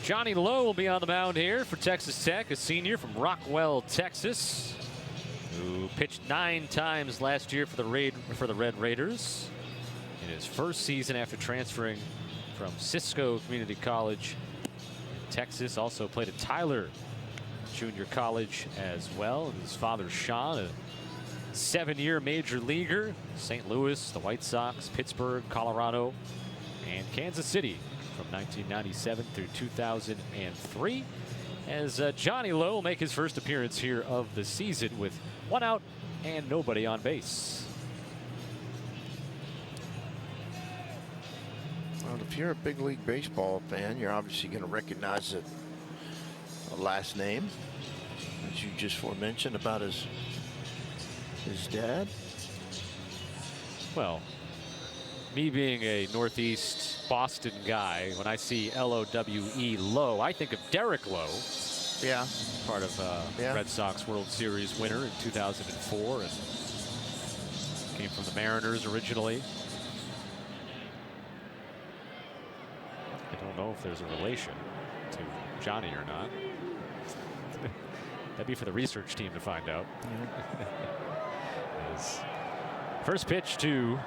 Speaker 1: Johnny Lowe will be on the mound here for Texas Tech, a senior from Rockwell, Texas, who pitched 9 times last year for the Red Raiders in his first season after transferring from Cisco Community College in Texas. Also played at Tyler Junior College as well. And his father, Sean, a 7-year major leaguer, St. Louis, the White Sox, Pittsburgh, Colorado, and Kansas City from 1997 through 2003. As Johnny Lowe will make his first appearance here of the season with 1 out and nobody on base.
Speaker 4: Well, if you're a big league baseball fan, you're obviously going to recognize the last name, as you just mentioned about his dad.
Speaker 1: Well, me being a Northeast Boston guy, when I see L-O-W-E, Lowe, I think of Derek Lowe.
Speaker 4: Yeah.
Speaker 1: Part of Red Sox World Series winner in 2004, and came from the Mariners originally. I don't know if there's a relation to Johnny or not. That'd be for the research team to find out. First pitch to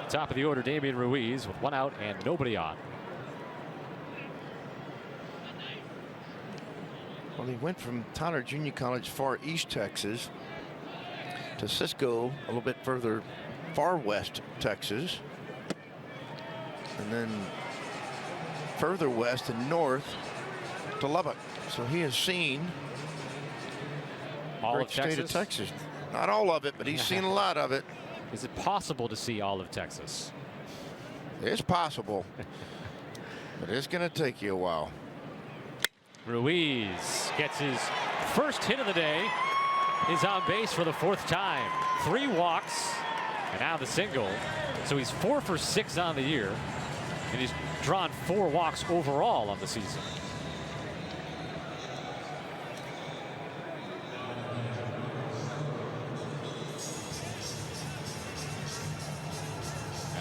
Speaker 1: top of the order, Damian Ruiz, with 1 out and nobody on.
Speaker 4: Well, he went from Tyler Junior College, far east Texas, to Cisco, a little bit further far west Texas, and then further west and north to Lubbock. So he has seen
Speaker 1: all of
Speaker 4: state of Texas. Not all of it, but he's seen a lot of it.
Speaker 1: Is it possible to see all of Texas?
Speaker 4: It's possible, but it's going to take you a while.
Speaker 1: Ruiz gets his first hit of the day. He's on base for the 4th time. 3 walks, and now the single. So he's 4 for 6 on the year, and he's drawn 4 walks overall on the season.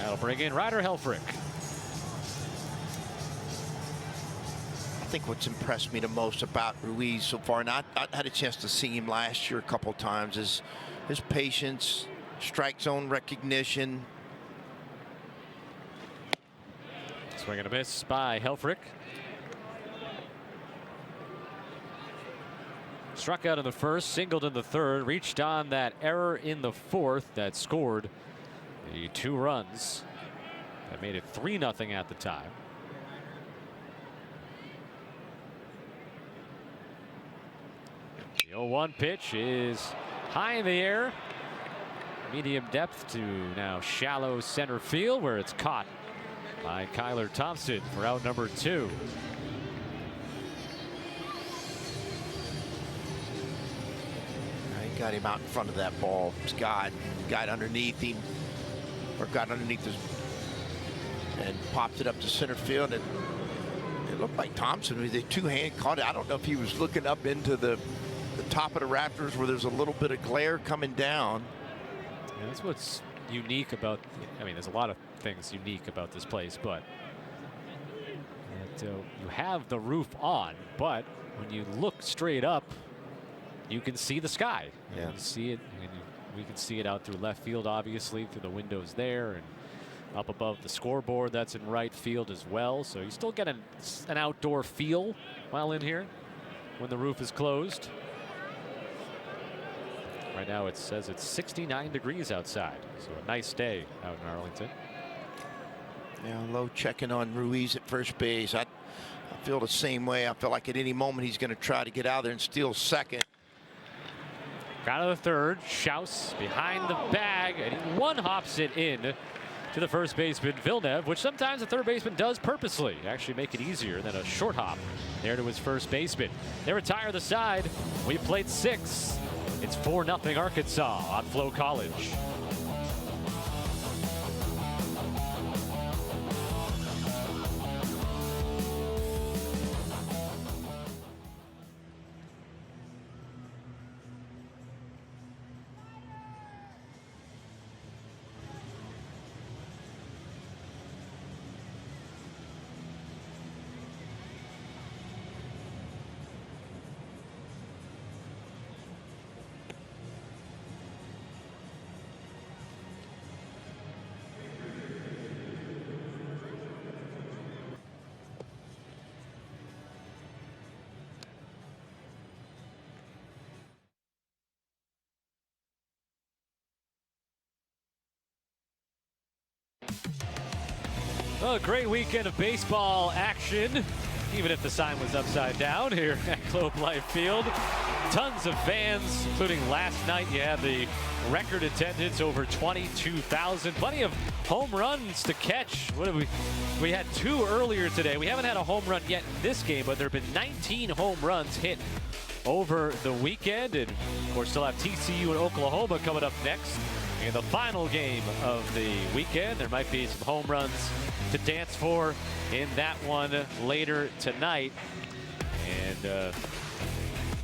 Speaker 1: That'll bring in Ryder Helfrich.
Speaker 4: I think what's impressed me the most about Ruiz so far, and I had a chance to see him last year a couple of times, is his patience, strike zone recognition.
Speaker 1: Swing and a miss by Helfrich. Struck out in the first, singled in the third, reached on that error in the fourth that scored the 2 runs that made it 3-0 at the time. The 0-1 pitch is high in the air. Medium depth to now shallow center field, where it's caught by Kyler Thompson for out number 2.
Speaker 4: He got him out in front of that ball. Scott got underneath him, or got underneath his, and popped it up to center field. And it looked like Thompson with a 2-hand caught it. I don't know if he was looking up into the top of the rafters where there's a little bit of glare coming down.
Speaker 1: Yeah, that's what's unique about, I mean, there's a lot of things unique about this place, but you have the roof on, but when you look straight up, you can see the sky.
Speaker 4: Yeah.
Speaker 1: You can see it, and we can see it out through left field, obviously, through the windows there, and up above the scoreboard that's in right field as well. So you still get an outdoor feel while in here when the roof is closed. Right now it says it's 69 degrees outside, so a nice day out in Arlington.
Speaker 4: Yeah, Lowe checking on Ruiz at first base. I feel the same way. I feel like at any moment he's going to try to get out there and steal second.
Speaker 1: Got to the third. Schaus behind the bag, and he one-hops it in to the first baseman, Villeneuve, which sometimes the third baseman does purposely, actually make it easier than a short hop there to his first baseman. They retire the side. We played 6. It's 4-0 Arkansas on Flow College. A great weekend of baseball action even if the sign was upside down here at Globe Life Field. Tons of fans, including last night. You had the record attendance, over 22,000. Plenty of home runs to catch. What have we had 2 earlier today. We haven't had a home run yet in this game, but there have been 19 home runs hit over the weekend. And, of course, still have TCU and Oklahoma coming up next in the final game of the weekend. There might be some home runs to dance for in that one later tonight. And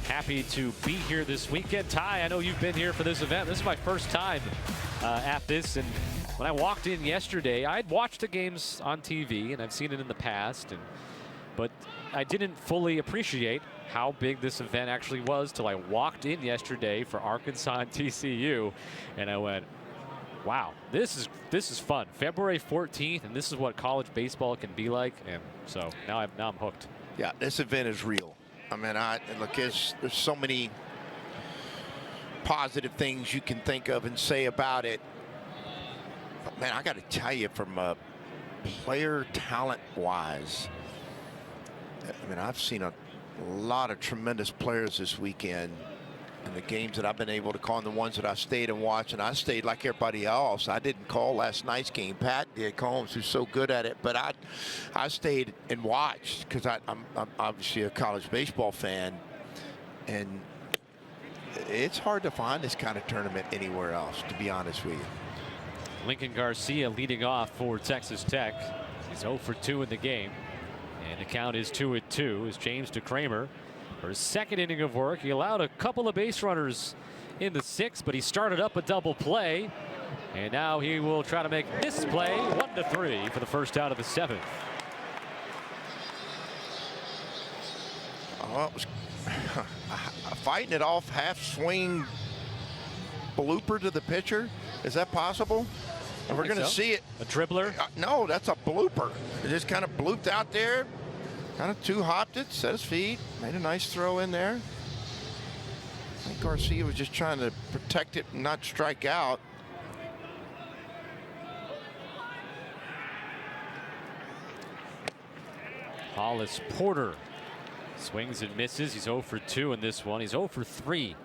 Speaker 1: happy to be here this weekend. Ty, I know you've been here for this event. This is my first time at this. And when I walked in yesterday, I'd watched the games on TV, and I've seen it in the past. But I didn't fully appreciate how big this event actually was till I walked in yesterday for Arkansas and TCU, and I went, wow, this is fun. February 14th, and this is what college baseball can be like. And so now I'm hooked.
Speaker 4: Yeah, this event is real. I mean, look, there's so many positive things you can think of and say about it. But man, I got to tell you, from a player talent-wise, I mean, I've seen a lot of tremendous players this weekend in the games that I've been able to call, and the ones that I stayed and watched. And I stayed like everybody else. I didn't call last night's game. Pat did. Combs, who's so good at it. But I stayed and watched because I'm obviously a college baseball fan, and it's hard to find this kind of tournament anywhere else, to be honest with you.
Speaker 1: Lincoln Garcia leading off for Texas Tech. He's 0 for 2 in the game. And the count is 2-2 as James DeCramer, for his second inning of work. He allowed a couple of base runners in the 6th, but he started up a double play. And now he will try to make this play 1-3 for the first out of the 7th.
Speaker 4: Oh, it was fighting it off, half swing blooper to the pitcher. Is that possible? And we're going to see it.
Speaker 1: A dribbler?
Speaker 4: No, that's a blooper. It just kind of blooped out there. Kind of two-hopped it, set his feet, made a nice throw in there. I think Garcia was just trying to protect it and not strike out.
Speaker 1: Hollis Porter swings and misses. He's 0 for 2 in this one. He's 0 for 3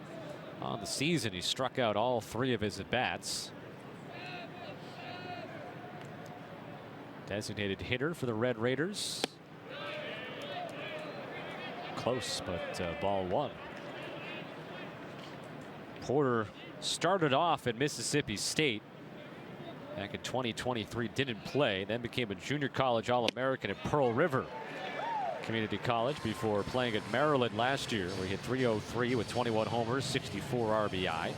Speaker 1: on the season. He struck out all 3 of his at-bats. Designated hitter for the Red Raiders. Close, but ball 1. Porter started off at Mississippi State back in 2023, didn't play, then became a junior college All-American at Pearl River Community College before playing at Maryland last year, where he hit .303 with 21 homers, 64 RBI, and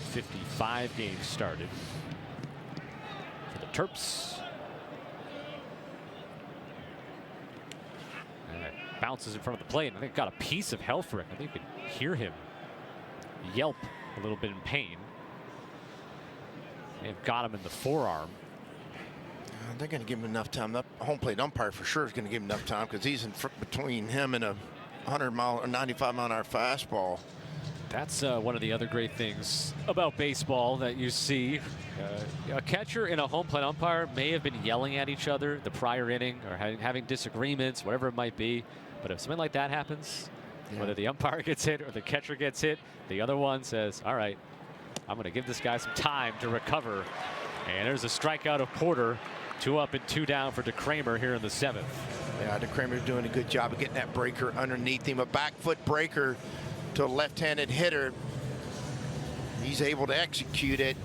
Speaker 1: 55 games started for the Terps. Bounces in front of the plate, and I think got a piece of Helfrich. I think you could hear him yelp a little bit in pain. They've got him in the forearm.
Speaker 4: They're going to give him enough time. That home plate umpire for sure is going to give him enough time, because he's in between him and a 100-mile or 95-mile-an-hour fastball.
Speaker 1: That's one of the other great things about baseball that you see. A catcher and a home plate umpire may have been yelling at each other the prior inning, or having disagreements, whatever it might be. But if something like that happens, whether the umpire gets hit or the catcher gets hit, the other one says, all right, I'm going to give this guy some time to recover. And there's a strikeout of Porter. 2 up and 2 down for DeCramer here in the 7th.
Speaker 4: Yeah, DeCramer's doing a good job of getting that breaker underneath him. A back foot breaker to a left-handed hitter. He's able to execute it.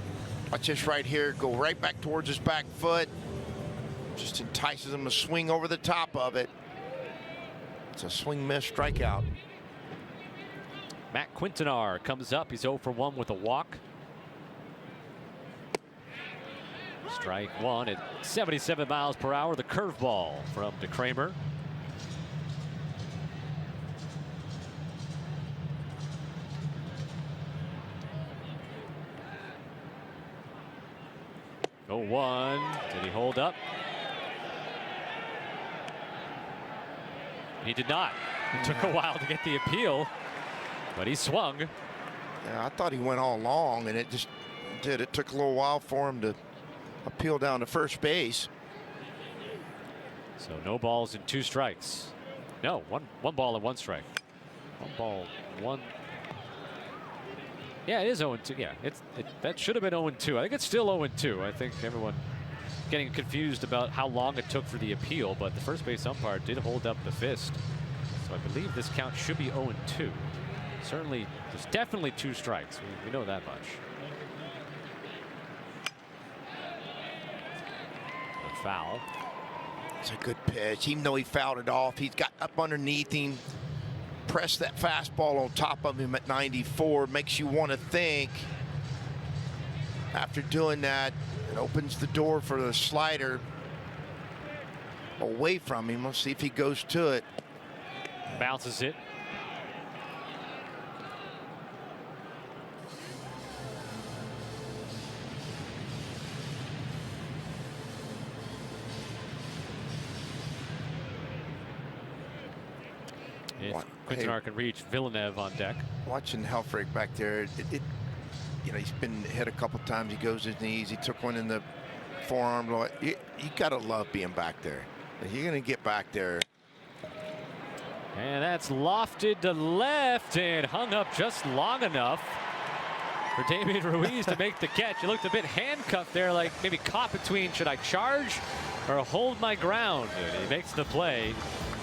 Speaker 4: Watch this right here, go right back towards his back foot. Just entices him to swing over the top of it. It's a swing miss strikeout.
Speaker 1: Matt Quintanar comes up. He's 0 for 1 with a walk. Strike 1 at 77 miles per hour. The curveball from DeCramer. Oh, 1. Did he hold up? He did not. It took a while to get the appeal, but he swung.
Speaker 4: Yeah, I thought he went all long, and it just did. It took a little while for him to appeal down to first base.
Speaker 1: So no balls and 2 strikes. No, one ball and 1 strike. 1 ball, 1. Yeah, it is 0-2. Yeah, that should have been 0-2. I think it's still 0-2. I think everyone getting confused about how long it took for the appeal, but the first base umpire did hold up the fist. So I believe this count should be 0-2. Certainly, there's definitely 2 strikes. We know that much. A foul.
Speaker 4: It's a good pitch. Even though he fouled it off, he's got up underneath him, pressed that fastball on top of him at 94. Makes you want to think. After doing that, it opens the door for the slider away from him. Let's see if he goes to it.
Speaker 1: Bounces it. Quinton can reach Villeneuve on deck.
Speaker 4: Watching Helfrich back there, you know, he's been hit a couple times. He goes his knees. He took one in the forearm. You gotta love being back there. You're gonna get back there.
Speaker 1: And that's lofted to left and hung up just long enough for Damian Ruiz to make the catch. He looked a bit handcuffed there, like maybe caught between should I charge or hold my ground. And he makes the play.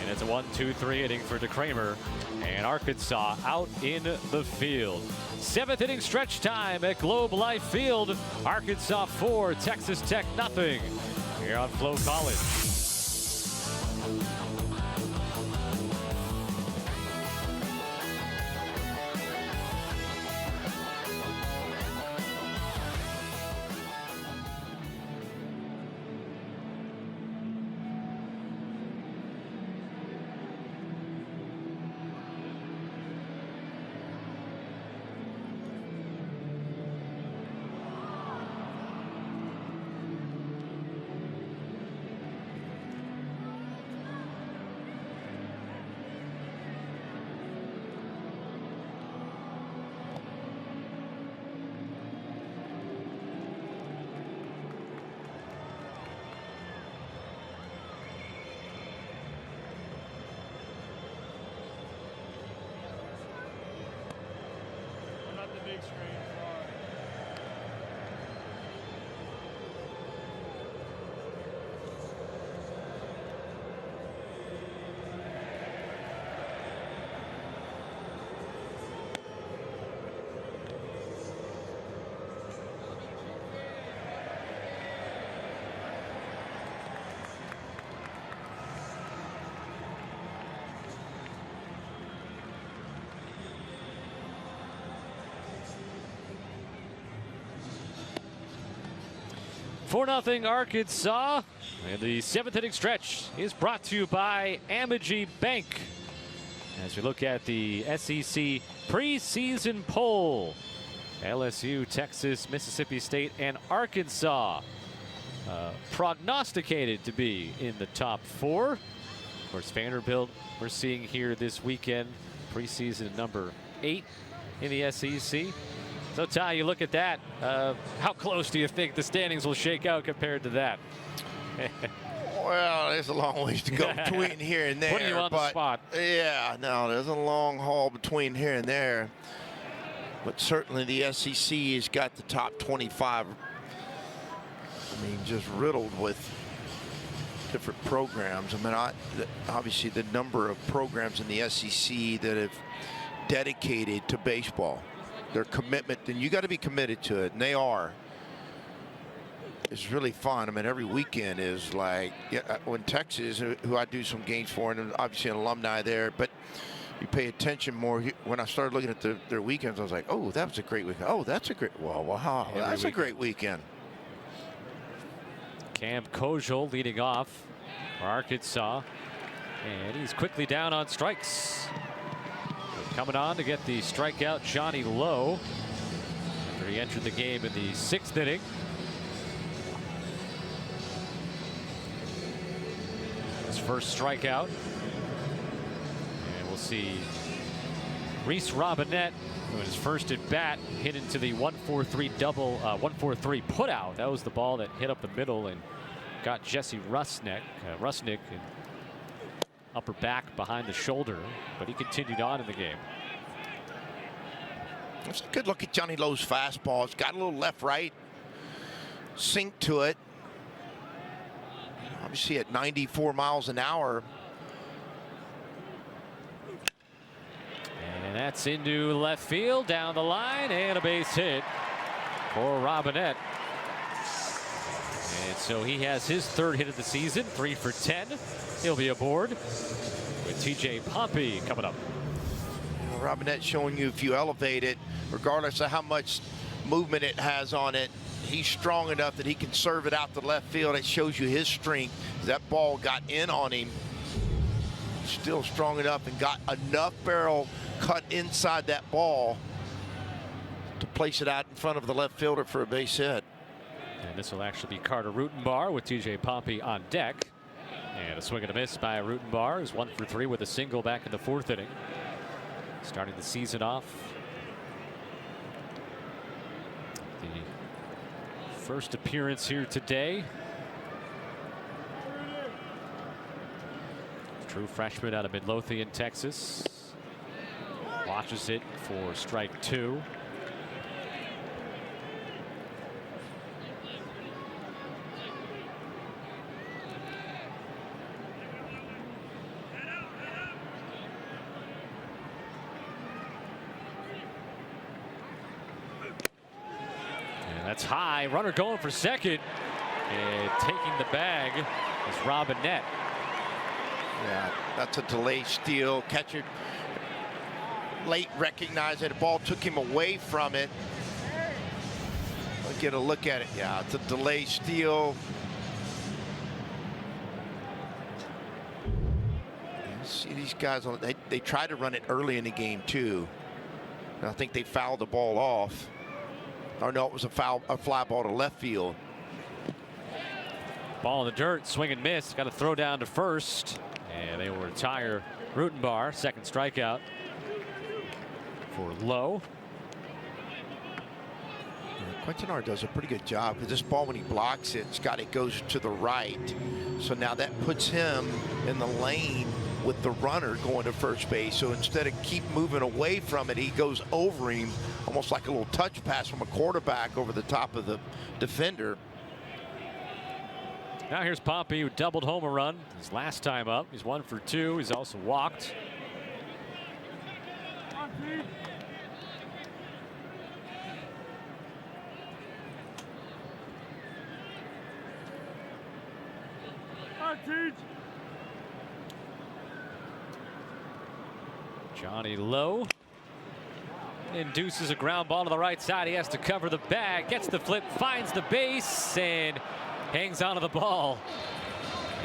Speaker 1: And it's a 1-2-3 inning for DeCramer, and Arkansas out in the field. 7th inning stretch time at Globe Life Field. Arkansas 4, Texas Tech nothing. Here on Flow College. For 4-0 Arkansas. And the 7th inning stretch is brought to you by Amegy Bank. As we look at the SEC preseason poll, LSU, Texas, Mississippi State, and Arkansas prognosticated to be in the top 4. Of course, Vanderbilt we're seeing here this weekend, preseason number 8 in the SEC. So, Ty, you look at that. How close do you think the standings will shake out compared to that?
Speaker 4: Well, there's a long ways to go between here and there.
Speaker 1: Putting you on the spot.
Speaker 4: Yeah, no, there's a long haul between here and there. But certainly the SEC has got the top 25. I mean, just riddled with different programs. I mean, obviously the number of programs in the SEC that have dedicated to baseball. Their commitment, and you got to be committed to it, and they are. It's really fun. I mean, every weekend is like, when Texas, who I do some games for, and obviously an alumni there, but you pay attention more. When I started looking at their weekends, I was like, oh, that was a great weekend. Oh, that's a great, wow, that's a great weekend.
Speaker 1: Cam Kojal leading off for Arkansas, and he's quickly down on strikes. Coming on to get the strikeout, Johnny Lowe, after he entered the game in the 6th inning. His first strikeout. And we'll see Reese Robinette, who in his first at bat hit into the 1-4-3 double, 1-4-3 put out. That was the ball that hit up the middle and got Jesse Rusnick. Rusnick in upper back behind the shoulder, but he continued on in the game.
Speaker 4: That's a good look at Johnny Lowe's fastball. It's got a little left-right sink to it. Obviously at 94 miles an hour.
Speaker 1: And that's into left field, down the line, and a base hit for Robinette. And so he has his 3rd hit of the season, 3 for 10. He'll be aboard with TJ Pompey coming up.
Speaker 4: Robinette showing you if you elevate it, regardless of how much movement it has on it, he's strong enough that he can serve it out to left field. It shows you his strength. That ball got in on him. Still strong enough and got enough barrel cut inside that ball to place it out in front of the left fielder for a base hit.
Speaker 1: And this will actually be Carter Rutenbar with TJ Pompey on deck. And a swing and a miss by Rutenbar, who's 1 for 3 with a single back in the 4th inning. Starting the season off. The first appearance here today. True freshman out of Midlothian, Texas. Watches it for strike 2. That's high. Runner going for second. And taking the bag is Robinette.
Speaker 4: Yeah, that's a delayed steal. Catcher late recognized that the ball took him away from it. Let's get a look at it. Yeah, it's a delayed steal. See these guys, they tried to run it early in the game too. And I think they fouled the ball off. Or no, it was a fly ball to left field.
Speaker 1: Ball in the dirt, swing and miss. Got to throw down to first. And they will retire Rutenbar. 2nd strikeout for Lowe.
Speaker 4: Quintanar does a pretty good job because this ball, when he blocks it, it goes to the right. So now that puts him in the lane with the runner going to first base. So instead of keep moving away from it, he goes over him, almost like a little touch pass from a quarterback over the top of the defender.
Speaker 1: Now here's Pompey, who doubled home a run his last time up. He's 1 for 2. He's also walked. Johnny Lowe induces a ground ball to the right side. He has to cover the bag, gets the flip, finds the base, and hangs onto the ball.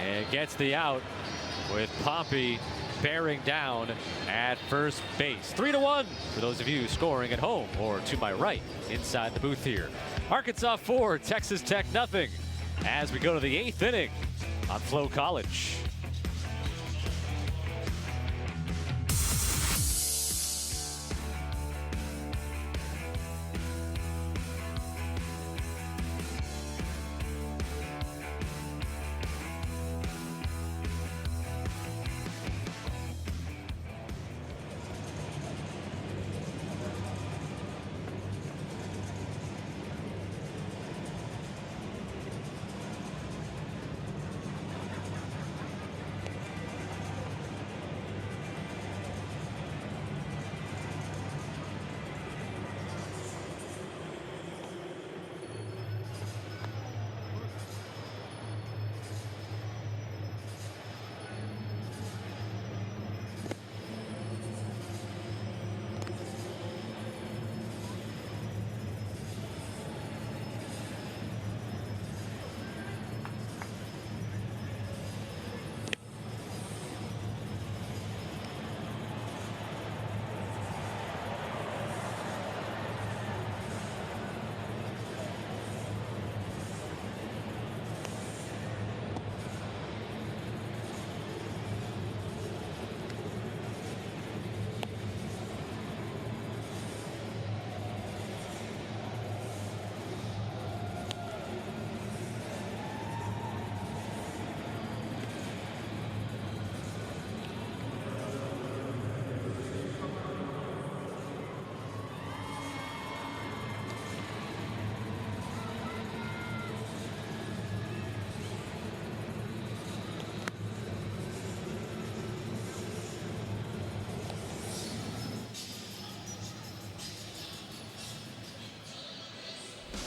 Speaker 1: And gets the out with Pompey bearing down at first base. 3-1 for those of you scoring at home or to my right inside the booth here. Arkansas 4, Texas Tech nothing as we go to the 8th inning on Flow College.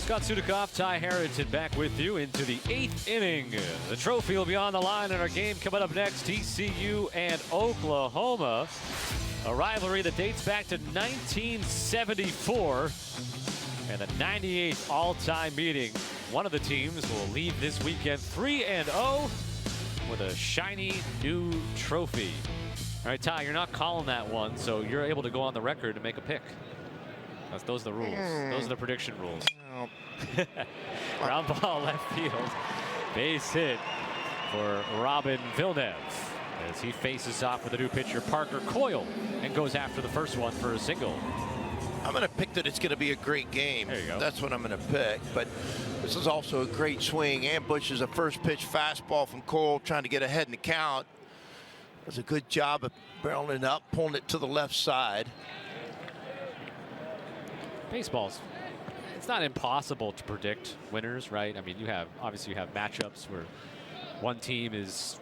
Speaker 1: Scott Sudikoff, Ty Harrington back with you into the 8th inning. The trophy will be on the line in our game coming up next. TCU and Oklahoma. A rivalry that dates back to 1974 and the 98th all-time meeting. One of the teams will leave this weekend 3-0 with a shiny new trophy. All right, Ty, you're not calling that one, so you're able to go on the record and make a pick. Those are the rules. Those are the prediction rules. Ground ball left field. Base hit for Robin Villeneuve as he faces off with the new pitcher Parker Coyle and goes after the first one for a single.
Speaker 4: I'm going to pick that it's going to be a great game.
Speaker 1: There you go.
Speaker 4: That's what I'm going to pick. But this is also a great swing. Ambushes a first pitch fastball from Coyle trying to get ahead in the count. Does a good job of barreling up, pulling it to the left side.
Speaker 1: Baseballs. It's not impossible to predict winners, right? I mean, obviously you have matchups where one team is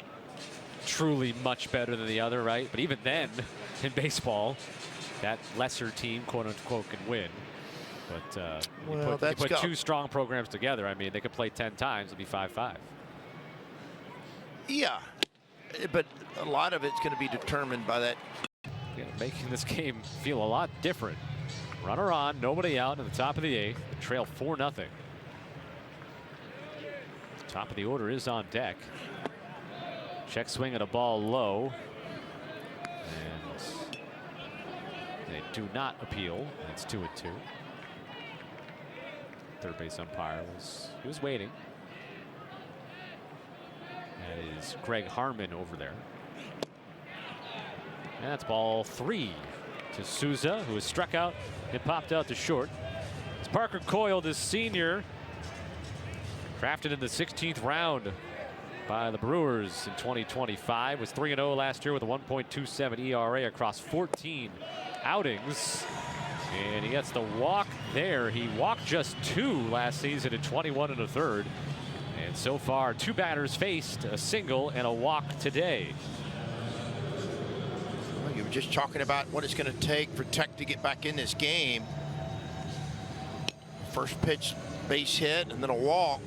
Speaker 1: truly much better than the other, right? But even then, in baseball, that lesser team, quote unquote, can win. But you put two strong programs together. I mean, they could play 10 times and be 5-5.
Speaker 4: Yeah, but a lot of it's going to be determined by that.
Speaker 1: Yeah, making this game feel a lot different. Runner on, nobody out in the top of the 8th. Trail 4-0. Top of the order is on deck. Check swing at a ball low. And they do not appeal. It's 2-2. Third base umpire was waiting. That is Greg Harmon over there. And that's ball 3 to Souza, who was struck out and popped out to short. It's Parker Coyle, the senior, drafted in the 16th round by the Brewers in 2025. Was 3-0 last year with a 1.27 ERA across 14 outings. And he gets the walk there. He walked just 2 last season in 21 1/3. And so far, 2 batters faced, a single and a walk today.
Speaker 4: You were just talking about what it's going to take for Tech to get back in this game. First pitch, base hit, and then a walk.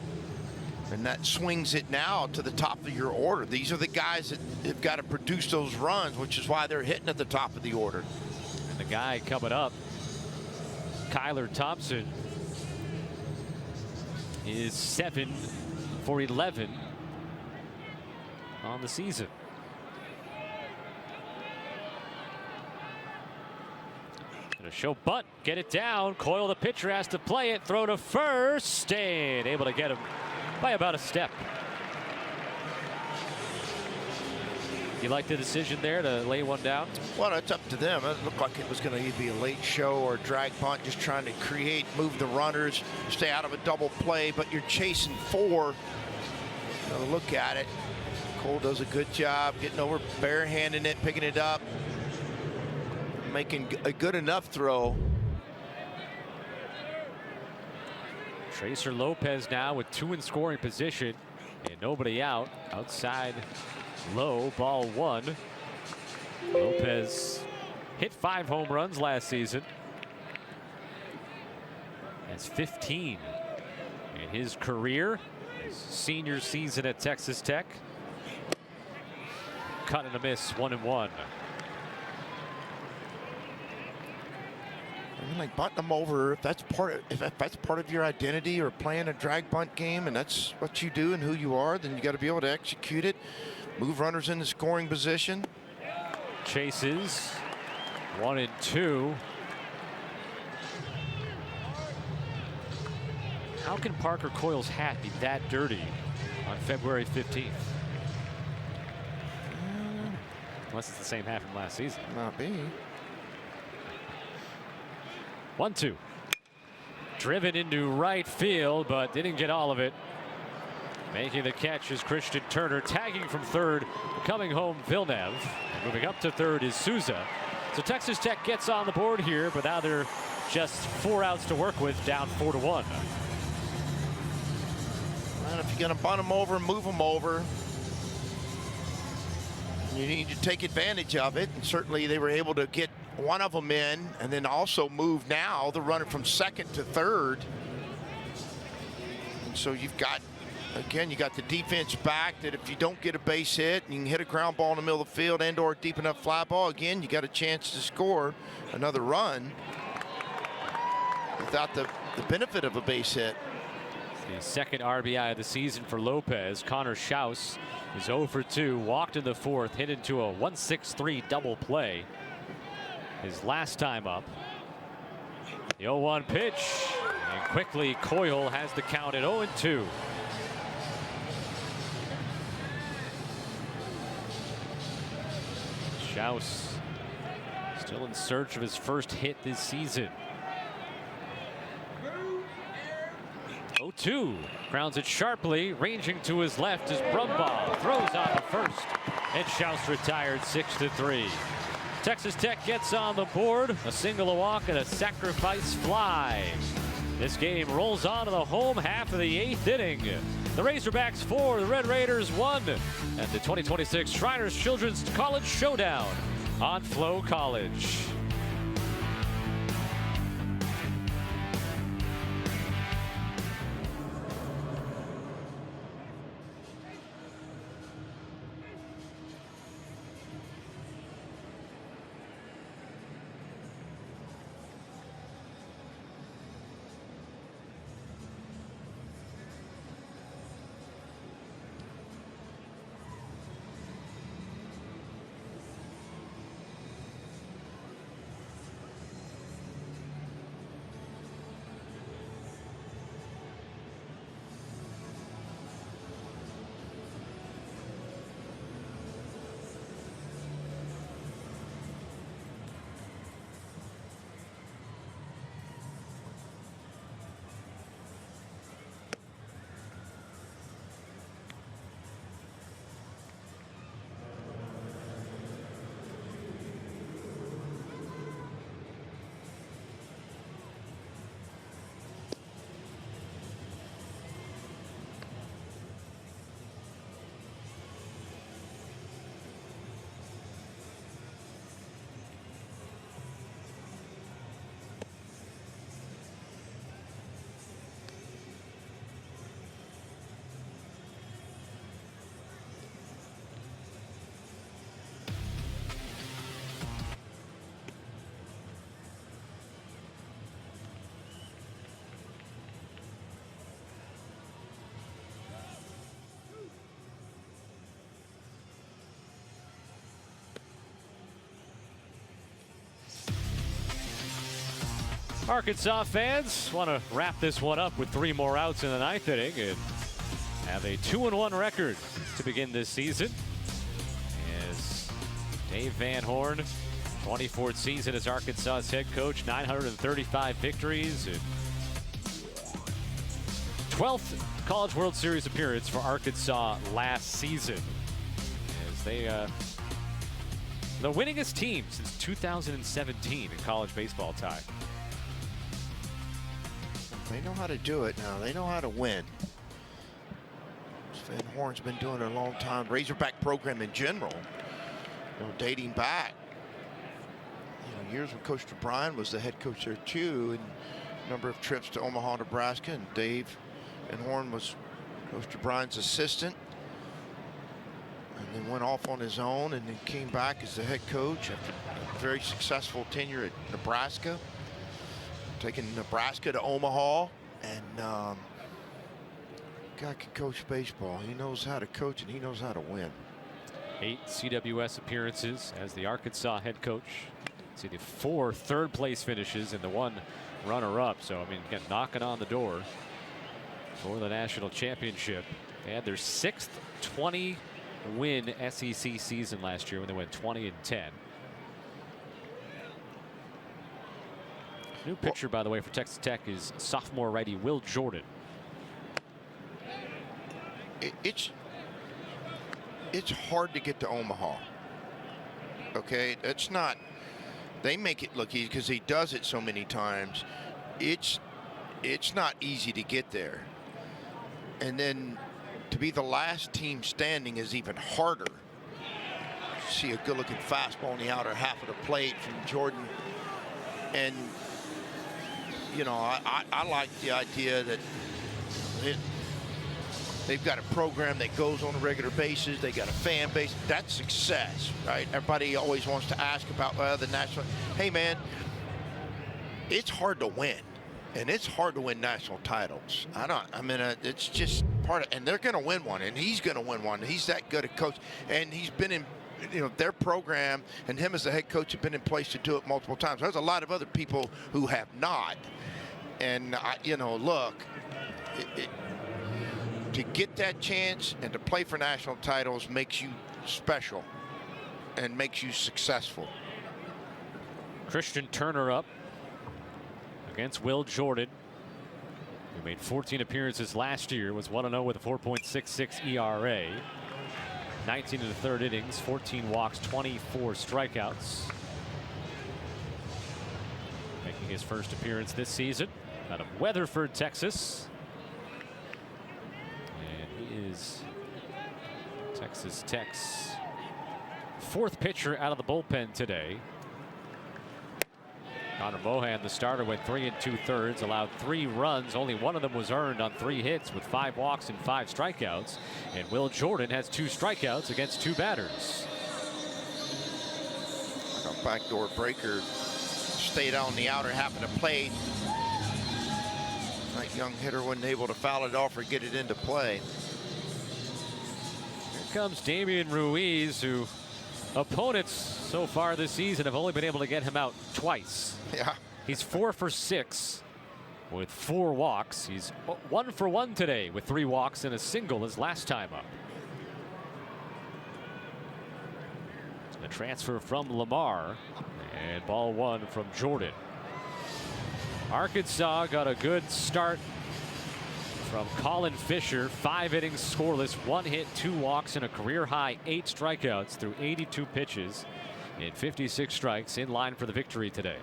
Speaker 4: And that swings it now to the top of your order. These are the guys that have got to produce those runs, which is why they're hitting at the top of the order.
Speaker 1: And the guy coming up, Kyler Thompson, is 7 for 11 on the season. Gonna show bunt, get it down. Coyle, the pitcher, has to play it, throw to first, and able to get him by about a step. You like the decision there to lay one down?
Speaker 4: Well, it's up to them. It looked like it was going to be a late show or a drag punt, just trying to move the runners, stay out of a double play, but you're chasing 4. Now look at it. Cole does a good job getting over, barehanding it, picking it up, making a good enough throw.
Speaker 1: Tracer Lopez now with 2 in scoring position and nobody out. Outside low, ball 1. Lopez hit 5 home runs last season. That's 15 in his career. His senior season at Texas Tech. Cut and a miss, 1-1.
Speaker 4: I mean, like bunting them over, if that's part of your identity or playing a drag bunt game and that's what you do and who you are, then you got to be able to execute it, move runners into scoring position.
Speaker 1: Chases 1-2. How can Parker Coyle's hat be that dirty on February 15th? Unless it's the same hat from last season.
Speaker 4: Not be.
Speaker 1: 1-2. Driven into right field, but didn't get all of it. Making the catch is Christian Turner, tagging from third, coming home Villeneuve. Moving up to third is Souza. So Texas Tech gets on the board here, but now they're just 4 outs to work with, down 4-1.
Speaker 4: And if you're going to bunt them over, move them over. You need to take advantage of it, and certainly they were able to get one of them in and then also move now the runner from second to third. And so you've got, again, you got the defense back that if you don't get a base hit, and you can hit a ground ball in the middle of the field and or a deep enough fly ball, again, you got a chance to score another run without the benefit of a base hit.
Speaker 1: The second RBI of the season for Lopez. Connor Schaus is 0 for 2, walked in the fourth, hit into a 1-6-3 double play his last time up. The 0-1 pitch, and quickly Coyle has the count at 0-2. Schaus still in search of his first hit this season. 0-2, grounds it sharply, ranging to his left as Brumbaugh throws on the first, and Schaus retired 6-3. Texas Tech gets on the board, a single, a walk, and a sacrifice fly. This game rolls on to the home half of the 8th inning. The Razorbacks 4, the Red Raiders 1, and the 2026 Shriners Children's College Showdown on Flow College. Arkansas fans want to wrap this one up with 3 more outs in the 9th inning and have a 2-1 record to begin this season. As Dave Van Horn, 24th season as Arkansas's head coach, 935 victories, and 12th College World Series appearance for Arkansas last season. As they, the winningest team since 2017 in college baseball time.
Speaker 4: They know how to do it now. They know how to win. Van Horn's been doing it a long time. Razorback program in general, dating back, years when Coach O'Brien was the head coach there too, and a number of trips to Omaha, Nebraska, and Dave Van Horn was Coach O'Brien's assistant, and then went off on his own, and then came back as the head coach after a very successful tenure at Nebraska, taking Nebraska to Omaha, and guy can coach baseball. He knows how to coach, and he knows how to win.
Speaker 1: 8 CWS appearances as the Arkansas head coach. See the 4 third-place finishes and the 1 runner-up. So, I mean, again, knocking on the door for the national championship. They had their 6th 20-win SEC season last year when they went 20-10. New pitcher, by the way, for Texas Tech is sophomore righty Will Jordan.
Speaker 4: It's hard to get to Omaha. Okay, it's not. They make it look easy because he does it so many times. It's not easy to get there. And then to be the last team standing is even harder. See a good-looking fastball in the outer half of the plate from Jordan. And, I like the idea that They've got a program that goes on a regular basis. They got a fan base. That's success, right? Everybody always wants to ask about the national. Hey, man, it's hard to win. And it's hard to win national titles. It's just part of, and they're going to win one, and he's going to win one. He's that good a coach, and he's been in, their program, and him as the head coach have been in place to do it multiple times. There's a lot of other people who have not, and look, to get that chance and to play for national titles makes you special, and makes you successful.
Speaker 1: Christian Turner up against Will Jordan, who made 14 appearances last year, was 1-0 with a 4.66 ERA. 19 in the third innings, 14 walks, 24 strikeouts. Making his first appearance this season out of Weatherford, Texas. And he is Texas Tech's fourth pitcher out of the bullpen today. Connor Mohan, the starter, went 3 2/3, allowed 3 runs. Only one of them was earned on 3 hits with 5 walks and 5 strikeouts. And Will Jordan has 2 strikeouts against 2 batters.
Speaker 4: A backdoor breaker stayed on the outer half of the plate. That young hitter wasn't able to foul it off or get it into play.
Speaker 1: Here comes Damian Ruiz, who opponents so far this season have only been able to get him out twice.
Speaker 4: Yeah.
Speaker 1: He's 4 for 6 with 4 walks. He's 1 for 1 today with 3 walks and a single his last time up. A transfer from Lamar, and ball 1 from Jordan. Arkansas got a good start from Colin Fisher. 5 innings scoreless, 1 hit, 2 walks, and a career high 8 strikeouts through 82 pitches in 56 strikes, in line for the victory today.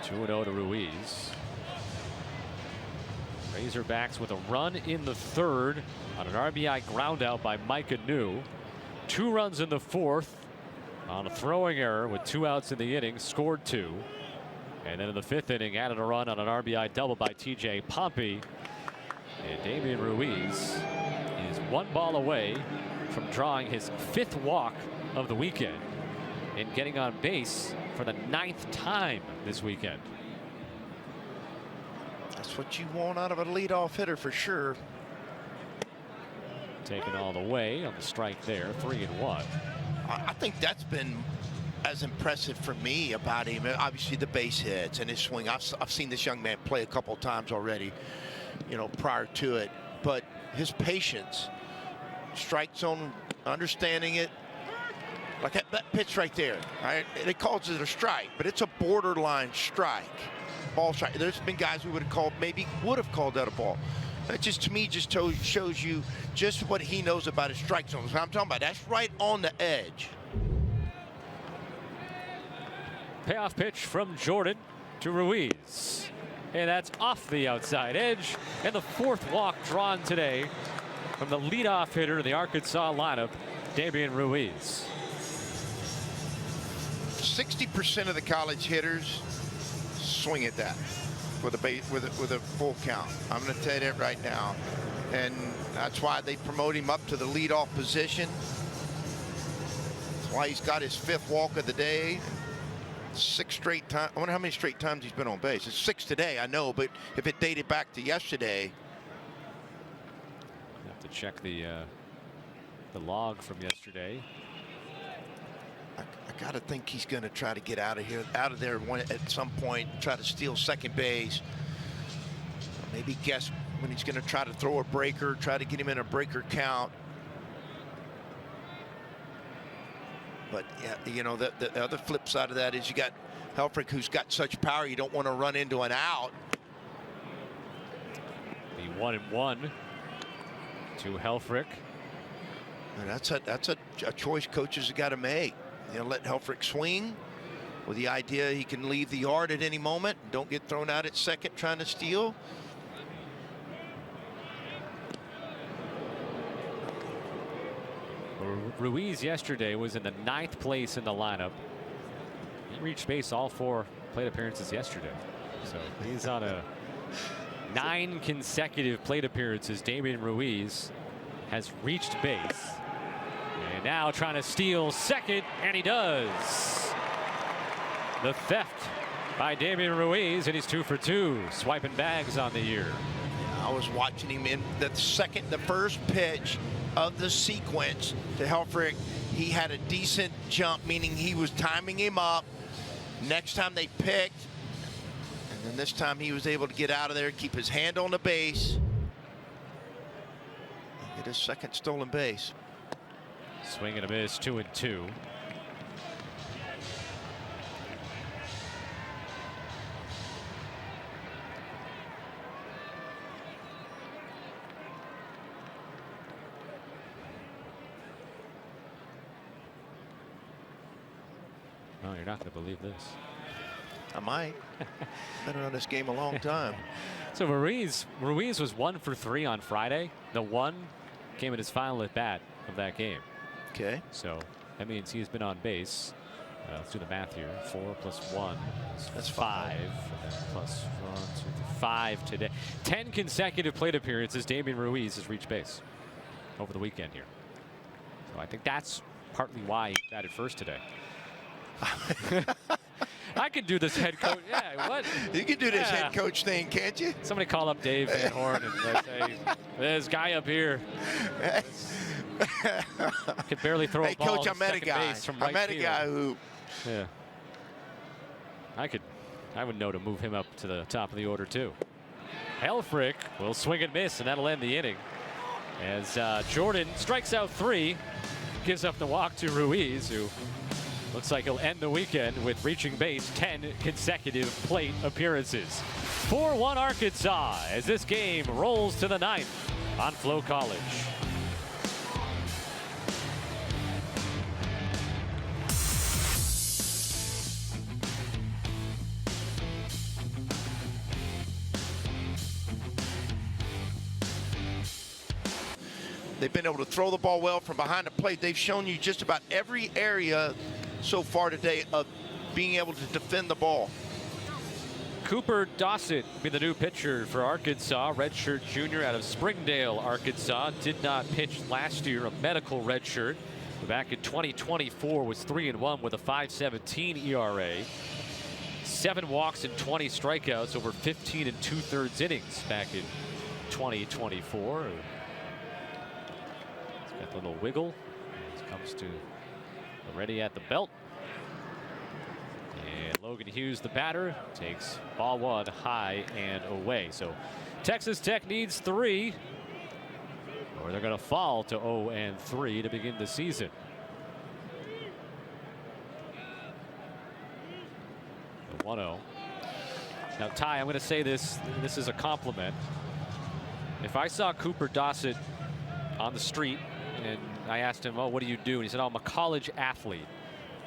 Speaker 1: Two 2-0 to Ruiz. Razorbacks with a run in the third on an RBI ground out by Micah New. 2 runs in the fourth on a throwing error with 2 outs in the inning, scored 2. And then in the 5th inning, added a run on an RBI double by TJ Pompey. And Damian Ruiz is 1 ball away from drawing his 5th walk of the weekend and getting on base for the 9th time this weekend.
Speaker 4: That's what you want out of a leadoff hitter for sure.
Speaker 1: Taken all the way on the strike there, 3-1.
Speaker 4: I think that's been as impressive for me about him. Obviously the base hits and his swing. I've seen this young man play a couple times already, prior to it. But his patience, strike zone, understanding it. Like that pitch right there, right? It calls it a strike, but it's a borderline strike. Ball strike. There's been guys who would have called that a ball. That just, to me, just shows you just what he knows about his strike zones. I'm talking about that's right on the edge.
Speaker 1: Payoff pitch from Jordan to Ruiz. And that's off the outside edge. And the 4th walk drawn today from the leadoff hitter in the Arkansas lineup, Damian Ruiz.
Speaker 4: 60% of the college hitters swing at that with a full count. I'm going to tell you that right now, and that's why they promote him up to the leadoff position. That's why he's got his 5th walk of the day. 6 straight times. I wonder how many straight times he's been on base. It's 6 today, I know, but if it dated back to yesterday.
Speaker 1: Have to check the log from yesterday.
Speaker 4: I got to think he's going to try to get out of there at some point, try to steal second base. Maybe guess when he's going to try to throw a breaker, try to get him in a breaker count. But yeah, the other flip side of that is you got Helfrich, who's got such power, you don't want to run into an out.
Speaker 1: The 1-1 to Helfrich.
Speaker 4: And that's a choice coaches have got to make. Let Helfrich swing with the idea he can leave the yard at any moment. Don't get thrown out at second trying to steal.
Speaker 1: Ruiz yesterday was in the 9th place in the lineup. He reached base all 4 plate appearances yesterday. So he's on a 9 consecutive plate appearances. Damian Ruiz has reached base. And now trying to steal second, and he does. The theft by Damian Ruiz, and he's 2 for 2, swiping bags on the year.
Speaker 4: I was watching him in the first pitch of the sequence to Helfrich. He had a decent jump, meaning he was timing him up. Next time they picked, and then this time he was able to get out of there, keep his hand on the base, and get his second stolen base.
Speaker 1: Swing and a miss, 2-2. Oh, you're not going to believe this.
Speaker 4: I might. Been around this game a long time.
Speaker 1: So Ruiz was 1 for 3 on Friday. The 1 came in his final at bat of that game.
Speaker 4: Okay.
Speaker 1: So that means he's been on base. Let's do the math here. 4 plus 1. That's 5. Plus 1, 2, 3, 5 today. 10 consecutive plate appearances. Damian Ruiz has reached base over the weekend here. So I think that's partly why he batted first today. I could do this head coach. Yeah, what?
Speaker 4: You can do this head coach thing, can't you?
Speaker 1: Somebody call up Dave Van Horn and say, this guy up here could barely throw a ball
Speaker 4: Coach, I met a guy.
Speaker 1: I
Speaker 4: met a guy who.
Speaker 1: Yeah. I would know to move him up to the top of the order too. Helfrich will swing and miss, and that'll end the inning. As Jordan strikes out 3, gives up the walk to Ruiz, who looks like he'll end the weekend with reaching base 10 consecutive plate appearances. 4-1 Arkansas as this game rolls to the 9th on Flow College.
Speaker 4: They've been able to throw the ball well from behind the plate. They've shown you just about every area so far today of being able to defend the ball.
Speaker 1: Cooper Dossett will be the new pitcher for Arkansas. Redshirt junior out of Springdale, Arkansas. Did not pitch last year, a medical redshirt. Back in 2024 was 3-1 with a 5.17 ERA. 7 walks and 20 strikeouts over 15 2/3 innings back in 2024. Got a little wiggle. As comes to ready at the belt. And Logan Hughes, the batter, takes ball 1 high and away. So Texas Tech needs 3, or they're going to fall to 0-3 to begin the season. The 1-0. Now, Ty, I'm going to say this is a compliment. If I saw Cooper Dossett on the street and I asked him, oh, what do you do? And he said, oh, I'm a college athlete.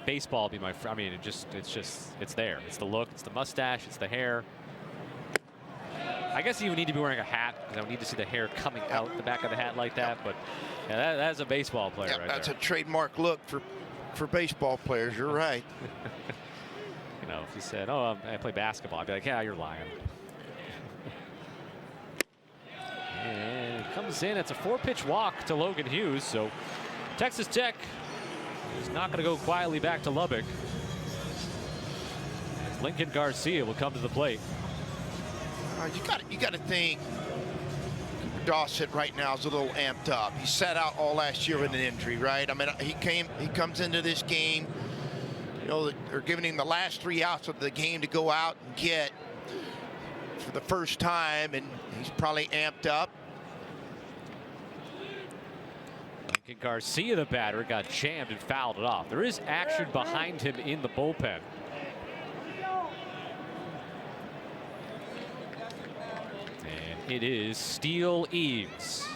Speaker 1: Baseball will be my friend. I mean, it's there. It's the look, it's the mustache, it's the hair. I guess you would need to be wearing a hat because I would need to see the hair coming out the back of the hat like that. But yeah, that's a baseball player right
Speaker 4: that's
Speaker 1: there.
Speaker 4: That's a trademark look for baseball players. You're right.
Speaker 1: You know, if he said, oh, I play basketball, I'd be like, yeah, you're lying. And it comes in. It's a 4-pitch walk to Logan Hughes. So Texas Tech is not going to go quietly back to Lubbock. Lincoln Garcia will come to the plate.
Speaker 4: You got to think Dossett right now is a little amped up. He sat out all last year with an injury, right? I mean, he comes into this game. You know, they're giving him the last 3 outs of the game to go out and get for the first time, and he's probably amped up.
Speaker 1: Lincoln Garcia, the batter, got jammed and fouled it off. There is action behind him in the bullpen. And it is Steele Eaves,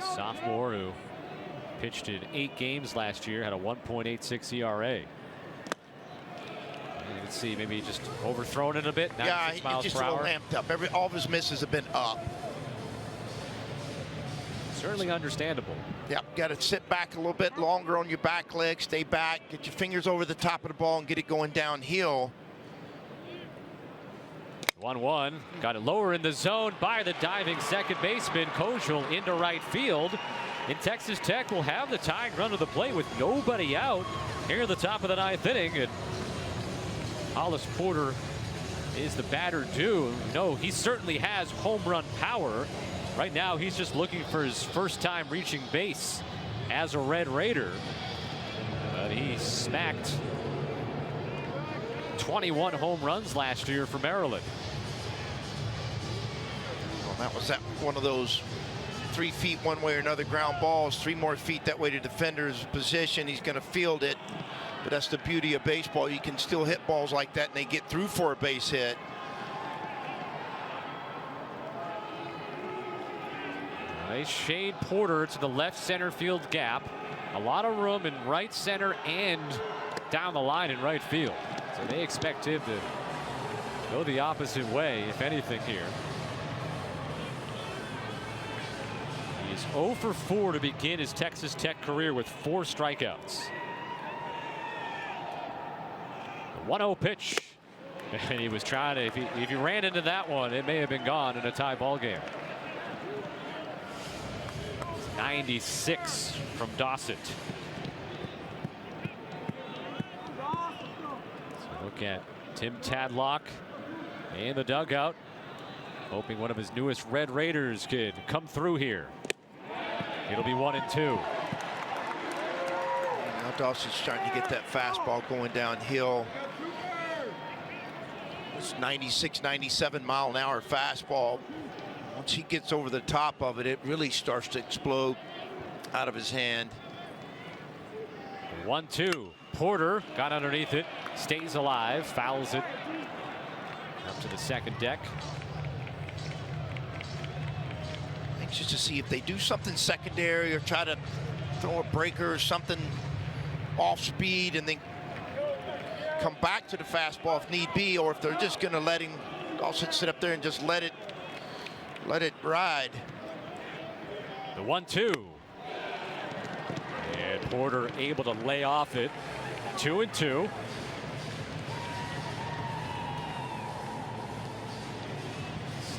Speaker 1: sophomore who pitched in 8 games last year, had a 1.86 ERA. You can see maybe just overthrown it a bit.
Speaker 4: Yeah, he's just a little amped up. All of his misses have been up.
Speaker 1: Certainly understandable.
Speaker 4: Yep, got to sit back a little bit longer on your back leg, stay back, get your fingers over the top of the ball and get it going downhill.
Speaker 1: 1-1. Got it lower in the zone by the diving second baseman. Kojal into right field. And Texas Tech will have the tying run to the plate with nobody out here at the top of the 9th inning. And Hollis Porter is the batter due. No, he certainly has home run power. Right now, he's just looking for his first time reaching base as a Red Raider. But he smacked 21 home runs last year for Maryland.
Speaker 4: Well, that was one of those 3 feet one way or another ground balls, 3 more feet that way to defender's position. He's going to field it. But that's the beauty of baseball. You can still hit balls like that and they get through for a base hit.
Speaker 1: They shade Porter to the left center field gap. A lot of room in right center and down the line in right field. So they expect him to go the opposite way, if anything, here. He is 0 for 4 to begin his Texas Tech career with 4 strikeouts. 1-0 pitch, and he was trying to, if he ran into that one, it may have been gone in a tie ball game. 96 from Dossett. So look at Tim Tadlock in the dugout, hoping one of his newest Red Raiders could come through here. It'll be 1-2.
Speaker 4: Now Dawson's trying to get that fastball going downhill. It's 96, 97 mile an hour fastball. Once he gets over the top of it, it really starts to explode out of his hand.
Speaker 1: 1-2. Porter got underneath it, stays alive, fouls it up to the second deck.
Speaker 4: Anxious to see if they do something secondary or try to throw a breaker or something off speed and then come back to the fastball if need be, or if they're just going to let him also sit up there and just let it ride.
Speaker 1: The 1-2. And Porter able to lay off it. 2-2.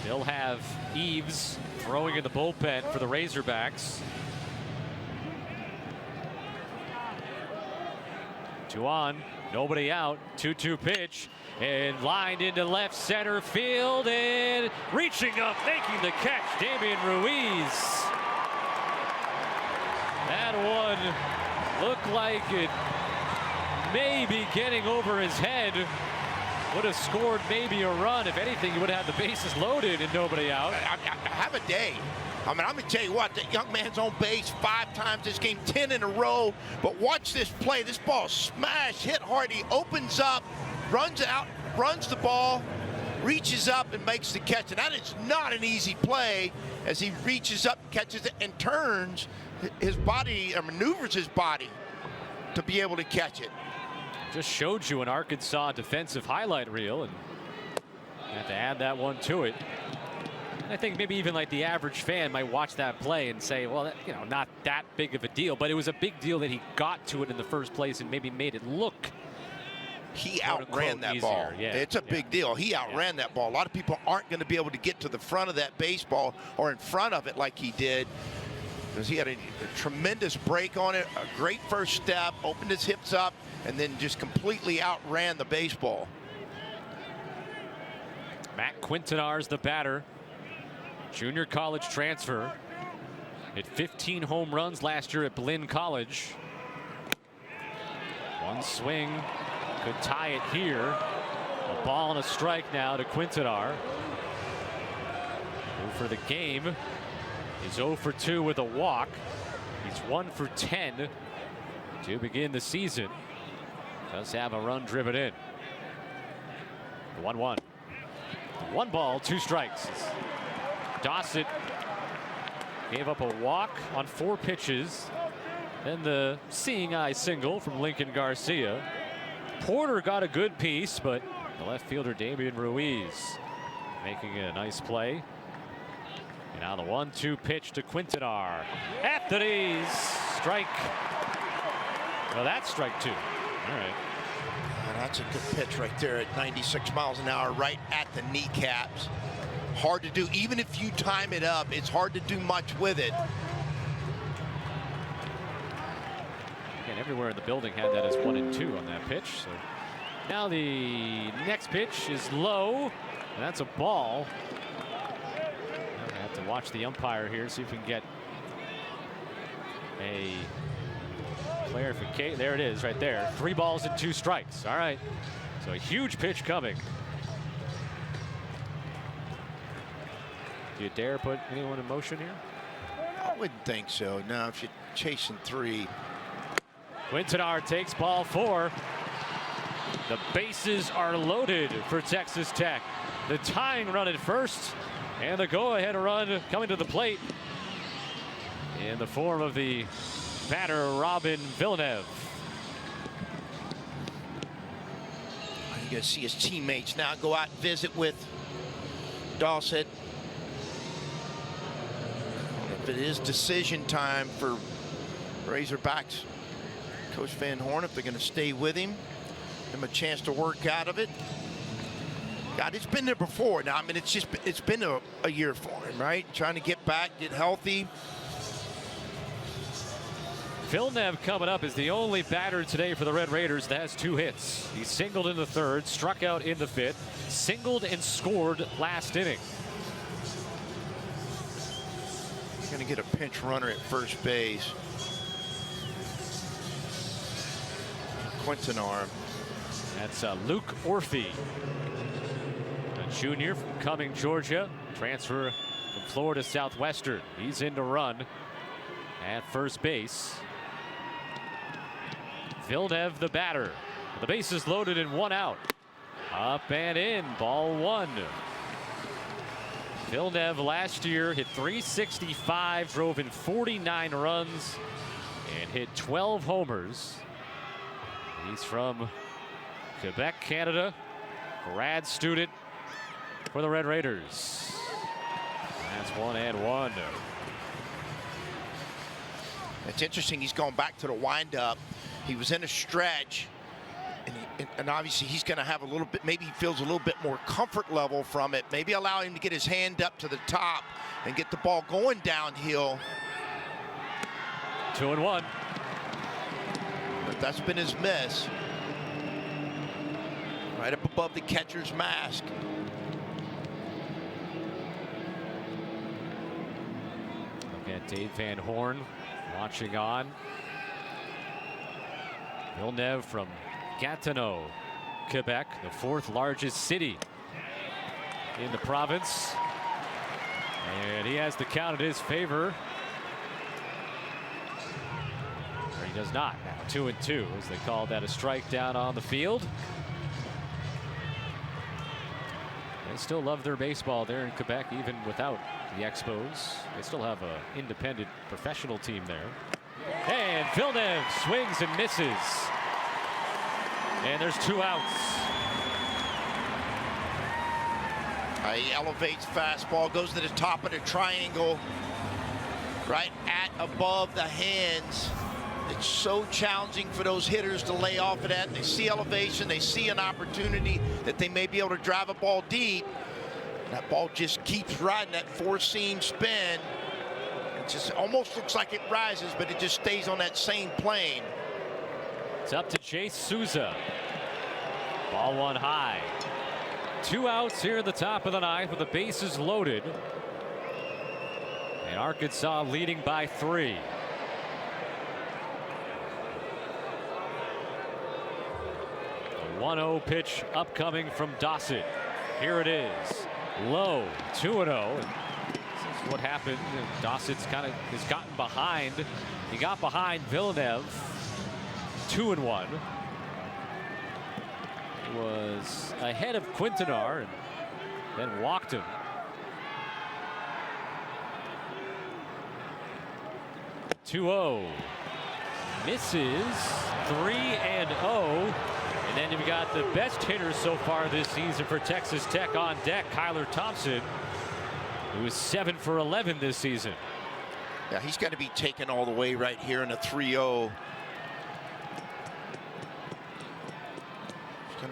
Speaker 1: Still have Eves throwing in the bullpen for the Razorbacks. 2 on, nobody out. 2-2 pitch. And lined into left center field and reaching up, making the catch, Damian Ruiz. That one looked like it may be getting over his head. Would have scored maybe a run. If anything, he would have had the bases loaded and nobody out.
Speaker 4: Have a day. I mean, I'm going to tell you what, that young man's on base 5 times this game, 10 in a row. But watch this play. This ball smash, hit hard. He opens up, runs out, runs the ball, reaches up and makes the catch. And that is not an easy play as he reaches up, catches it, and turns his body, or maneuvers his body to be able to catch it.
Speaker 1: Just showed you an Arkansas defensive highlight reel, and have to add that one to it. I think maybe even like the average fan might watch that play and say, well, you know, not that big of a deal, but it was a big deal that he got to it in the first place and maybe made it look.
Speaker 4: He outran that ball. Yeah, it's a big deal. He outran that ball. A lot of people aren't going to be able to get to the front of that baseball or in front of it like he did, because he had a tremendous break on it, a great first step, opened his hips up, and then just completely outran the baseball.
Speaker 1: Matt Quintanar's the batter. Junior college transfer. Hit 15 home runs last year at Blinn College. One swing could tie it here. A ball and a strike now to Quintanar, who for the game is 0 for 2 with a walk. He's 1 for 10 to begin the season. Does have a run driven in. 1-1. 1 ball, 2 strikes. Dossett gave up a walk on 4 pitches. Then the seeing eye single from Lincoln Garcia. Porter got a good piece, but the left fielder Damian Ruiz making a nice play. And now the 1-2 pitch to Quintanar. Anthony's strike. Well, that's strike 2. All right.
Speaker 4: That's a good pitch right there at 96 miles an hour, right at the kneecaps. Hard to do. Even if you time it up, it's hard to do much with it.
Speaker 1: And everywhere in the building had that as 1 and 2 on that pitch. So now the next pitch is low, and that's a ball. Now we have to watch the umpire here, see if we can get a clarification. There it is right there. 3 balls and 2 strikes. All right. So a huge pitch coming. Do you dare put anyone in motion here?
Speaker 4: I wouldn't think so. No, if you're chasing 3.
Speaker 1: Quintanar takes ball 4. The bases are loaded for Texas Tech. The tying run at first, and the go-ahead run coming to the plate in the form of the batter, Robin Villeneuve.
Speaker 4: You're going to see his teammates now go out and visit with Dawson. If it is decision time for Razorbacks, Coach Van Horn, if they're going to stay with him, give him a chance to work out of it. God, it's been there before. Now, I mean, it's been a year for him, right? Trying to get back, get healthy.
Speaker 1: Villeneuve coming up is the only batter today for the Red Raiders that has 2 hits. He singled in the 3rd, struck out in the 5th, singled and scored last inning.
Speaker 4: He's going to get a pinch runner at first base. Quintanar.
Speaker 1: That's Luke Orphy, a junior from Cumming, Georgia, transfer from Florida Southwestern. He's in to run at first base. Villeneuve, the batter. The bases loaded and 1 out. Up and in, ball 1. Villeneuve last year hit .365, drove in 49 runs, and hit 12 homers. He's from Quebec, Canada, grad student for the Red Raiders. That's 1 and 1.
Speaker 4: It's interesting, he's going back to the windup. He was in a stretch, and obviously he's going to have a little bit, maybe he feels a little bit more comfort level from it. Maybe allow him to get his hand up to the top and get the ball going downhill.
Speaker 1: 2 and 1.
Speaker 4: But that's been his miss. Right up above the catcher's mask.
Speaker 1: Look at Dave Van Horn watching on. Villeneuve from Gatineau, Quebec, the 4th largest city in the province. And he has the count in his favor. Or he does not now. 2 and 2, as they call that a strike down on the field. They still love their baseball there in Quebec, even without the Expos. They still have an independent professional team there. And Villeneuve swings and misses. And there's 2 outs.
Speaker 4: He elevates fastball, goes to the top of the triangle, right at above the hands. It's so challenging for those hitters to lay off of that. They see elevation, they see an opportunity that they may be able to drive a ball deep. That ball just keeps riding that 4-seam spin. It just almost looks like it rises, but it just stays on that same plane.
Speaker 1: It's up to Chase Souza. Ball 1 high. 2 outs here at the top of the 9th with the bases loaded. And Arkansas leading by 3. A 1-0 pitch upcoming from Dawson. Here it is. Low, 2-0. This is what happened. Dawson's kind of has gotten behind. He got behind Villeneuve. 2-1. He was ahead of Quintanar and then walked him. .2-0. Misses. 3-0. And then you've got the best hitter so far this season for Texas Tech on deck, Kyler Thompson, who is 7 for 11 this season.
Speaker 4: Yeah, he's got to be taken all the way right here in a 3-0.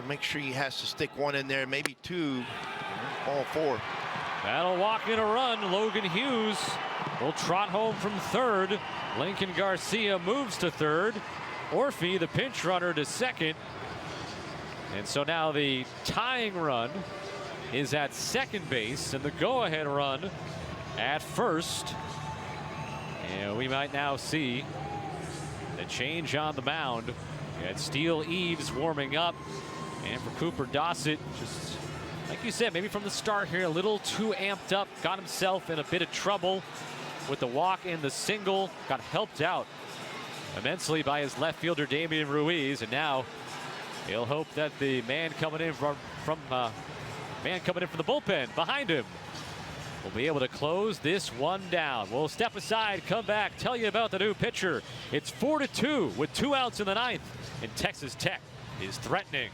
Speaker 4: to make sure he has to stick one in there, maybe two, all four.
Speaker 1: That'll walk in a run. Logan Hughes will trot home from third. Lincoln Garcia moves to third. Orphy, the pinch runner, to second. And so now the tying run is at second base and the go-ahead run at first. And we might now see the change on the mound. Got Steele Eaves warming up. And for Cooper Dossett, just like you said, maybe from the start here, a little too amped up. Got himself in a bit of trouble with the walk and the single. Got helped out immensely by his left fielder, Damian Ruiz. And now he'll hope that the man coming in from the bullpen behind him will be able to close this one down. We'll step aside, come back, tell you about the new pitcher. It's 4-2 with 2 outs in the ninth, and Texas Tech is threatening.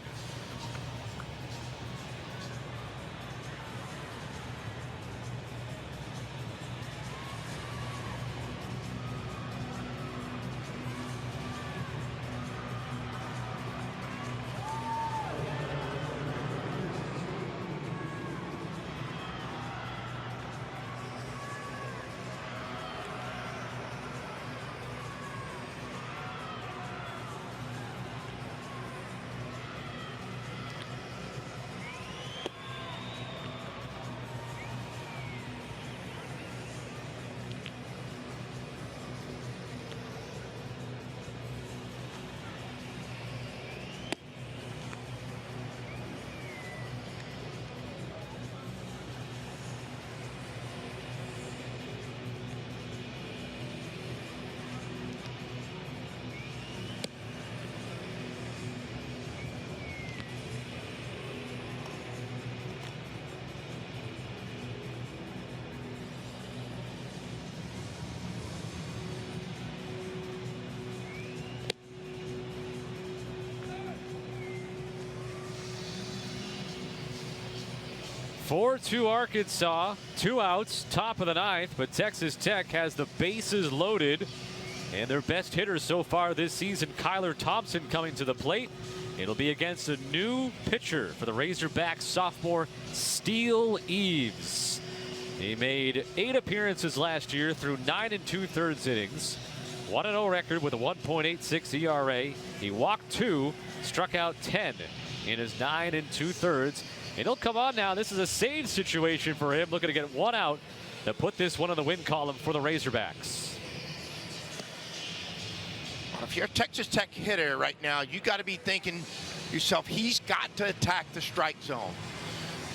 Speaker 1: To Arkansas, 2 outs, top of the ninth, but Texas Tech has the bases loaded, and their best hitter so far this season, Kyler Thompson, coming to the plate. It'll be against a new pitcher for the Razorbacks, sophomore Steele Eaves. He made 8 appearances last year through 9 2/3 innings, 1-0 record with a 1.86 ERA. He walked 2, struck out 10 in his 9 2/3. And he'll come on now. This is a save situation for him, looking to get 1 out to put this one on the win column for the Razorbacks.
Speaker 4: If you're a Texas Tech hitter right now, you got to be thinking yourself, he's got to attack the strike zone.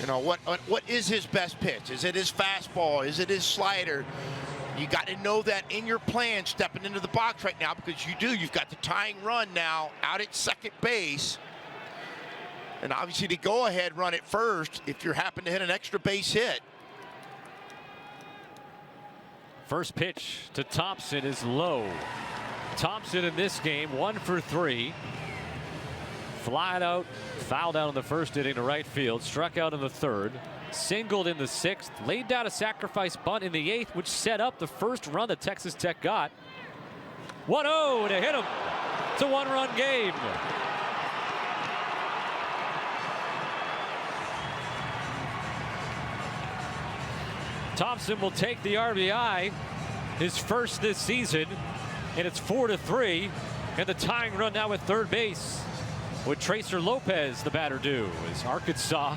Speaker 4: You know, what is his best pitch? Is it his fastball? Is it his slider? You got to know that in your plan stepping into the box right now, because you've got the tying run now out at second base. And obviously the go-ahead run at first if you happen to hit an extra base hit.
Speaker 1: First pitch to Thompson is low. Thompson in this game 1 for 3. Flied out, fouled out in the first inning to right field, struck out in the third, singled in the 6th, laid down a sacrifice bunt in the 8th, which set up the first run that Texas Tech got. 1-0 to hit him. It's a 1-run game. Thompson will take the RBI, his first this season, and it's 4-3. And the tying run now at third base with Tracer Lopez, the batter due, as Arkansas.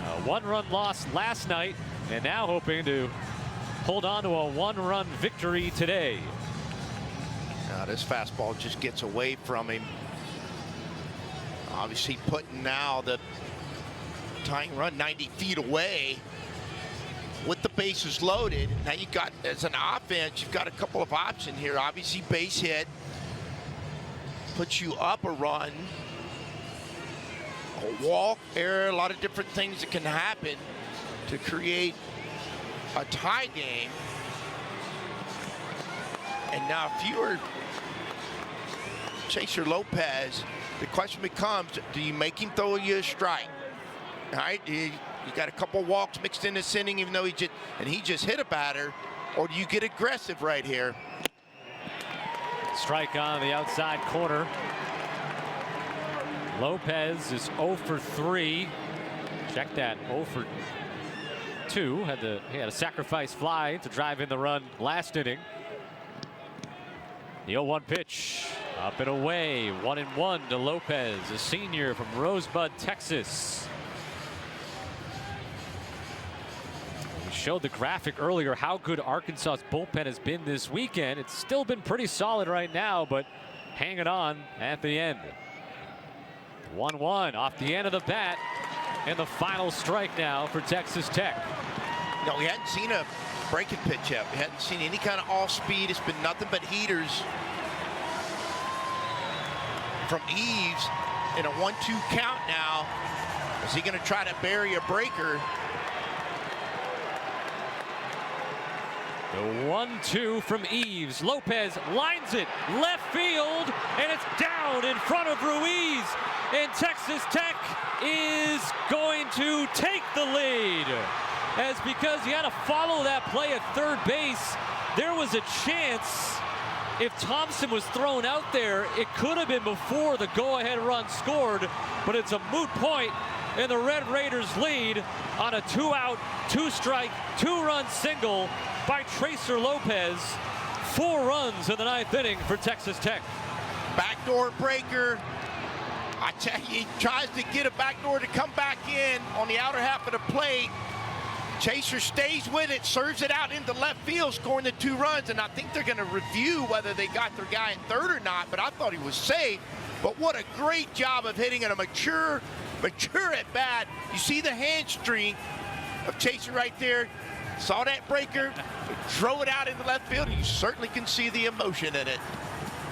Speaker 1: A 1-run loss last night, and now hoping to hold on to a 1-run victory today.
Speaker 4: Now this fastball just gets away from him. Obviously putting now the tying run 90 feet away. With the bases loaded, now you got, as an offense, you've got a couple of options here. Obviously, base hit puts you up a run, a walk, error, a lot of different things that can happen to create a tie game. And now, if you are Tracer Lopez, the question becomes: do you make him throw you a strike? All right. You got a couple walks mixed in this inning, even though he just hit a batter, or do you get aggressive right here?
Speaker 1: Strike on the outside corner. Lopez is 0 for 3. Check that, 0 for 2. He had a sacrifice fly to drive in the run last inning. The 0-1 pitch, up and away, 1-1 to Lopez, a senior from Rosebud, Texas. We showed the graphic earlier how good Arkansas's bullpen has been this weekend. It's still been pretty solid right now, but hanging on at the end. 1-1 off the end of the bat, and the final strike now for Texas Tech.
Speaker 4: No, we hadn't seen a breaking pitch yet. We hadn't seen any kind of off speed. It's been nothing but heaters from Eves in a 1-2 count now. Is he going to try to bury a breaker?
Speaker 1: The 1-2 from Eves. Lopez lines it left field, and it's down in front of Ruiz. And Texas Tech is going to take the lead. As because he had to follow that play at third base, there was a chance if Thompson was thrown out there, it could have been before the go-ahead run scored, but it's a moot point, and the Red Raiders lead on a 2-out, 2-strike, 2-run single by Tracer Lopez. 4 runs in the 9th inning for Texas Tech.
Speaker 4: Backdoor breaker. I tell you, he tries to get a backdoor to come back in on the outer half of the plate. Chaser stays with it, serves it out into left field, scoring the 2 runs, and I think they're going to review whether they got their guy in third or not, but I thought he was safe. But what a great job of hitting at a mature at bat. You see the hand string of Chaser right there. Saw that breaker, throw it out into left field, and you certainly can see the emotion in it.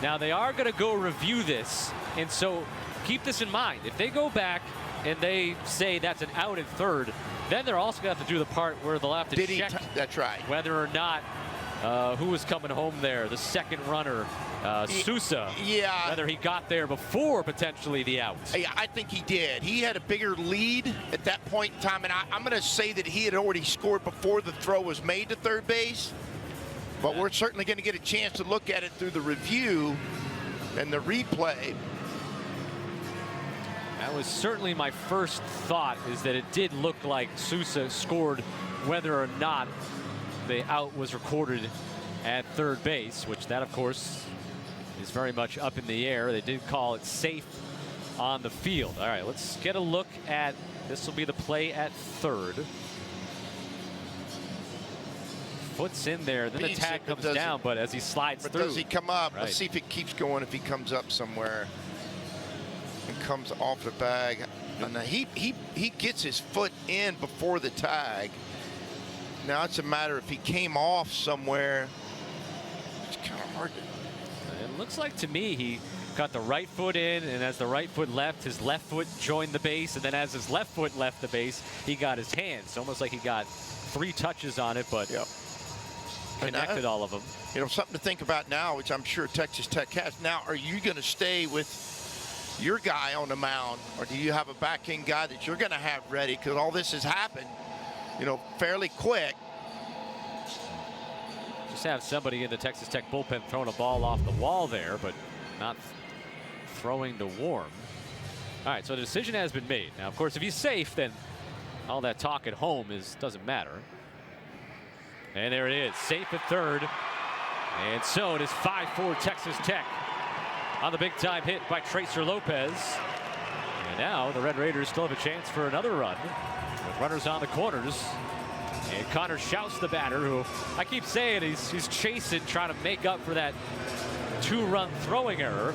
Speaker 1: Now they are going to go review this, and so keep this in mind. If they go back and they say that's an out at third, then they're also going to have to do the part where they'll have to check
Speaker 4: that's right.
Speaker 1: whether or not who was coming home there, the second runner, Sousa.
Speaker 4: Yeah.
Speaker 1: Whether he got there before potentially the out.
Speaker 4: Yeah, I think he did. He had a bigger lead at that point in time, and I'm going to say that he had already scored before the throw was made to third base. But we're certainly going to get a chance to look at it through the review and the replay.
Speaker 1: That was certainly my first thought, is that it did look like Sousa scored whether or not the out was recorded at third base, which that, of course, is very much up in the air. They did call it safe on the field. All right, let's get a look at, this will be the play at third. Foot's in there, then the tag comes down, but as he slides through.
Speaker 4: Does he come up?
Speaker 1: Right.
Speaker 4: Let's see if it keeps going, if he comes up somewhere and comes off the bag. And he gets his foot in before the tag. Now it's a matter if he came off somewhere. It's kind of hard to.
Speaker 1: It looks like to me he got the right foot in, and as the right foot left, his left foot joined the base, and then as his left foot left the base, he got his hands. Almost like he got 3 touches on it, but connected all of them.
Speaker 4: You know, something to think about now, which I'm sure Texas Tech has. Now, are you going to stay with your guy on the mound, or do you have a back-end guy that you're going to have ready? Because all this has happened, you know, fairly quick.
Speaker 1: Just have somebody in the Texas Tech bullpen throwing a ball off the wall there, but not throwing to warm. All right, so the decision has been made. Now, of course, if he's safe, then all that talk at home doesn't matter. And there it is, safe at third. And so it is 5-4 Texas Tech on the big-time hit by Tracer Lopez. And now the Red Raiders still have a chance for another run with runners on the corners. And Connor Schaus, the batter, who I keep saying he's chasing, trying to make up for that 2-run throwing error.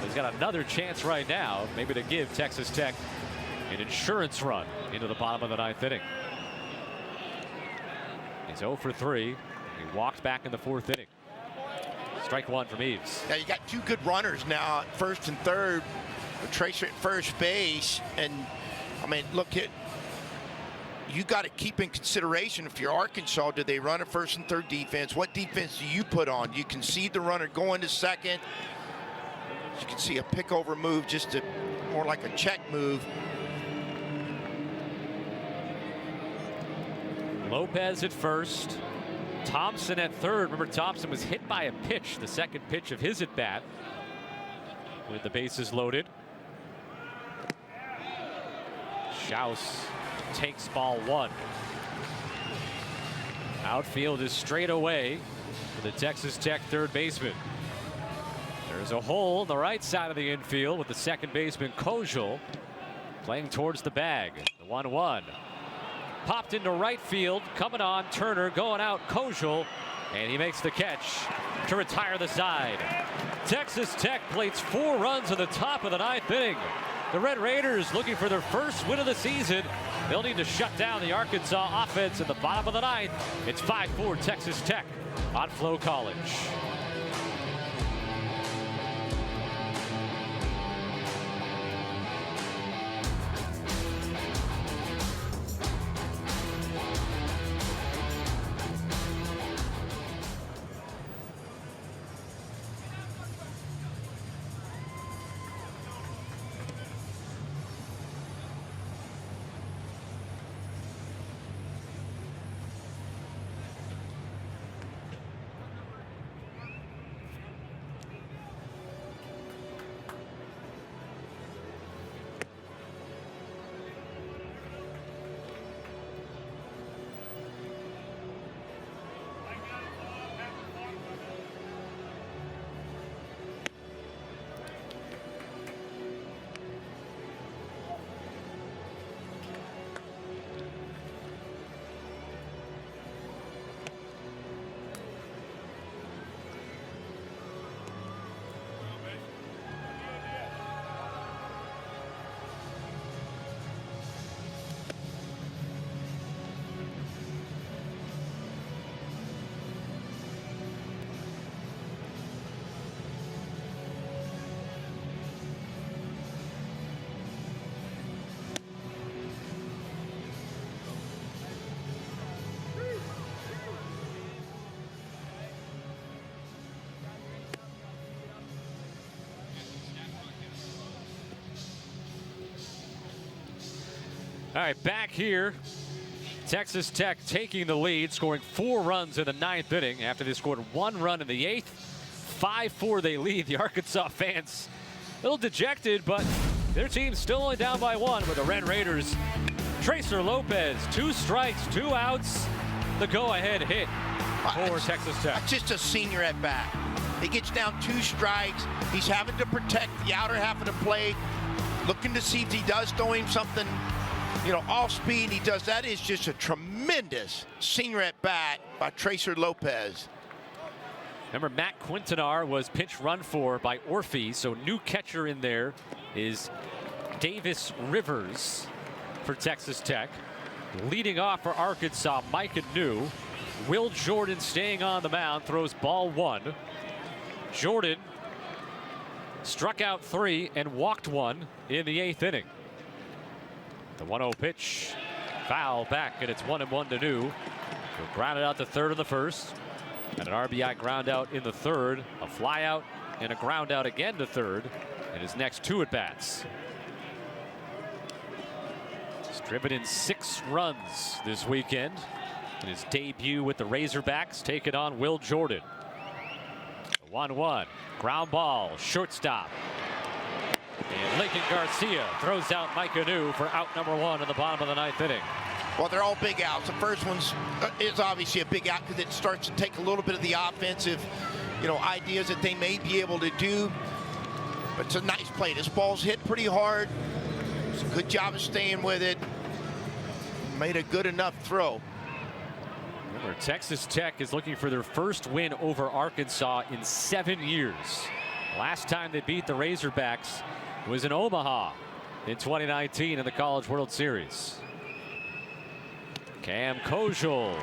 Speaker 1: He's got another chance right now, maybe to give Texas Tech an insurance run into the bottom of the 9th inning. He's 0 for 3. He walked back in the 4th inning. Strike 1 from Eves.
Speaker 4: Now you got 2 good runners now at first and third. Tracer at first base, and I mean, look at. You got to keep in consideration, if you're Arkansas, do they run a first and third defense? What defense do you put on? You concede the runner going to second. You can see a pick-over move, just more like a check move.
Speaker 1: Lopez at first. Thompson at third. Remember, Thompson was hit by a pitch, the second pitch of his at-bat, with the bases loaded. Schaus takes ball 1. Outfield is straight away for the Texas Tech third baseman. There's a hole on the right side of the infield with the second baseman Kojal playing towards the bag. The 1-1. Popped into right field, coming on, Turner going out, Kojal, and he makes the catch to retire the side. Texas Tech plates 4 runs in the top of the 9th inning. The Red Raiders looking for their first win of the season. They'll need to shut down the Arkansas offense at the bottom of the 9th. It's 5-4 Texas Tech on Flow College. All right, back here. Texas Tech taking the lead, scoring 4 runs in the 9th inning after they scored 1 run in the 8th. 5-4 they lead. The Arkansas fans a little dejected, but their team's still only down by 1 with the Red Raiders. Tracer Lopez, 2 strikes, 2 outs. The go-ahead hit for Texas Tech.
Speaker 4: Just a senior at bat. He gets down 2 strikes. He's having to protect the outer half of the plate, looking to see if he does throw him something, you know, off speed. He does. That is just a tremendous senior at bat by Tracer Lopez.
Speaker 1: Remember, Matt Quintanar was pinch run for by Orphe, so new catcher in there is Davis Rivers for Texas Tech. Leading off for Arkansas, Micah New. Will Jordan staying on the mound, throws ball 1. Jordan struck out 3 and walked 1 in the 8th inning. The 1-0 pitch, foul back, and it's 1-1 to New. He'll ground it out to third in the first, and an RBI ground out in the third, a fly out, and a ground out again to third in his next 2 at-bats. He's driven in 6 runs this weekend in his debut with the Razorbacks, taking on Will Jordan. 1-1, ground ball, shortstop. And Lincoln Garcia throws out Micah New for out number 1 in the bottom of the 9th inning.
Speaker 4: Well, they're all big outs. The first one is obviously a big out because it starts to take a little bit of the offensive, you know, ideas that they may be able to do. But it's a nice play. This ball's hit pretty hard. It's a good job of staying with it. Made a good enough throw.
Speaker 1: Remember, Texas Tech is looking for their first win over Arkansas in 7 years. Last time they beat the Razorbacks was in Omaha in 2019 in the College World Series. Cam Kojal,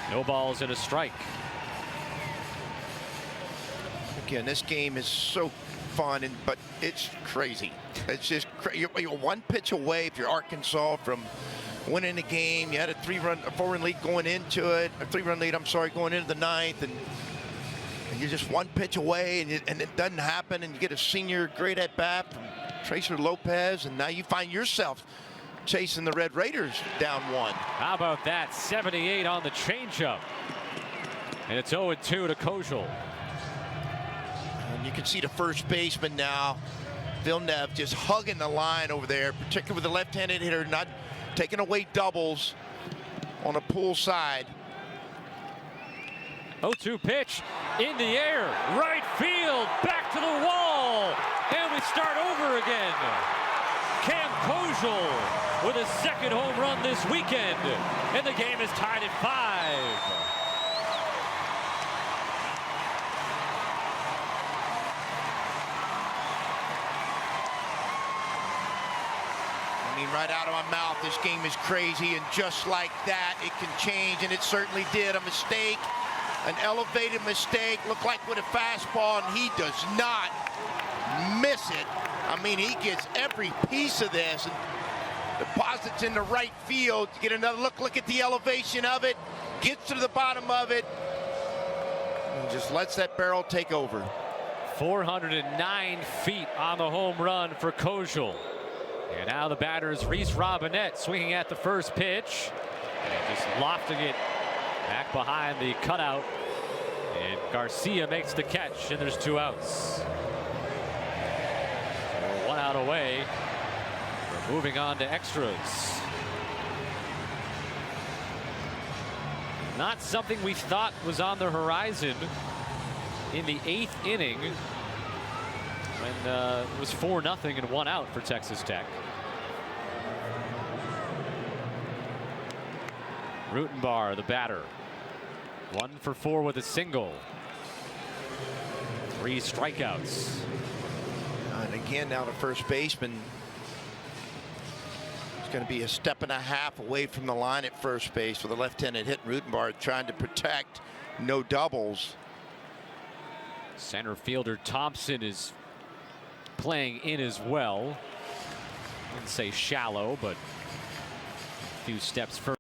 Speaker 1: no balls and a strike.
Speaker 4: Again, this game is so fun, but it's crazy. It's just you're 1 pitch away if you're Arkansas from winning the game. You had a 4-run lead going into it, a 3-run lead, I'm sorry, going into the 9th, and you're just 1 pitch away, and it doesn't happen, and you get a senior great at bat from Tracer Lopez, and now you find yourself chasing the Red Raiders down 1.
Speaker 1: How about that? 78 on the changeup, and it's 0-2 to Kojal.
Speaker 4: And you can see the first baseman now Villeneuve just hugging the line over there, particularly with the left-handed hitter, not taking away doubles on the pull side.
Speaker 1: 0-2 pitch in the air, right field, back to the wall, and we start over again. Cam Kojal with a second home run this weekend, and the game is tied at 5.
Speaker 4: I mean, right out of my mouth, this game is crazy, and just like that, it can change, and it certainly did. A mistake, an elevated mistake, looked like with a fastball, and he does not miss it. I mean, he gets every piece of this and deposits in the right field. Get another look. Look at the elevation of it. Gets to the bottom of it, and just lets that barrel take over.
Speaker 1: 409 feet on the home run for Kojal. And now the batter is Reese Robinette, swinging at the first pitch and just lofting it back behind the cutout. And Garcia makes the catch, and there's 2 outs. So 1 out away. We're moving on to extras. Not something we thought was on the horizon in the 8th inning, when it was 4-0 and 1 out for Texas Tech. Rutenbar, the batter. 1 for 4 with a single. 3 strikeouts.
Speaker 4: And again, now the first baseman is going to be a step and a half away from the line at first base with a left-handed hit. Rutenbar trying to protect, no doubles.
Speaker 1: Center fielder Thompson is playing in as well. Wouldn't say shallow, but a few steps further.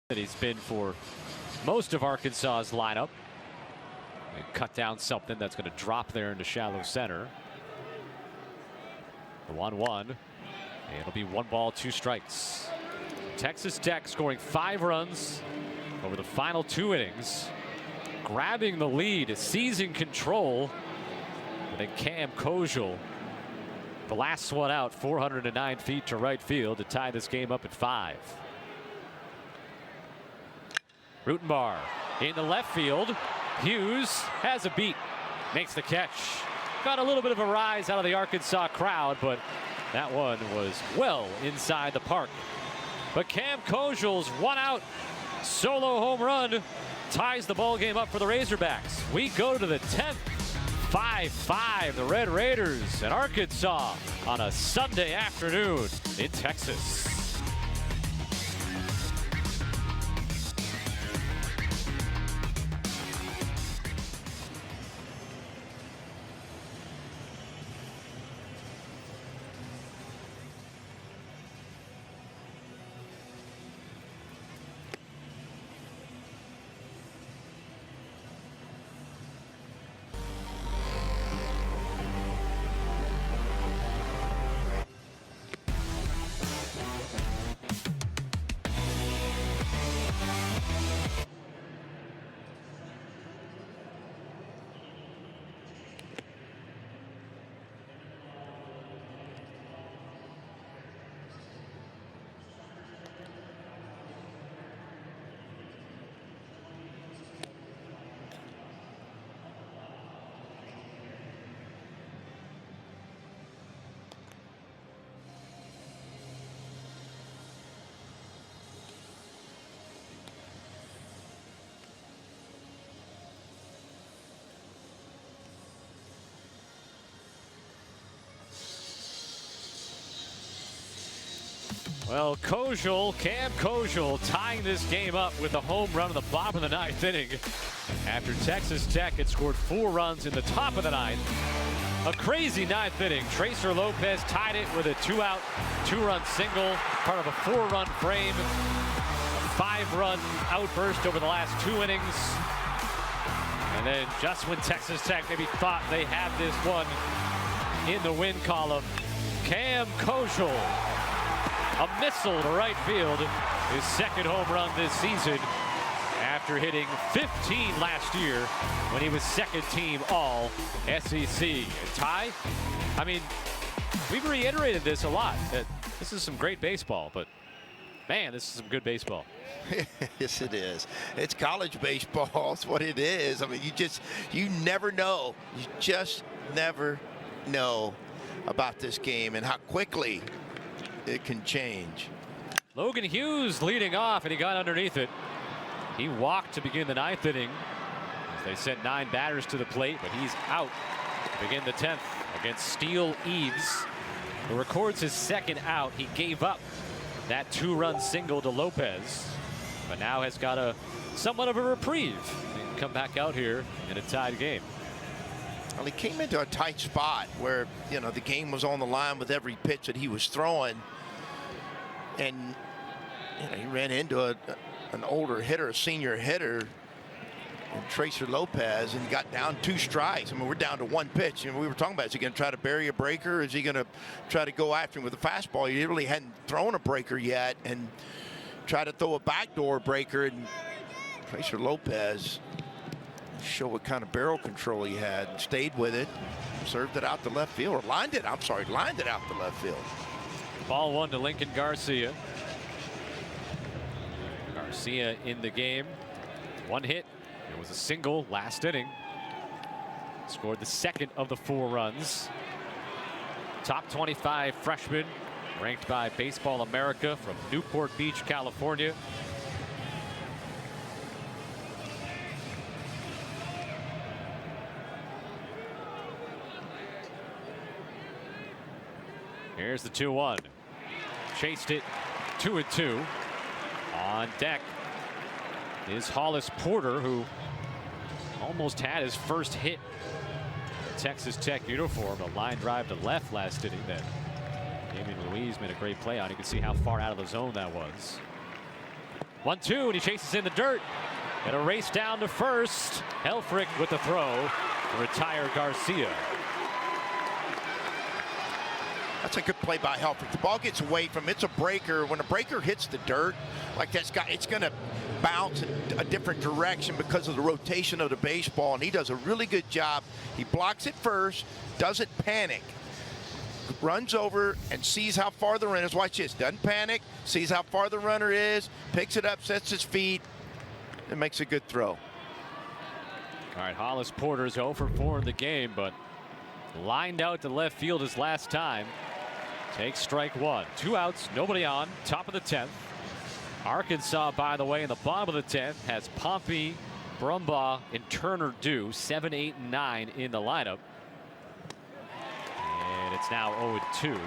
Speaker 1: That he's been for most of Arkansas's lineup. And cut down something that's going to drop there into shallow center. The 1-1. It'll be 1 ball, 2 strikes. Texas Tech scoring 5 runs over the final 2 innings. Grabbing the lead, seizing control. And then Cam Kojal, the last one out, 409 feet to right field to tie this game up at 5. Rutenbar in the left field. Hughes has a beat, makes the catch. Got a little bit of a rise out of the Arkansas crowd, but that one was well inside the park. But Cam Kojal's 1 out solo home run ties the ball game up for the Razorbacks. We go to the 10th. 5-5, the Red Raiders and Arkansas on a Sunday afternoon in Texas. Well, Cam Kojal tying this game up with a home run in the bottom of the 9th inning. After Texas Tech had scored 4 runs in the top of the 9th. A crazy ninth inning. Tracer Lopez tied it with a 2-out, 2-run single, part of a 4-run frame. A 5-run outburst over the last 2 innings. And then just when Texas Tech maybe thought they had this one in the win column, Cam Koshel, a missile to right field, his second home run this season after hitting 15 last year when he was second team all SEC. And Ty, I mean, we've reiterated this a lot, that this is some great baseball, but man, this is some good baseball.
Speaker 4: Yes, it is. It's college baseball. That's what it is. I mean, you never know. You just never know about this game and how quickly it can change.
Speaker 1: Logan Hughes leading off, and he got underneath it. He walked to begin the ninth inning as they sent 9 batters to the plate, but he's out to begin the 10th against Steele Eves, who records his second out. He gave up that 2-run single to Lopez, but now has got a somewhat of a reprieve. He can come back out here in a tied game.
Speaker 4: Well, he came into a tight spot where, you know, the game was on the line with every pitch that he was throwing, and you know, he ran into an older hitter, a senior hitter, Tracer Lopez, and got down 2 strikes. I mean, we're down to 1 pitch, and we were talking about, is he going to try to bury a breaker? Is he going to try to go after him with a fastball? He really hadn't thrown a breaker yet, and try to throw a backdoor breaker, and Tracer Lopez showed what kind of barrel control he had, and stayed with it, served it out to left field, or lined it out to left field.
Speaker 1: Ball 1 to Lincoln Garcia. Garcia in the game. 1 hit. It was a single last inning. Scored the second of the 4 runs. Top 25 freshman, ranked by Baseball America from Newport Beach, California. Here's the 2-1. Chased it 2-2. On deck is Hollis Porter, who almost had his first hit in the Texas Tech uniform. A line drive to left last inning that Damian Ruiz made a great play on. You can see how far out of the zone that was. 1-2, and he chases in the dirt. And a race down to first. Helfrich with the throw to retire Garcia.
Speaker 4: That's a good play by Helfrich. The ball gets away from him. It's a breaker. When a breaker hits the dirt, like it's going to bounce in a different direction because of the rotation of the baseball, and he does a really good job. He blocks it first, doesn't panic, runs over and sees how far the runner is. Watch this. Doesn't panic, sees how far the runner is, picks it up, sets his feet, and makes a good throw.
Speaker 1: All right, Hollis Porter's 0 for 4 in the game, but lined out to left field his last time. Takes strike 1. 2 outs, nobody on. Top of the 10th. Arkansas, by the way, in the bottom of the 10th has Pompey, Brumbaugh, and Turner due. 7, 8, and 9 in the lineup. And it's now 0-2.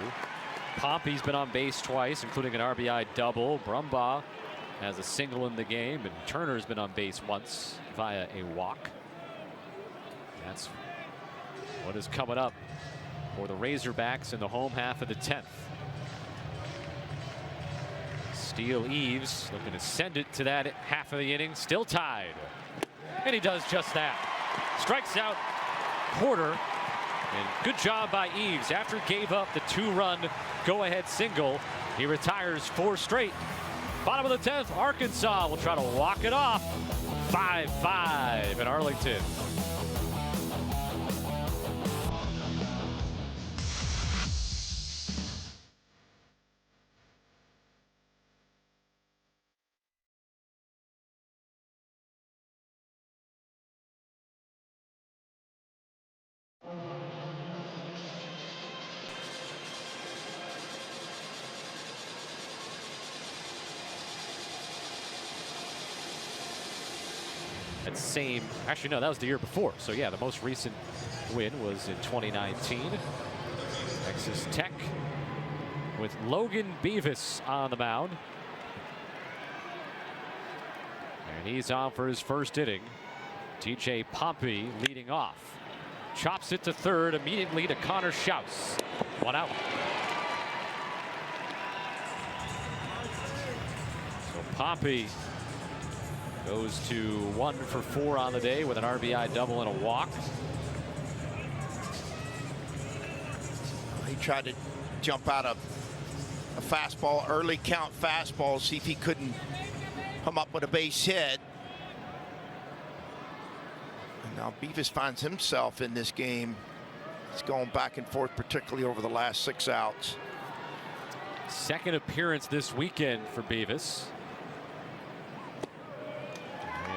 Speaker 1: Pompey's been on base twice, including an RBI double. Brumbaugh has a single in the game, and Turner's been on base once via a walk. That's what is coming up for the Razorbacks in the home half of the 10th. Steele Eves looking to send it to that half of the inning. Still tied. And he does just that. Strikes out Porter. And good job by Eves. After he gave up the 2-run go-ahead single, he retires 4 straight. Bottom of the 10th, Arkansas will try to walk it off. 5-5 in Arlington. That same, actually no, that was the year before. So yeah, the most recent win was in 2019. Texas Tech with Logan Beavis on the mound. And he's on for his first inning. TJ Pompey leading off. chops it to third immediately to Connor Schaus. 1 out. So Poppy goes to 1 for 4 on the day with an RBI double and a walk.
Speaker 4: He tried to jump out of a fastball, early count fastball, see if he couldn't come up with a base hit. And now Beavis finds himself in this game. It's going back and forth, particularly over the last 6 outs.
Speaker 1: Second appearance this weekend for Beavis.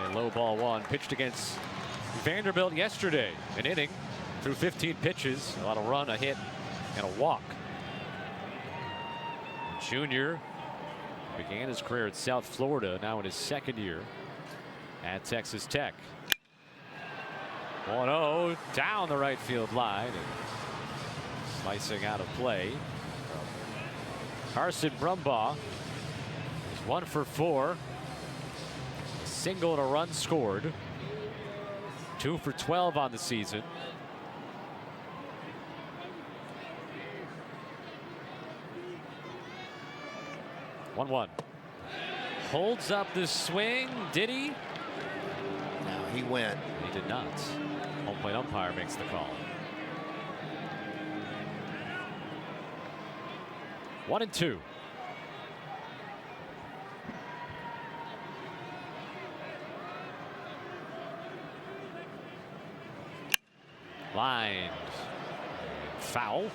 Speaker 1: And low ball 1, pitched against Vanderbilt yesterday. An inning through 15 pitches, a lot of run, a hit, and a walk. Junior began his career at South Florida, now in his 2nd year at Texas Tech. 1-0 down the right field line and slicing out of play. Carson Brumbaugh is 1 for 4. A single and a run scored. 2 for 12 on the season. One. Holds up the swing. Did he?
Speaker 4: No, he went.
Speaker 1: He did not. Home plate umpire makes the call. 1-2. Lined. Foul.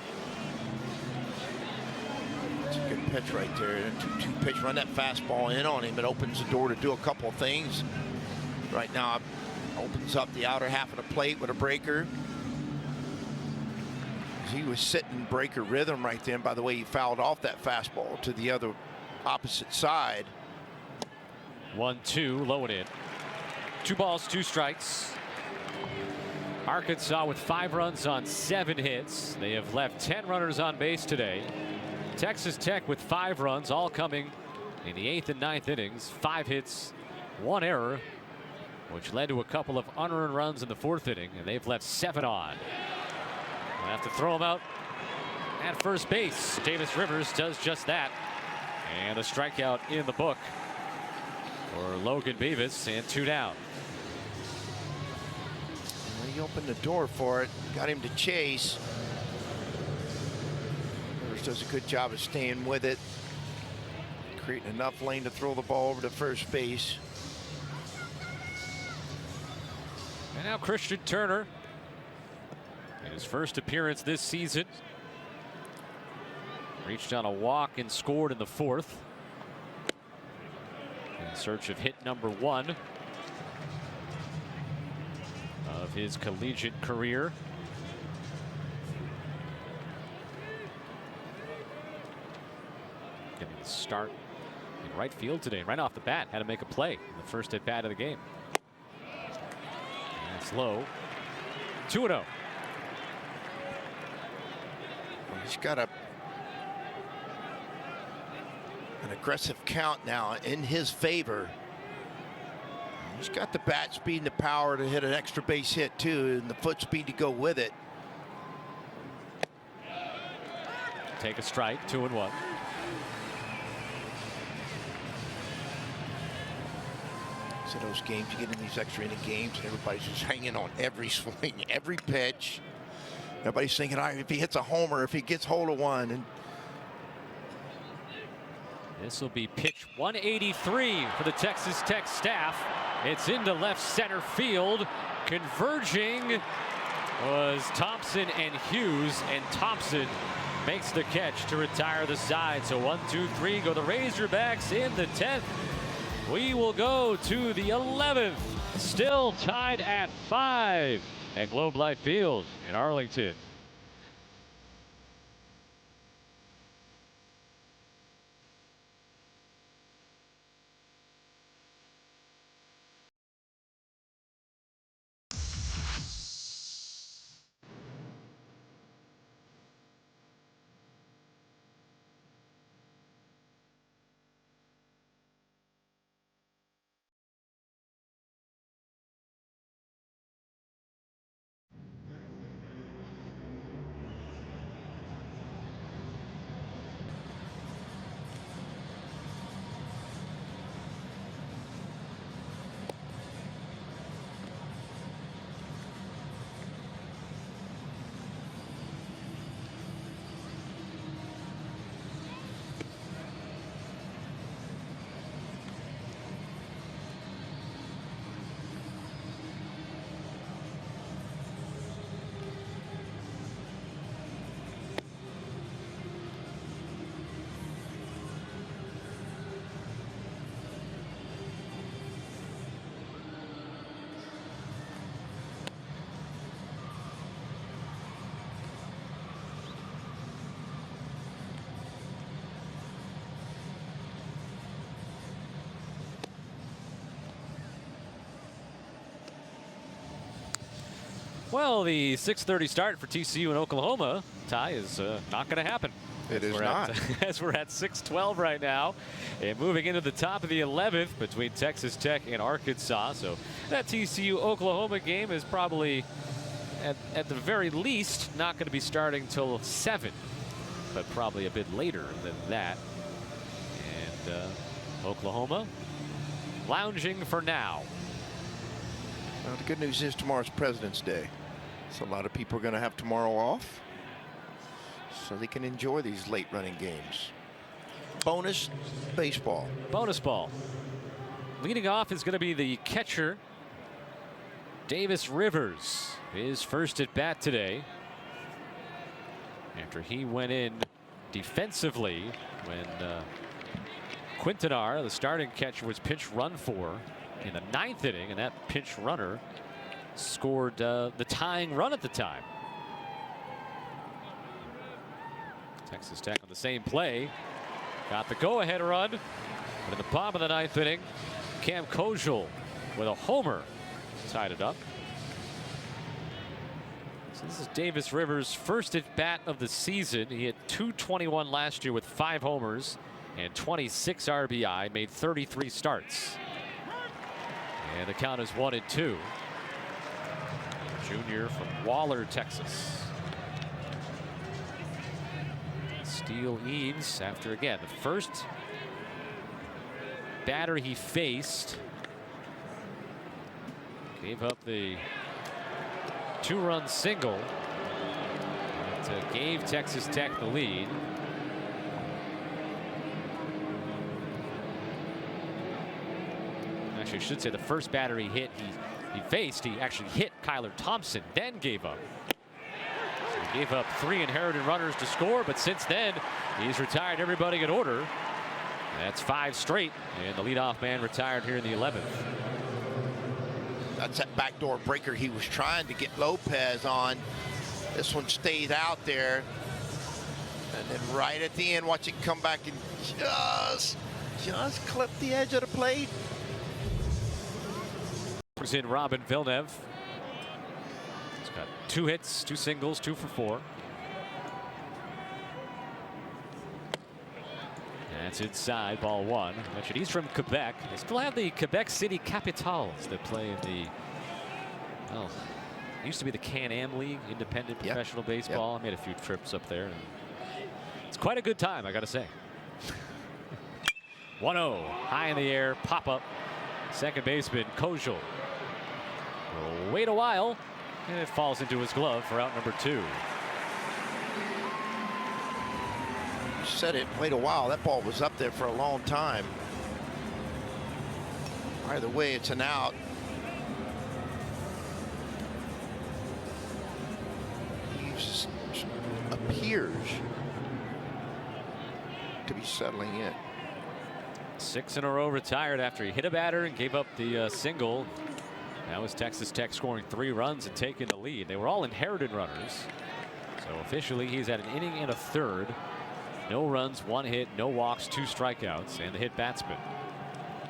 Speaker 4: It's a good pitch right there. A 2-2 pitch. Run that fastball in on him. It opens the door to do a couple of things. Right now, it opens up the outer half of the plate with a breaker. He was sitting breaker rhythm right then. By the way, he fouled off that fastball to the other opposite side.
Speaker 1: 1-2, low and in. 2 balls, 2 strikes. Arkansas with 5 runs on 7 hits. They have left 10 runners on base today. Texas Tech with 5 runs, all coming in the 8th and 9th innings. 5 hits, 1 error, which led to a couple of unearned runs in the 4th inning, and they've left 7 on. We'll have to throw him out at first base. Davis Rivers does just that. And a strikeout in the book for Logan Beavis, and 2 down.
Speaker 4: Well, he opened the door for it, got him to chase. Rivers does a good job of staying with it, creating enough lane to throw the ball over to first base.
Speaker 1: And now Christian Turner, in his first appearance this season, reached on a walk and scored in the 4th. In search of hit number 1 of his collegiate career. Getting the start in right field today. Right off the bat, had to make a play in the first at bat of the game. And it's low. 2-0.
Speaker 4: He's got an aggressive count now in his favor. He's got the bat speed and the power to hit an extra base hit too, and the foot speed to go with it.
Speaker 1: Take a strike, 2-1.
Speaker 4: So those games, you get in these extra inning games, and everybody's just hanging on every swing, every pitch. Everybody's thinking, all right, if he hits a homer, if he gets hold of one. And
Speaker 1: this will be pitch 183 for the Texas Tech staff. It's into left center field. Converging was Thompson and Hughes, and Thompson makes the catch to retire the side. So 1, 2, 3 go the Razorbacks in the 10th. We will go to the 11th, still tied at 5 at Globe Life Field in Arlington. Well, the 6:30 start for TCU in Oklahoma, Ty, is not going to happen.
Speaker 4: It is not.
Speaker 1: As we're at 6:12 right now, and moving into the top of the 11th between Texas Tech and Arkansas. So that TCU Oklahoma game is probably, at the very least, not going to be starting till 7, but probably a bit later than that. And Oklahoma lounging for now.
Speaker 4: Well, the good news is tomorrow's President's Day, so a lot of people are going to have tomorrow off, so they can enjoy these late running games. Bonus baseball.
Speaker 1: Bonus ball. Leading off is going to be the catcher, Davis Rivers. His first at bat today, after he went in defensively when Quintanar, the starting catcher, was pinch run for in the 9th inning, and that pinch runner scored the tying run at the time. Texas Tech on the same play got the go-ahead run, but in the bottom of the 9th inning, Cam Kojul with a homer tied it up. So this is Davis Rivers' first at bat of the season. He had .221 last year with 5 homers and 26 RBI, made 33 starts. And the count is 1-2. Junior from Waller, Texas. Steele Eaves, after again the first batter he faced, gave up the 2-run single that gave Texas Tech the lead. Actually, I should say the first batter he faced, he actually hit Kyler Thompson, then gave up. So he gave up 3 inherited runners to score, but since then, he's retired everybody in order. That's 5 straight, and the leadoff man retired here in the 11th.
Speaker 4: That's that backdoor breaker he was trying to get Lopez on. This one stayed out there. And then right at the end, watch it come back and just clip the edge of the plate.
Speaker 1: Brings in Robin Villeneuve. He's got 2 hits, 2 singles, 2 for 4. That's inside, ball 1. I mentioned he's from Quebec. They still have the Quebec City Capitals that play in the, well, it used to be the Can-Am League, independent professional baseball. I made a few trips up there. And it's quite a good time, I got to say. 1-0, high in the air, pop up. Second baseman Kojul will wait a while, and it falls into his glove for out number 2.
Speaker 4: Said it, wait a while. That ball was up there for a long time. Either way, it's an out. He just appears to be settling in.
Speaker 1: 6 in a row retired after he hit a batter and gave up the single. That was Texas Tech scoring 3 runs and taking the lead. They were all inherited runners. So officially, he's at an inning and a third. No runs, 1 hit, no walks, 2 strikeouts, and the hit batsman.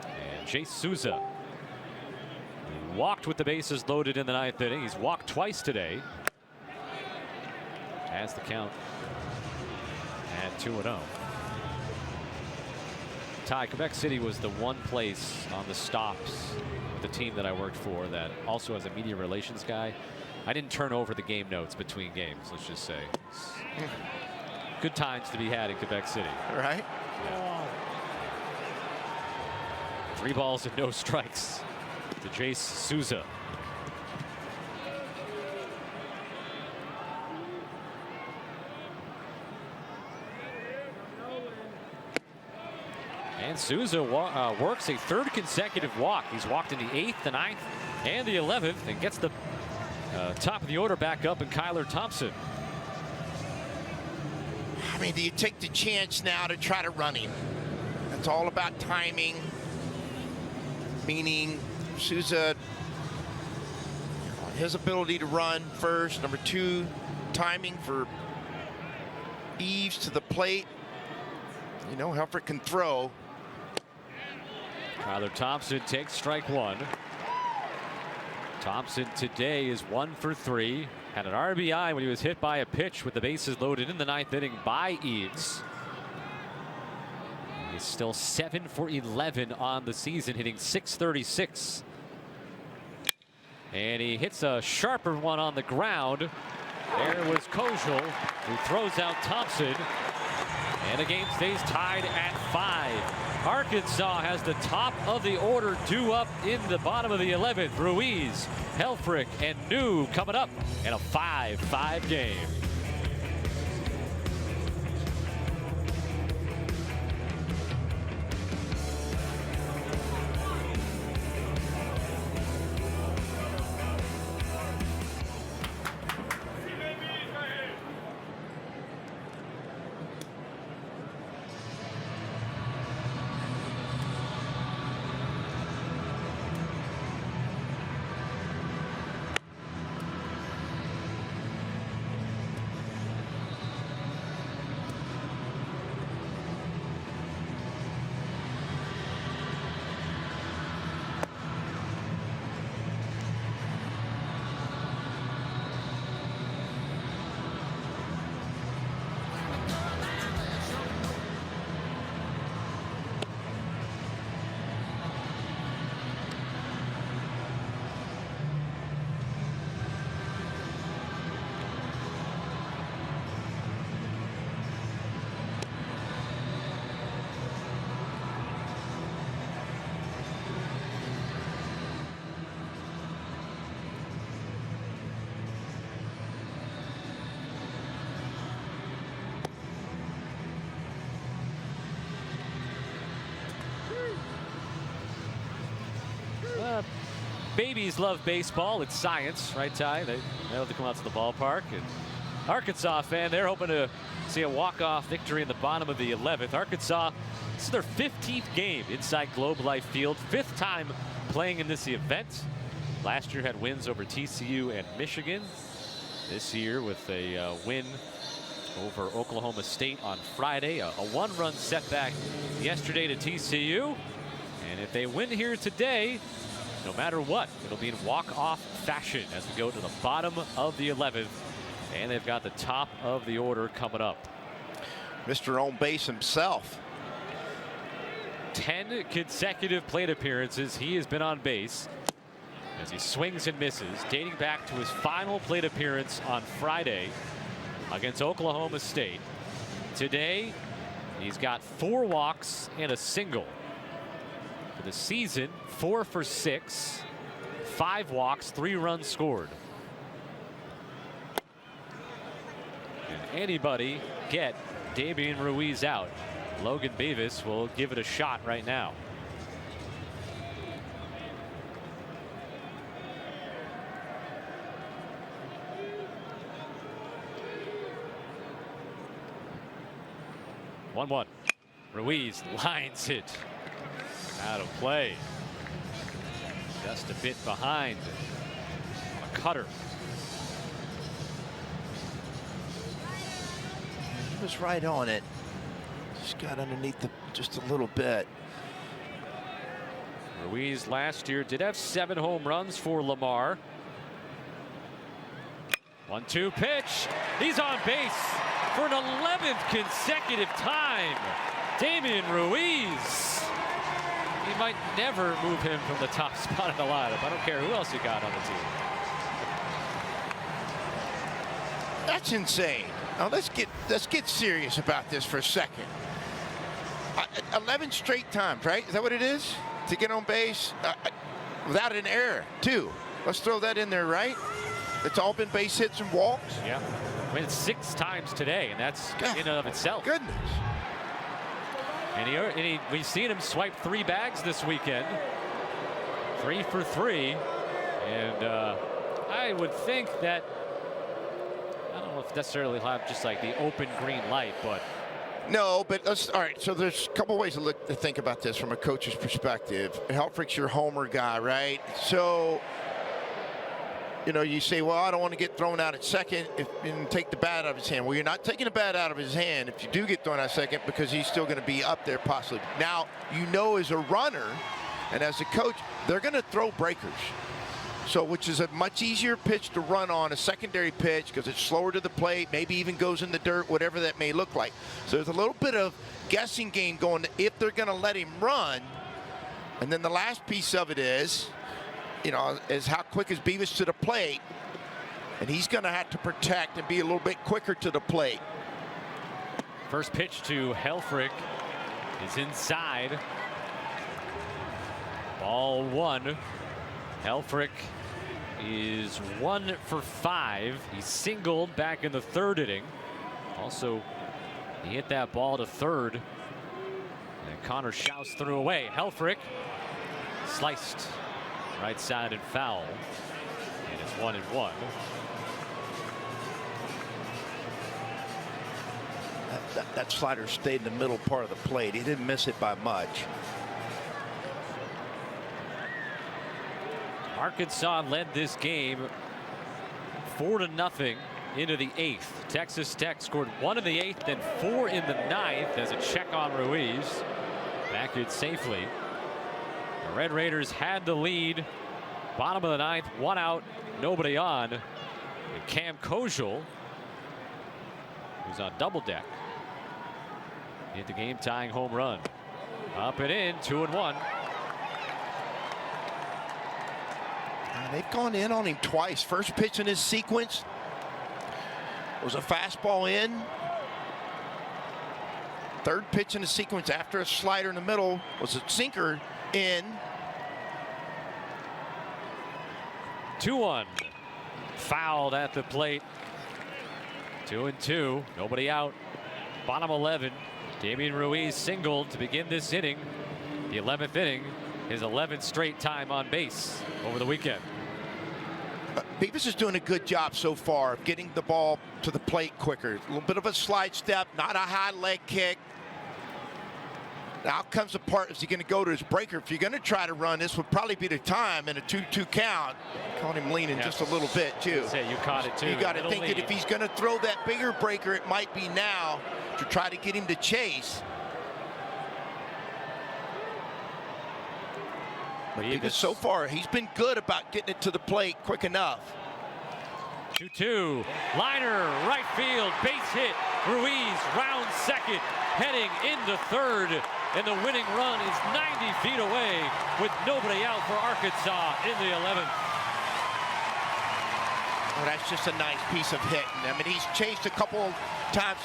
Speaker 1: And Chase Souza walked with the bases loaded in the 9th inning. He's walked twice today. Has the count at 2-0. Ty, Quebec City was the one place on the stops with the team that I worked for that also has a media relations guy. I didn't turn over the game notes between games, let's just say. Good times to be had in Quebec City.
Speaker 4: Right.
Speaker 1: Yeah. 3 balls and no strikes to Jace Souza. And Souza works a 3rd consecutive walk. He's walked in the 8th, the 9th, and the 11th, and gets the top of the order back up in Kyler Thompson.
Speaker 4: I mean, do you take the chance now to try to run him? It's all about timing. Meaning Souza, his ability to run first. Number 2, timing for Eaves to the plate. You know, Helfrich can throw.
Speaker 1: Kyler Thompson takes strike 1. Thompson today is 1 for 3. Had an RBI when he was hit by a pitch with the bases loaded in the 9th inning by Eaves. He's still 7 for 11 on the season, hitting .636. And he hits a sharper one on the ground. There was Kojal, who throws out Thompson. And the game stays tied at 5. Arkansas has the top of the order due up in the bottom of the 11th. Ruiz, Helfrich, and New coming up in a 5-5 game. Babies love baseball. It's science, right, Ty? They love to come out to the ballpark. And Arkansas fan, they're hoping to see a walk-off victory in the bottom of the 11th. Arkansas, this is their 15th game inside Globe Life Field. 5th time playing in this event. Last year had wins over TCU and Michigan. This year with a win over Oklahoma State on Friday. A one-run setback yesterday to TCU. And if they win here today, no matter what, it'll be in walk-off fashion as we go to the bottom of the 11th. And they've got the top of the order coming up.
Speaker 4: Mr. On Base himself.
Speaker 1: 10 consecutive plate appearances he has been on base as he swings and misses, dating back to his final plate appearance on Friday against Oklahoma State. Today, he's got 4 walks and a single. For the season, 4 for 6, 5 walks, 3 runs scored. Can anybody get Damian Ruiz out? Logan Beavis will give it a shot right now. One. Ruiz lines it. Out of play. Just a bit behind. A cutter.
Speaker 4: He was right on it. Just got underneath just a little bit.
Speaker 1: Ruiz last year did have 7 home runs for Lamar. 1-2 pitch. He's on base for an 11th consecutive time. Damian Ruiz. You might never move him from the top spot of the lineup. I don't care who else you got on the team.
Speaker 4: That's insane. Now let's get serious about this for a second. 11 straight times, right? Is that what it is? To get on base without an error, too. Let's throw that in there, right? It's all been base hits and walks.
Speaker 1: Yeah. I mean, it's 6 times today, and that's in and of itself.
Speaker 4: Goodness.
Speaker 1: And we've seen him swipe 3 bags this weekend. 3 for 3. And I would think that, I don't know if necessarily he'll have just like the open green light, but.
Speaker 4: No, but all right, so there's a couple ways to think about this from a coach's perspective. Helfrich's your homer guy, right? So, you know, you say, well, I don't want to get thrown out at second and take the bat out of his hand. Well, you're not taking the bat out of his hand if you do get thrown out second, because he's still going to be up there possibly. Now, you know, as a runner and as a coach, they're going to throw breakers. So, which is a much easier pitch to run on, a secondary pitch, because it's slower to the plate, maybe even goes in the dirt, whatever that may look like. So there's a little bit of guessing game going if they're going to let him run. And then the last piece of it is, you know, is how quick is Beavis to the plate. And he's going to have to protect and be a little bit quicker to the plate.
Speaker 1: First pitch to Helfrich is inside. Ball 1. Helfrich is 1 for 5. He singled back in the 3rd inning. Also, he hit that ball to 3rd. And Connor Schaus threw away. Helfrich sliced right side and foul. And it's 1-1.
Speaker 4: That slider stayed in the middle part of the plate. He didn't miss it by much.
Speaker 1: Arkansas led this game 4-0 into the 8th. Texas Tech scored 1 in the 8th, then 4 in the 9th as a check on Ruiz. Back it safely. The Red Raiders had the lead. Bottom of the 9th, 1 out, nobody on. And Cam Kojal, who's on double deck, hit the game tying home run. Up and in, 2-1.
Speaker 4: They've gone in on him twice. First pitch in his sequence was a fastball in. Third pitch in the sequence after a slider in the middle was a sinker in.
Speaker 1: 2-1. Fouled at the plate. 2-2. Nobody out. Bottom 11. Damian Ruiz singled to begin this inning. The 11th inning. His 11th straight time on base over the weekend.
Speaker 4: Beavis is doing a good job so far of getting the ball to the plate quicker. A little bit of a slide step, not a high leg kick. Now comes the part, is he going to go to his breaker? If you're going to try to run, this would probably be the time in a 2-2 count. Caught him leaning just a little bit, too.
Speaker 1: You caught it, too.
Speaker 4: You got to think that if he's going to throw that bigger breaker, it might be now to try to get him to chase. Because so far, he's been good about getting it to the plate quick enough.
Speaker 1: 2-2. Liner, right field, base hit. Ruiz round second, heading into 3rd. And the winning run is 90 feet away with nobody out for Arkansas in the 11th.
Speaker 4: Well, that's just a nice piece of hitting. I mean, he's chased a couple times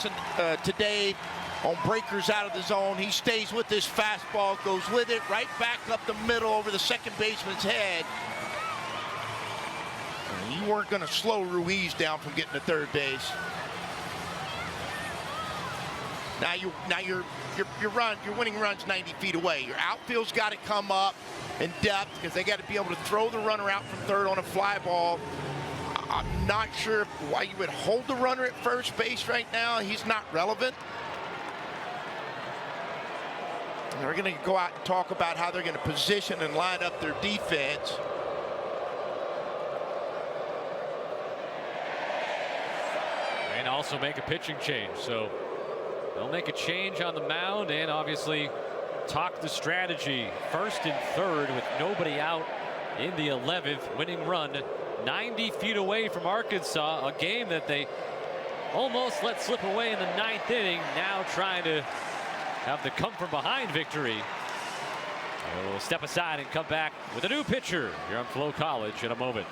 Speaker 4: today on breakers out of the zone. He stays with this fastball, goes with it right back up the middle over the second baseman's head. And you weren't going to slow Ruiz down from getting to third base. Now your winning run's 90 feet away. Your outfield's got to come up in depth because they got to be able to throw the runner out from third on a fly ball. I'm not sure why you would hold the runner at first base right now. He's not relevant. They're going to go out and talk about how they're going to position and line up their defense.
Speaker 1: And also make a pitching change. So they'll make a change on the mound and obviously talk the strategy. 1st and 3rd with nobody out in the 11th. Winning run 90 feet away from Arkansas. A game that they almost let slip away in the 9th inning. Now trying to have the come from behind victory. We'll step aside and come back with a new pitcher here on Flow College in a moment.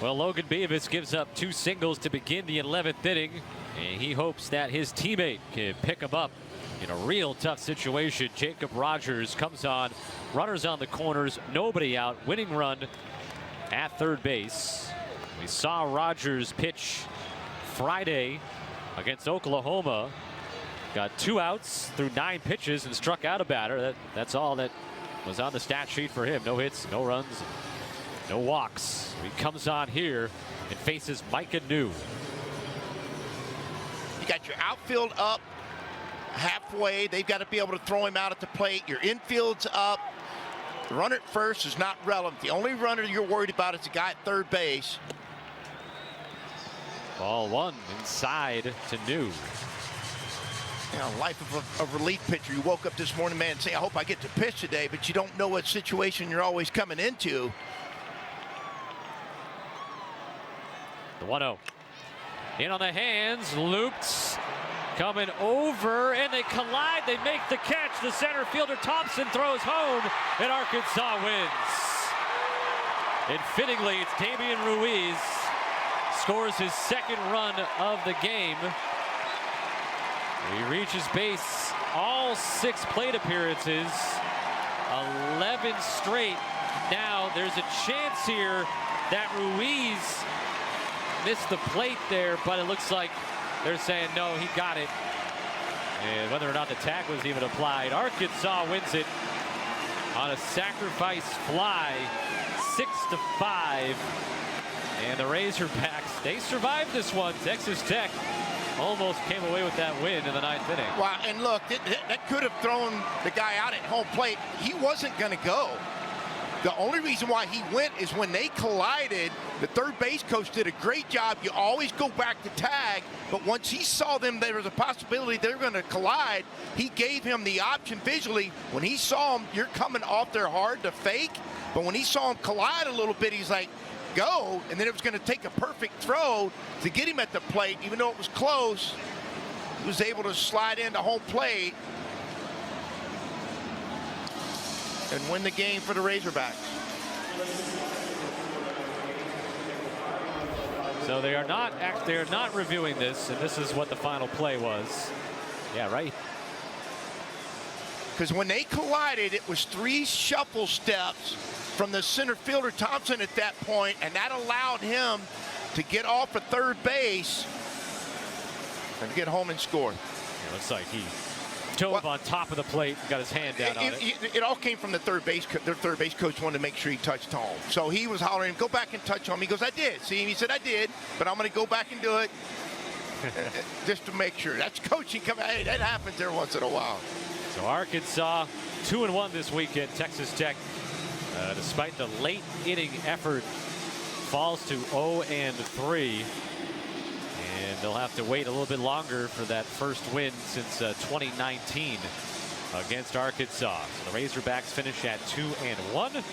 Speaker 1: Well, Logan Beavis gives up 2 singles to begin the 11th inning, and he hopes that his teammate can pick him up in a real tough situation. Jacob Rogers comes on, runners on the corners, nobody out, winning run at third base. We saw Rogers pitch Friday against Oklahoma. Got 2 outs through 9 pitches and struck out a batter. That's all that was on the stat sheet for him. No hits, no runs, no walks. He comes on here and faces Micah New.
Speaker 4: You got your outfield up halfway. They've got to be able to throw him out at the plate. Your infield's up. The runner at first is not relevant. The only runner you're worried about is the guy at third base.
Speaker 1: Ball 1 inside to New.
Speaker 4: You know, life of a relief pitcher. You woke up this morning, man, and say, I hope I get to pitch today, but you don't know what situation you're always coming into.
Speaker 1: The 1-0. In on the hands, looped, coming over, and they collide. They make the catch. The center fielder Thompson throws home, and Arkansas wins. And fittingly, it's Damian Ruiz scores his 2nd run of the game. He reaches base all 6 plate appearances, 11 straight. Now there's a chance here that Ruiz missed the plate there, but it looks like they're saying no, he got it. And whether or not the tag was even applied, Arkansas wins it on a sacrifice fly, 6-5. And the Razorbacks, they survived this one. Texas Tech almost came away with that win in the 9th inning.
Speaker 4: Wow, and look, that could have thrown the guy out at home plate. He wasn't going to go. The only reason why he went is when they collided, the third base coach did a great job. You always go back to tag, but once he saw them, there was a possibility they were going to collide. He gave him the option visually. When he saw him, you're coming off there hard to fake, but when he saw him collide a little bit, he's like, go, and then it was going to take a perfect throw to get him at the plate. Even though it was close, he was able to slide into home plate and win the game for the Razorbacks.
Speaker 1: So they are not reviewing this, and this is what the final play was. Yeah, right.
Speaker 4: Because when they collided, it was 3 shuffle steps from the center fielder Thompson at that point, and that allowed him to get off at third base and get home and score.
Speaker 1: It looks like he dove on top of the plate and got his hand down on it.
Speaker 4: It all came from the third base. Their third base coach wanted to make sure he touched home. So he was hollering, go back and touch home. He goes, I did. See, he said, I did, but I'm going to go back and do it just to make sure. That's coaching. Hey, that happens there once in a while.
Speaker 1: So Arkansas 2-1 this weekend. Texas Tech, despite the late inning effort, falls to 0-3. And they'll have to wait a little bit longer for that first win since 2019 against Arkansas. So the Razorbacks finish at 2-1.